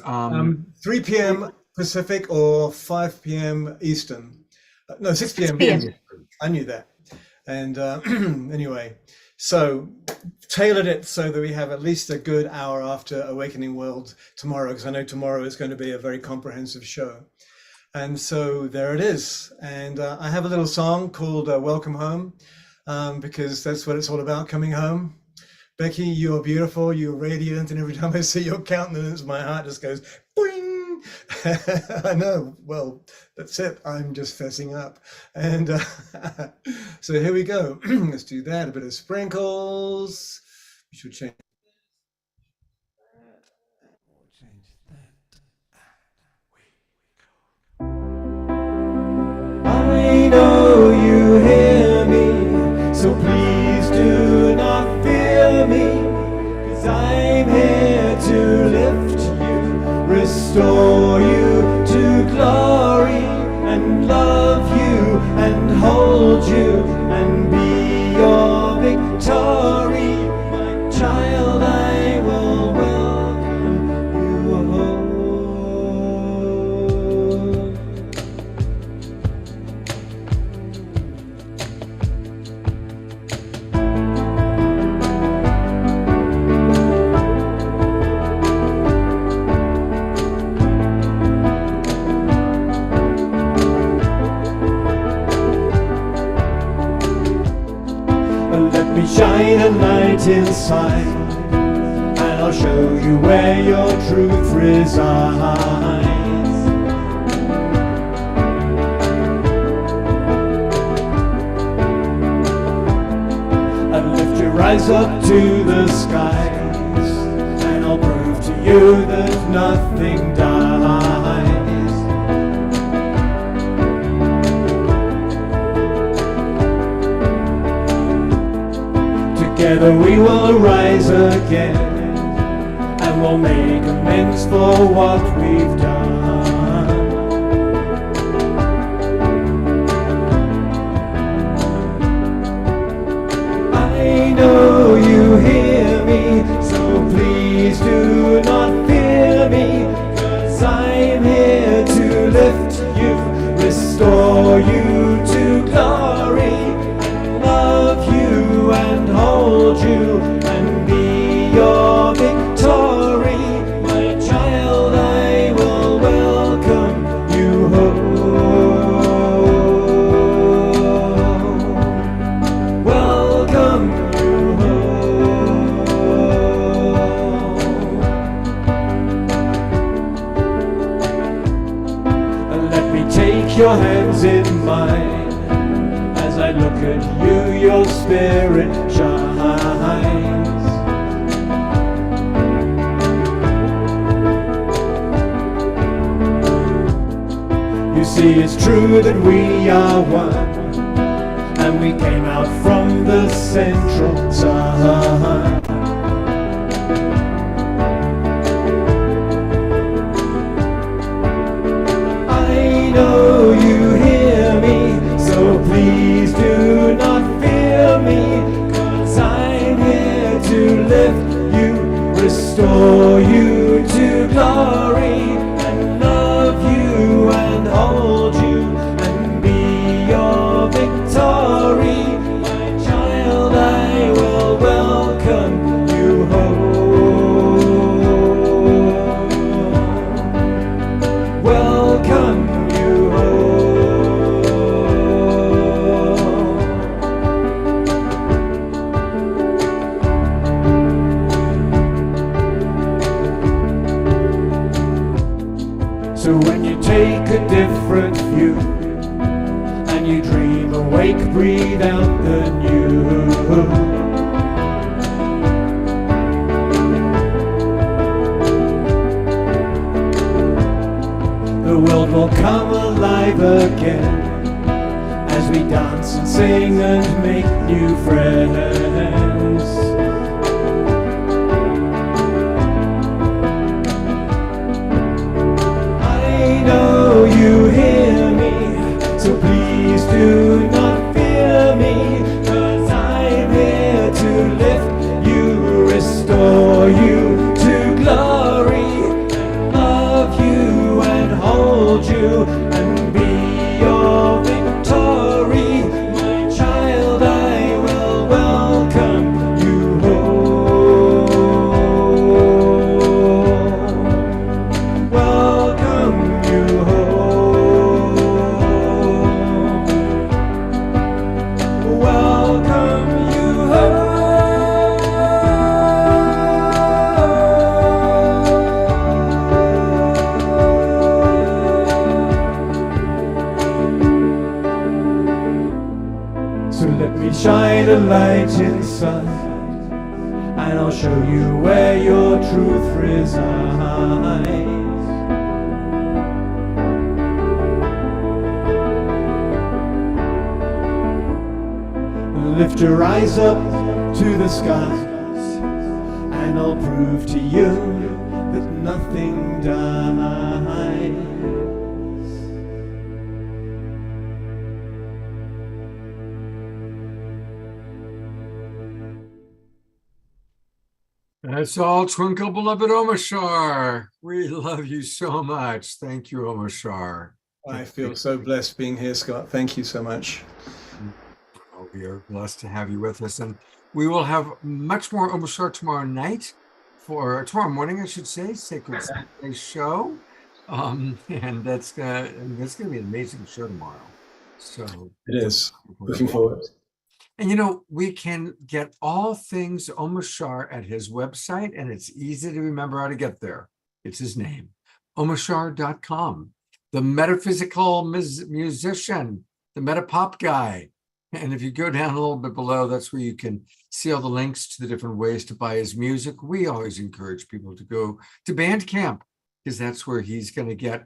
3 p.m. Pacific or 5 p.m. Eastern. No, 6 p.m. Eastern. I knew that. And anyway, so tailored it so that we have at least a good hour after Awakening World tomorrow, because I know tomorrow is going to be a very comprehensive show. And so there it is. And I have a little song called Welcome Home, because that's what it's all about, coming home. Becky, you're beautiful, you're radiant, and every time I see your countenance, my heart just goes boing. I know, well, that's it. I'm just fessing up. And so here we go. Let's do that. A bit of sprinkles. We should change. I know you hear me, so please do not fear me, 'cause I'm here to lift you, restore you to glory, and love you and hold you and be your victory. My child, I will welcome you home. Let me shine a light inside, and I'll show you where your truth resides. And lift your eyes up to the skies, and I'll prove to you that nothing dies. Together we will rise again, and we'll make amends for what we've done. I know you hear me, so please do not fear me, 'cause I'm here to lift you, restore you to glory, and love you and hold you and be your victory. My child, I will welcome you home. Welcome you home. And let me take your hands in mine. As I look at you, your spirit shines. You see, it's true that we are one, and we came out from the central sun. I know you hear me, so please do not fear me, 'cause I'm here to lift you, restore you to glory, and love you and hold you and be your victory. My child, I will welcome you home. Welcome you home. So when you take a different view and you dream awake, breathe out the new. The world will come alive again as we dance and sing and make new friends. I know you hear me, so please do not fear me, 'cause I'm here to lift you, you and be your victory. My child, I will welcome you home. Welcome you home. Welcome you home. So let me shine a light inside, and I'll show you where your truth resides. Lift your eyes up to the skies, and I'll prove to you that nothing dies. That's all, Twinkle Beloved Omashar. We love you so much. Thank you, Omashar. I feel so blessed being here, Scott. Thank you so much. Oh, we are blessed to have you with us. And we will have much more Omashar tomorrow night, for tomorrow morning, I should say, Sacred Saturday show. And that's gonna be an amazing show tomorrow. So it is. Looking forward. And you know, we can get all things Omashar at his website, and it's easy to remember how to get there. It's his name, omashar.com. The metaphysical musician, the meta pop guy. And if you go down a little bit below, that's where you can see all the links to the different ways to buy his music. We always encourage people to go to Bandcamp, because that's where he's going to get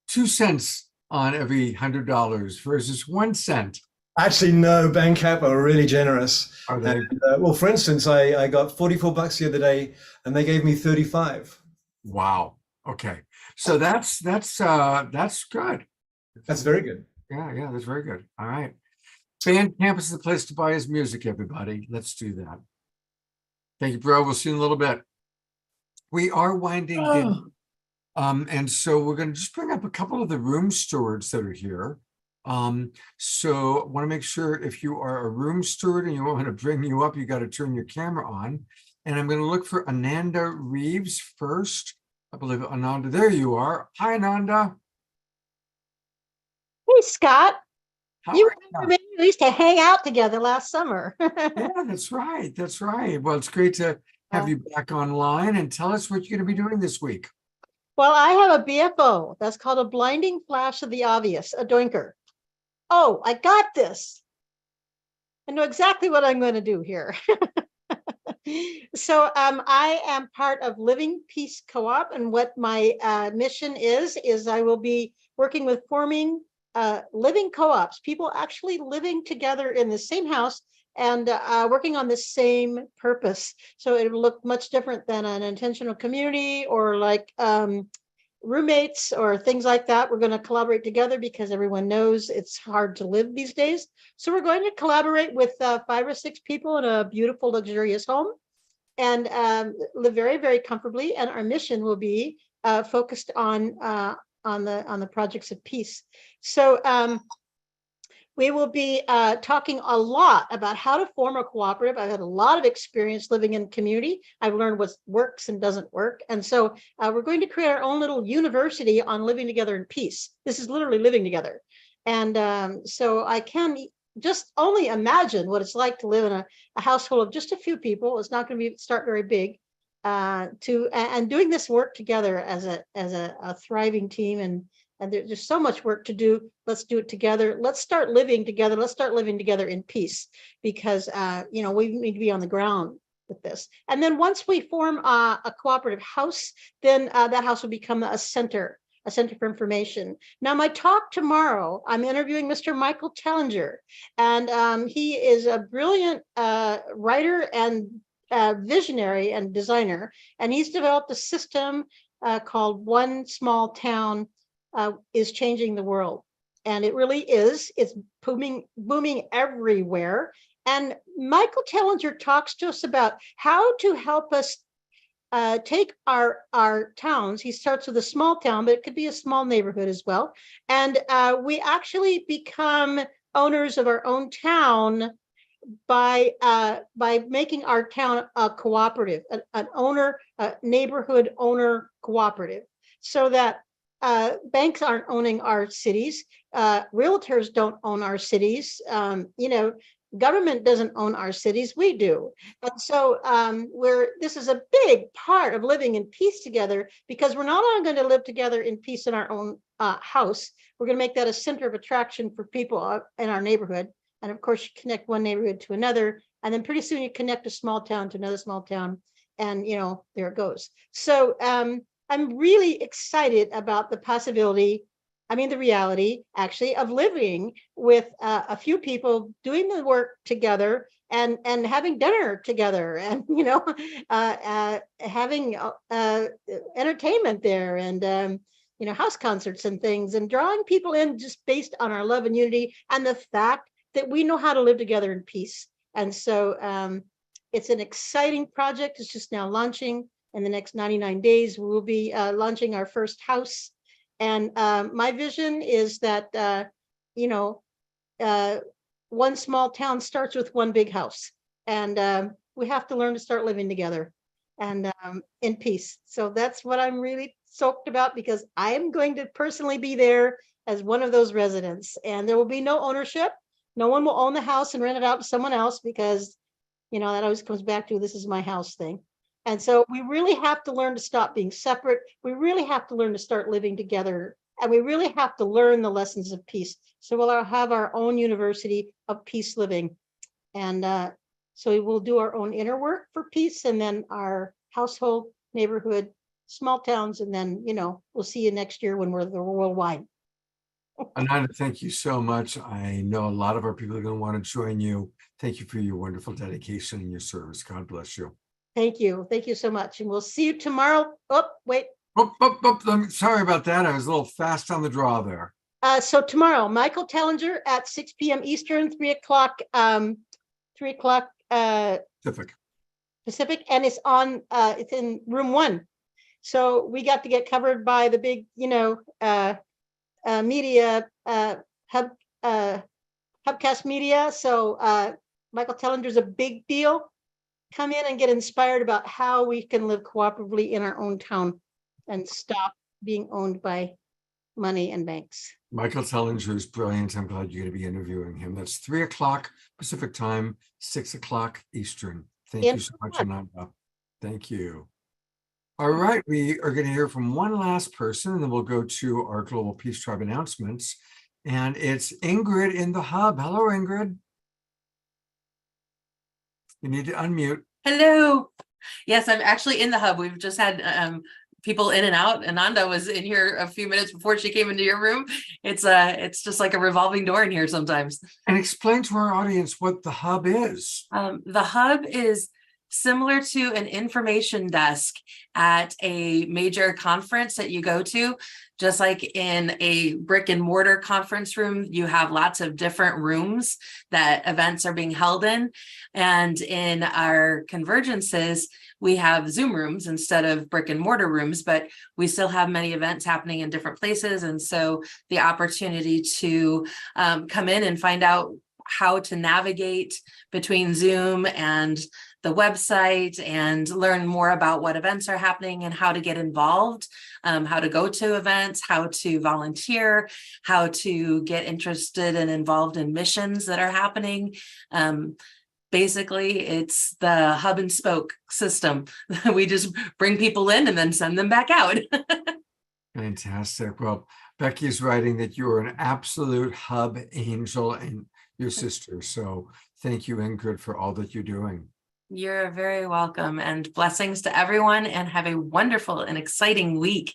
2 cents on every $100 versus 1 cent. Actually, no, Bandcamp are really generous. Are they? And, well, for instance, I got $44 the other day, and they gave me 35. Wow. Okay. So that's good. That's very good. Yeah, that's very good. All right. Bandcamp is the place to buy his music, everybody. Let's do that. Thank you, bro. We'll see you in a little bit. We are winding down. And so we're going to just bring up a couple of the room stewards that are here. So I want to make sure if you are a room steward and you want me to bring you up, you got to turn your camera on. And I'm going to look for Ananda Reeves first. I believe Ananda, there you are. Hi, Ananda. Hey, Scott. How You are remember me? We used to hang out together last summer. Yeah, that's right. That's right. Well, it's great to have you back online, and tell us what you're going to be doing this week. Well, I have a BFO. That's called a blinding flash of the obvious, a doinker. Oh, I got this. I know exactly what I'm going to do here. So I am part of Living Peace Co-op, and what my mission is I will be working with forming living co-ops, people actually living together in the same house and working on the same purpose. So it will look much different than an intentional community or like roommates or things like that. We're going to collaborate together because everyone knows it's hard to live these days. So we're going to collaborate with 5 or 6 people in a beautiful, luxurious home and live very, very comfortably. And our mission will be focused on the projects of peace. So we will be talking a lot about how to form a cooperative. I've had a lot of experience living in community. I've learned what works and doesn't work. And so we're going to create our own little university on living together in peace. This is literally living together. And so I can just only imagine what it's like to live in a household of just a few people. It's not going to start very big. And doing this work together as a thriving team, and there's so much work to do. Let's do it together. Let's start living together. Let's start living together in peace, because we need to be on the ground with this. And then once we form a cooperative house, then that house will become a center for information. Now, my talk tomorrow, I'm interviewing Mr. Michael Tellinger, and he is a brilliant writer and visionary and designer, and he's developed a system called One Small Town is Changing the World. And it really is. It's booming everywhere. And Michael Tellinger talks to us about how to help us take our towns. He starts with a small town, but it could be a small neighborhood as well. And we actually become owners of our own town by making our town a cooperative, a neighborhood owner cooperative, so that banks aren't owning our cities, realtors don't own our cities, government doesn't own our cities, we do. And so this is a big part of living in peace together, because we're not only going to live together in peace in our own house, we're going to make that a center of attraction for people in our neighborhood. And of course, you connect one neighborhood to another, and then pretty soon you connect a small town to another small town, and there it goes. So I'm really excited about the possibility, the reality actually, of living with a few people doing the work together and having dinner together, and having entertainment there, and house concerts and things, and drawing people in just based on our love and unity and the fact that we know how to live together in peace. And so it's an exciting project. It's just now launching. In the next 99 days, we will be launching our first house. And my vision is that, one small town starts with one big house. And we have to learn to start living together and in peace. So that's what I'm really stoked about, because I am going to personally be there as one of those residents. And there will be no ownership. No one will own the house and rent it out to someone else, because, that always comes back to this is my house thing. And so we really have to learn to stop being separate. We really have to learn to start living together. And we really have to learn the lessons of peace. So we'll have our own university of peace living. And so we will do our own inner work for peace, and then our household, neighborhood, small towns. And then, we'll see you next year when we're worldwide. Ananda, thank you so much. I know a lot of our people are going to want to join you. Thank you for your wonderful dedication and your service. God bless you. Thank you. Thank you so much. And we'll see you tomorrow. Oh, wait. Sorry about that. I was a little fast on the draw there. So tomorrow, Michael Tellinger at 6 p.m. Eastern, 3 o'clock Pacific, and it's on. It's in room 1. So we got to get covered by the big, media Hubcast Media. So Michael Tellinger's a big deal. Come in and get inspired about how we can live cooperatively in our own town and stop being owned by money and banks. Michael Tellinger is brilliant. I'm glad you're going to be interviewing him. That's 3 o'clock Pacific time, 6 o'clock Eastern. Thank you so much, Ananda. Thank you. All right, we are going to hear from one last person, and then we'll go to our Global Peace Tribe announcements. And it's Ingrid in the hub. Hello, Ingrid. You need to unmute. Hello. Yes, I'm actually in the hub. We've just had people in and out. Ananda was in here a few minutes before she came into your room. It's just like a revolving door in here sometimes. And explain to our audience what the hub is. The hub is similar to an information desk at a major conference that you go to. Just like in a brick and mortar conference room, you have lots of different rooms that events are being held in. And in our convergences, we have Zoom rooms instead of brick and mortar rooms, but we still have many events happening in different places. And so the opportunity to come in and find out how to navigate between Zoom and the website and learn more about what events are happening and how to get involved, how to go to events, how to volunteer, how to get interested and involved in missions that are happening. Basically, it's the hub and spoke system. We just bring people in and then send them back out. Fantastic. Well, Becky's writing that you're an absolute hub angel and your sister. So thank you, Ingrid, for all that you're doing. You're very welcome, and blessings to everyone, and have a wonderful and exciting week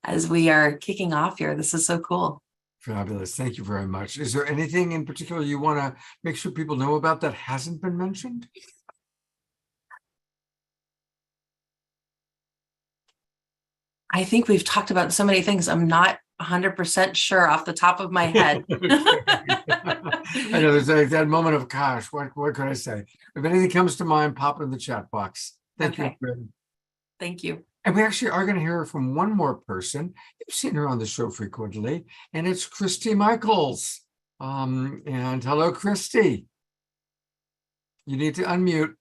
as we are kicking off here. This is so cool. Fabulous. Thank you very much. Is there anything in particular you want to make sure people know about that hasn't been mentioned? I think we've talked about so many things. I'm not 100% sure off the top of my head. I know there's like that moment of, gosh, what could I say? If anything comes to mind, pop it in the chat box. Thank you. Thank you. And we actually are going to hear from one more person. You've seen her on the show frequently, and it's Christy Michaels. And hello, Christy. You need to unmute.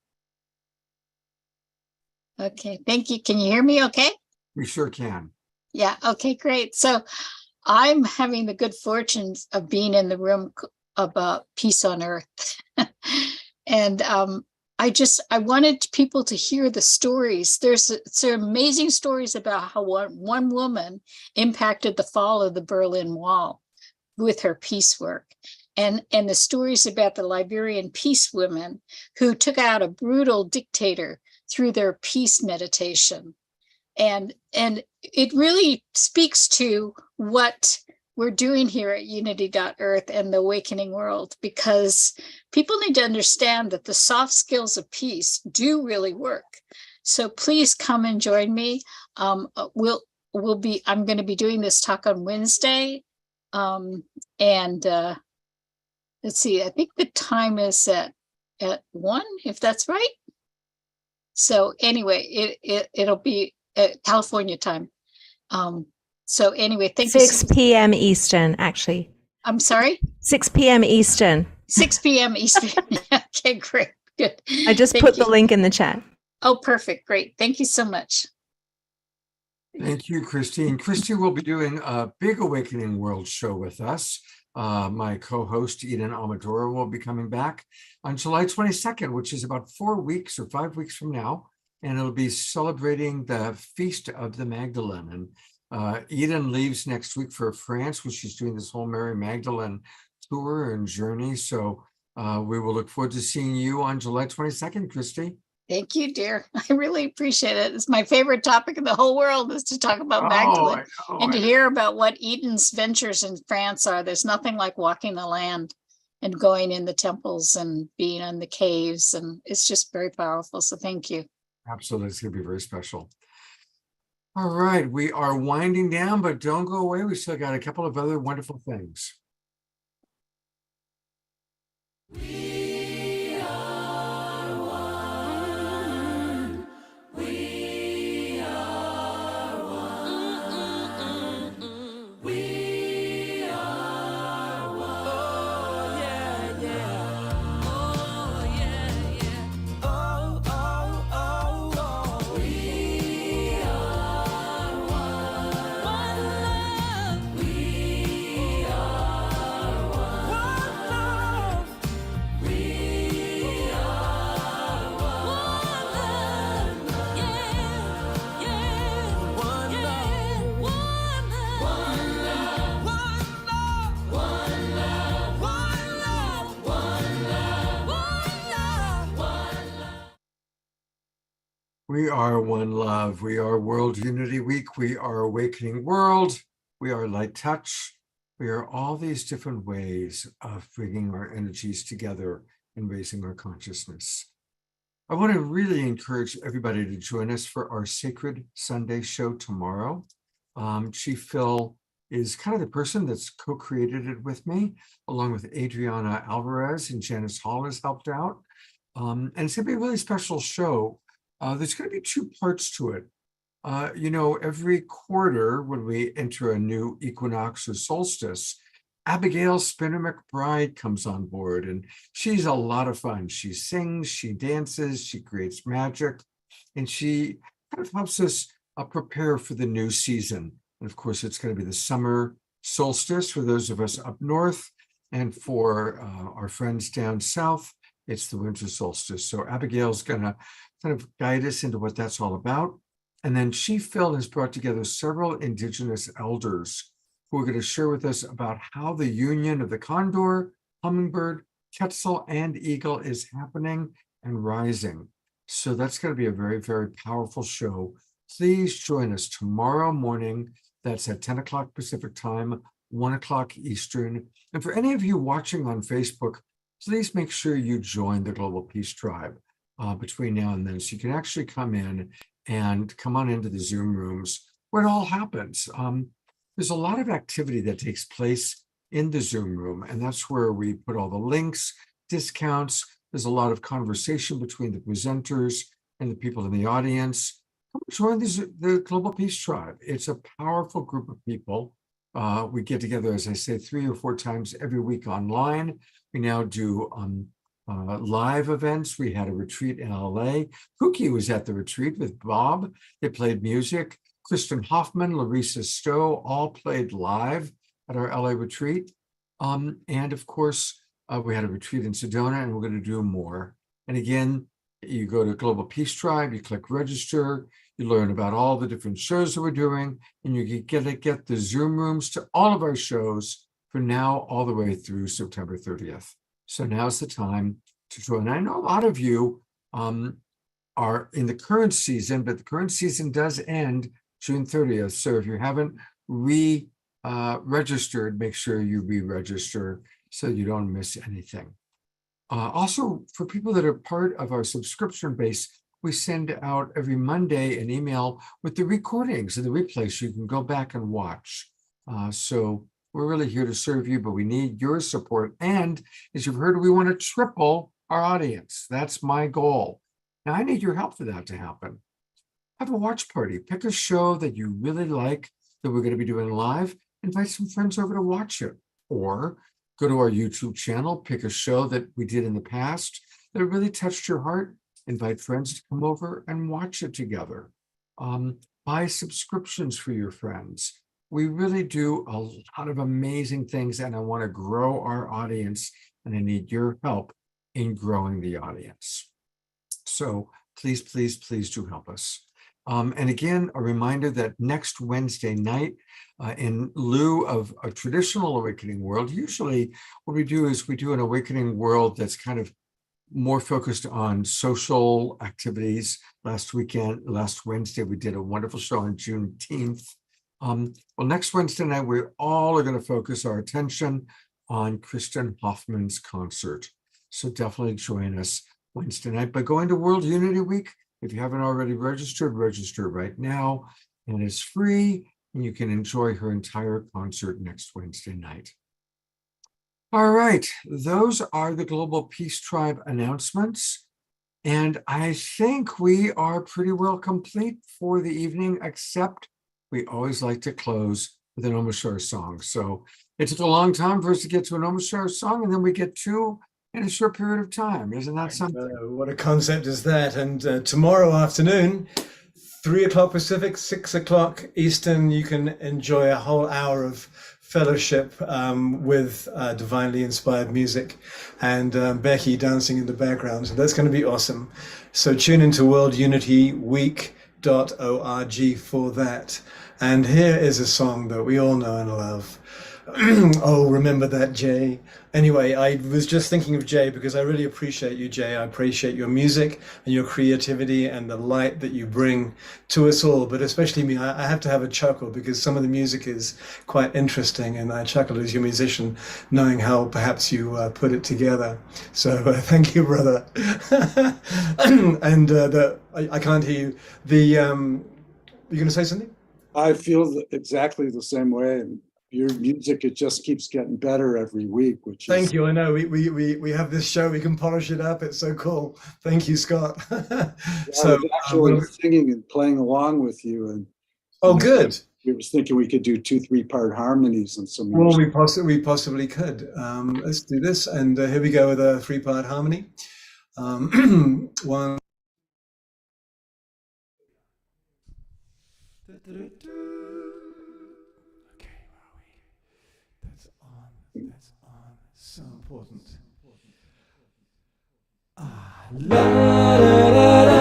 Okay, thank you. Can you hear me okay? We sure can. Yeah, okay, great. So I'm having the good fortunes of being in the room about peace on earth. And I wanted people to hear the stories. There's amazing stories about how one woman impacted the fall of the Berlin Wall with her peace work. And the stories about the Liberian peace women who took out a brutal dictator through their peace meditation. And it really speaks to what we're doing here at Unity.Earth and the Awakening World, because people need to understand that the soft skills of peace do really work. So please come and join me. I'm going to be doing this talk on Wednesday. Let's see, I think the time is at 1, if that's right. So anyway, it'll be at California time. So anyway, thank you. 6 p.m. Eastern, actually. I'm sorry? 6 p.m. Eastern. 6 p.m. Eastern. Okay, great. Good. I just Thank put you. the link in the chat. Oh, perfect. Great. Thank you so much. Thank you, Christine. Christy will be doing a big Awakening World show with us. My co-host, Eden Amadora, will be coming back on July 22nd, which is about 4 weeks or 5 weeks from now. And it'll be celebrating the Feast of the Magdalene. And Eden leaves next week for France, where she's doing this whole Mary Magdalene tour and journey. So we will look forward to seeing you on July 22nd, Christy. Thank you, dear. I really appreciate it. It's my favorite topic in the whole world is to talk about Magdalene and to hear about what Eden's ventures in France are. There's nothing like walking the land and going in the temples and being in the caves. And it's just very powerful. So thank you. Absolutely. It's going to be very special. All right. We are winding down, but don't go away. We still got a couple of other wonderful things. We are one love. We are World Unity Week. We are Awakening World. We are Light Touch. We are all these different ways of bringing our energies together and raising our consciousness. I want to really encourage everybody to join us for our Sacred Sunday show tomorrow. Chief Phil is kind of the person that's co-created it with me, along with Adriana Alvarez, and Janice Hall has helped out. And it's going to be a really special show. There's going to be 2 parts to it. Every quarter when we enter a new equinox or solstice, Abigail Spinner McBride comes on board, and she's a lot of fun. She sings, she dances, she creates magic, and she kind of helps us prepare for the new season. And of course, it's going to be the summer solstice for those of us up north, and for our friends down south, it's the winter solstice. So Abigail's going to kind of guide us into what that's all about. And then Chief Phil has brought together several Indigenous elders who are going to share with us about how the union of the condor, hummingbird, quetzal, and eagle is happening and rising. So that's going to be a very, very powerful show. Please join us tomorrow morning. That's at 10 o'clock Pacific time, 1 o'clock Eastern. And for any of you watching on Facebook, please make sure you join the Global Peace Tribe between now and then, so you can actually come in and come on into the Zoom rooms where it all happens. There's a lot of activity that takes place in the Zoom room, and that's where we put all the links, discounts. There's a lot of conversation between the presenters and the people in the audience. join the Global Peace Tribe. It's a powerful group of people. We get together, as I say, 3 or 4 times every week online. We now do live events. We had a retreat in LA. Pookie was at the retreat with Bob. They played music. Kristen Hoffman, Larissa Stowe, all played live at our LA retreat. And of course, we had a retreat in Sedona, and we're going to do more. And again, you go to Global Peace Tribe, you click register, you learn about all the different shows that we're doing, and you get the Zoom rooms to all of our shows from now all the way through September 30th. So now's the time to join. I know a lot of you are in the current season, but the current season does end June 30th. So if you haven't registered, make sure you re-register so you don't miss anything. Also, for people that are part of our subscription base, we send out every Monday an email with the recordings and the replays you can go back and watch. So we're really here to serve you, but we need your support. And as you've heard, we want to triple our audience. That's my goal. Now, I need your help for that to happen. Have a watch party. Pick a show that you really like that we're going to be doing live. Invite some friends over to watch it. Or go to our YouTube channel, pick a show that we did in the past that really touched your heart. Invite friends to come over and watch it together. Buy subscriptions for your friends. We really do a lot of amazing things, and I want to grow our audience, and I need your help in growing the audience. So please, please, please do help us. And again, a reminder that next Wednesday night, in lieu of a traditional Awakening World, usually what we do is we do an Awakening World that's kind of more focused on social activities. Last Wednesday, we did a wonderful show on Juneteenth. Well, next Wednesday night, we all are going to focus our attention on Kristen Hoffman's concert. So definitely join us Wednesday night by going to World Unity Week. If you haven't already registered, register right now, and it's free, and you can enjoy her entire concert next Wednesday night. All right, those are the Global Peace Tribe announcements, and I think we are pretty well complete for the evening, except we always like to close with an Om Shar song. So it took a long time for us to get to an Om Shar song, and then we get 2 in a short period of time. Isn't that something? What a concept is that? And tomorrow afternoon, 3 o'clock Pacific, 6 o'clock Eastern, you can enjoy a whole hour of fellowship with divinely inspired music and Becky dancing in the background. So that's going to be awesome. So tune into worldunityweek.org for that. And here is a song that we all know and love. Oh, remember that, Jay. Anyway, I was just thinking of Jay because I really appreciate you, Jay. I appreciate your music and your creativity and the light that you bring to us all, but especially me. I have to have a chuckle because some of the music is quite interesting, and I chuckle as your musician, knowing how perhaps you put it together. So thank you, brother. And I can't hear you. You're going to say something? I feel exactly the same way. And your music, it just keeps getting better every week, which Thank you. I know we have this show, we can polish it up. It's so cool. Thank you, Scott. So I was actually singing and playing along with you, and good. I was thinking we could do 2-3 part harmonies and some. Well, we possibly could. Let's do this, and here we go with a 3-part harmony. One. That's on. So important. La, da, da, da,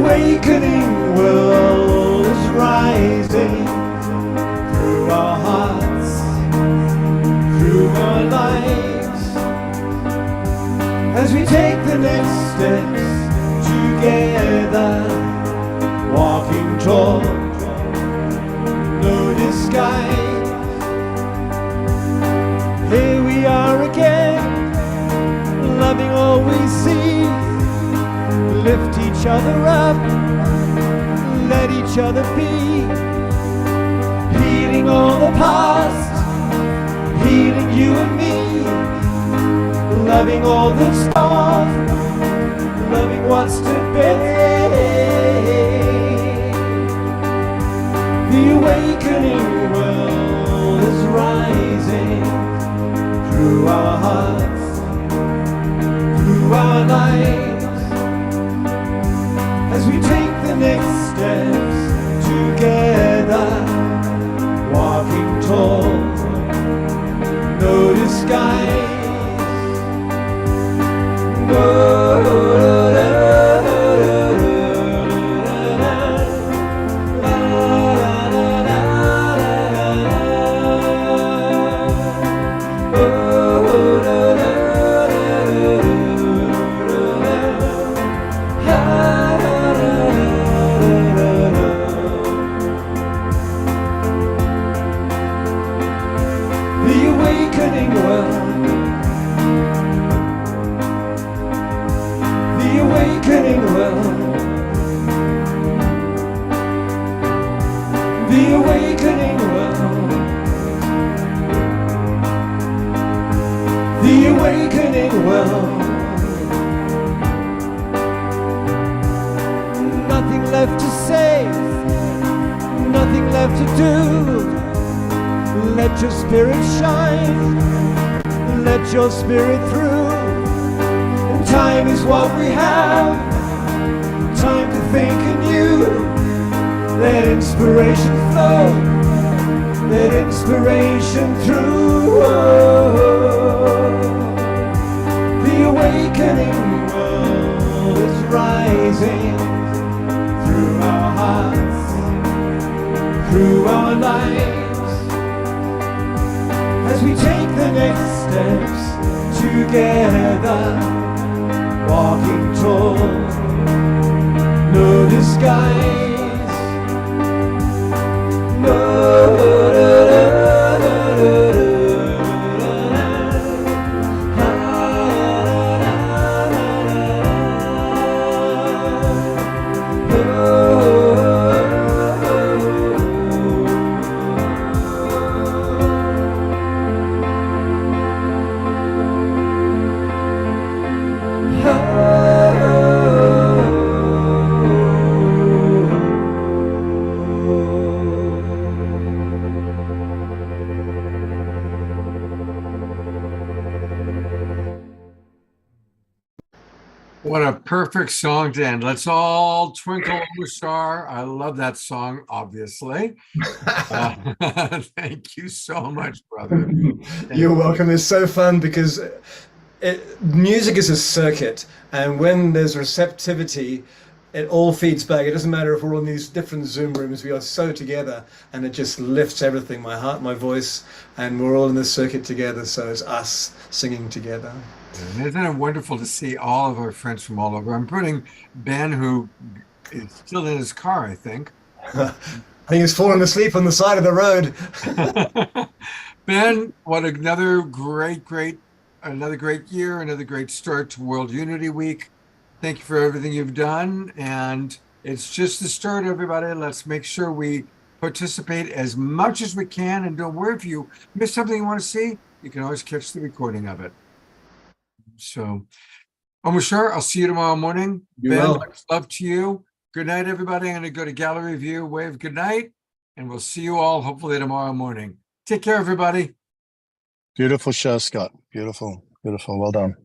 awakening world is rising through our hearts, through our lives, as we take the next steps together, walking tall, no disguise. Here we are again, loving all we see. Lift each other up, let each other be. Healing all the past, healing you and me. Loving all that's gone, loving what's to be. The awakening world is rising through our hearts, through our lives, as we take the next steps together, walking tall, no disguise. The awakening world, the awakening world, the awakening world, the awakening world. Nothing left to say, nothing left to do. Let your spirit shine, let your spirit through. And time is what we have, time to think anew. Let inspiration flow, let inspiration through. The awakening world is rising through our hearts, through our lives, as we take the next steps together, walking tall, no disguise. What a perfect song to end. Let's all twinkle little star. I love that song, obviously. Thank you so much, brother. You're welcome. It's so fun because music is a circuit, and when there's receptivity, it all feeds back. It doesn't matter if we're all in these different Zoom rooms, we are so together, and it just lifts everything, my heart, my voice, and we're all in this circuit together, so it's us singing together. And isn't it wonderful to see all of our friends from all over? I'm putting Ben, who is still in his car, I think. I think he's fallen asleep on the side of the road. Ben, what another great year, another great start to World Unity Week. Thank you for everything you've done. And it's just the start, everybody. Let's make sure we participate as much as we can. And don't worry, if you miss something you want to see, you can always catch the recording of it. So, Omushar, I'll see you tomorrow morning. Ben, much love to you. Good night, everybody. I'm going to go to gallery view, wave good night, and we'll see you all hopefully tomorrow morning. Take care, everybody. Beautiful show, Scott. Beautiful, beautiful. Well done.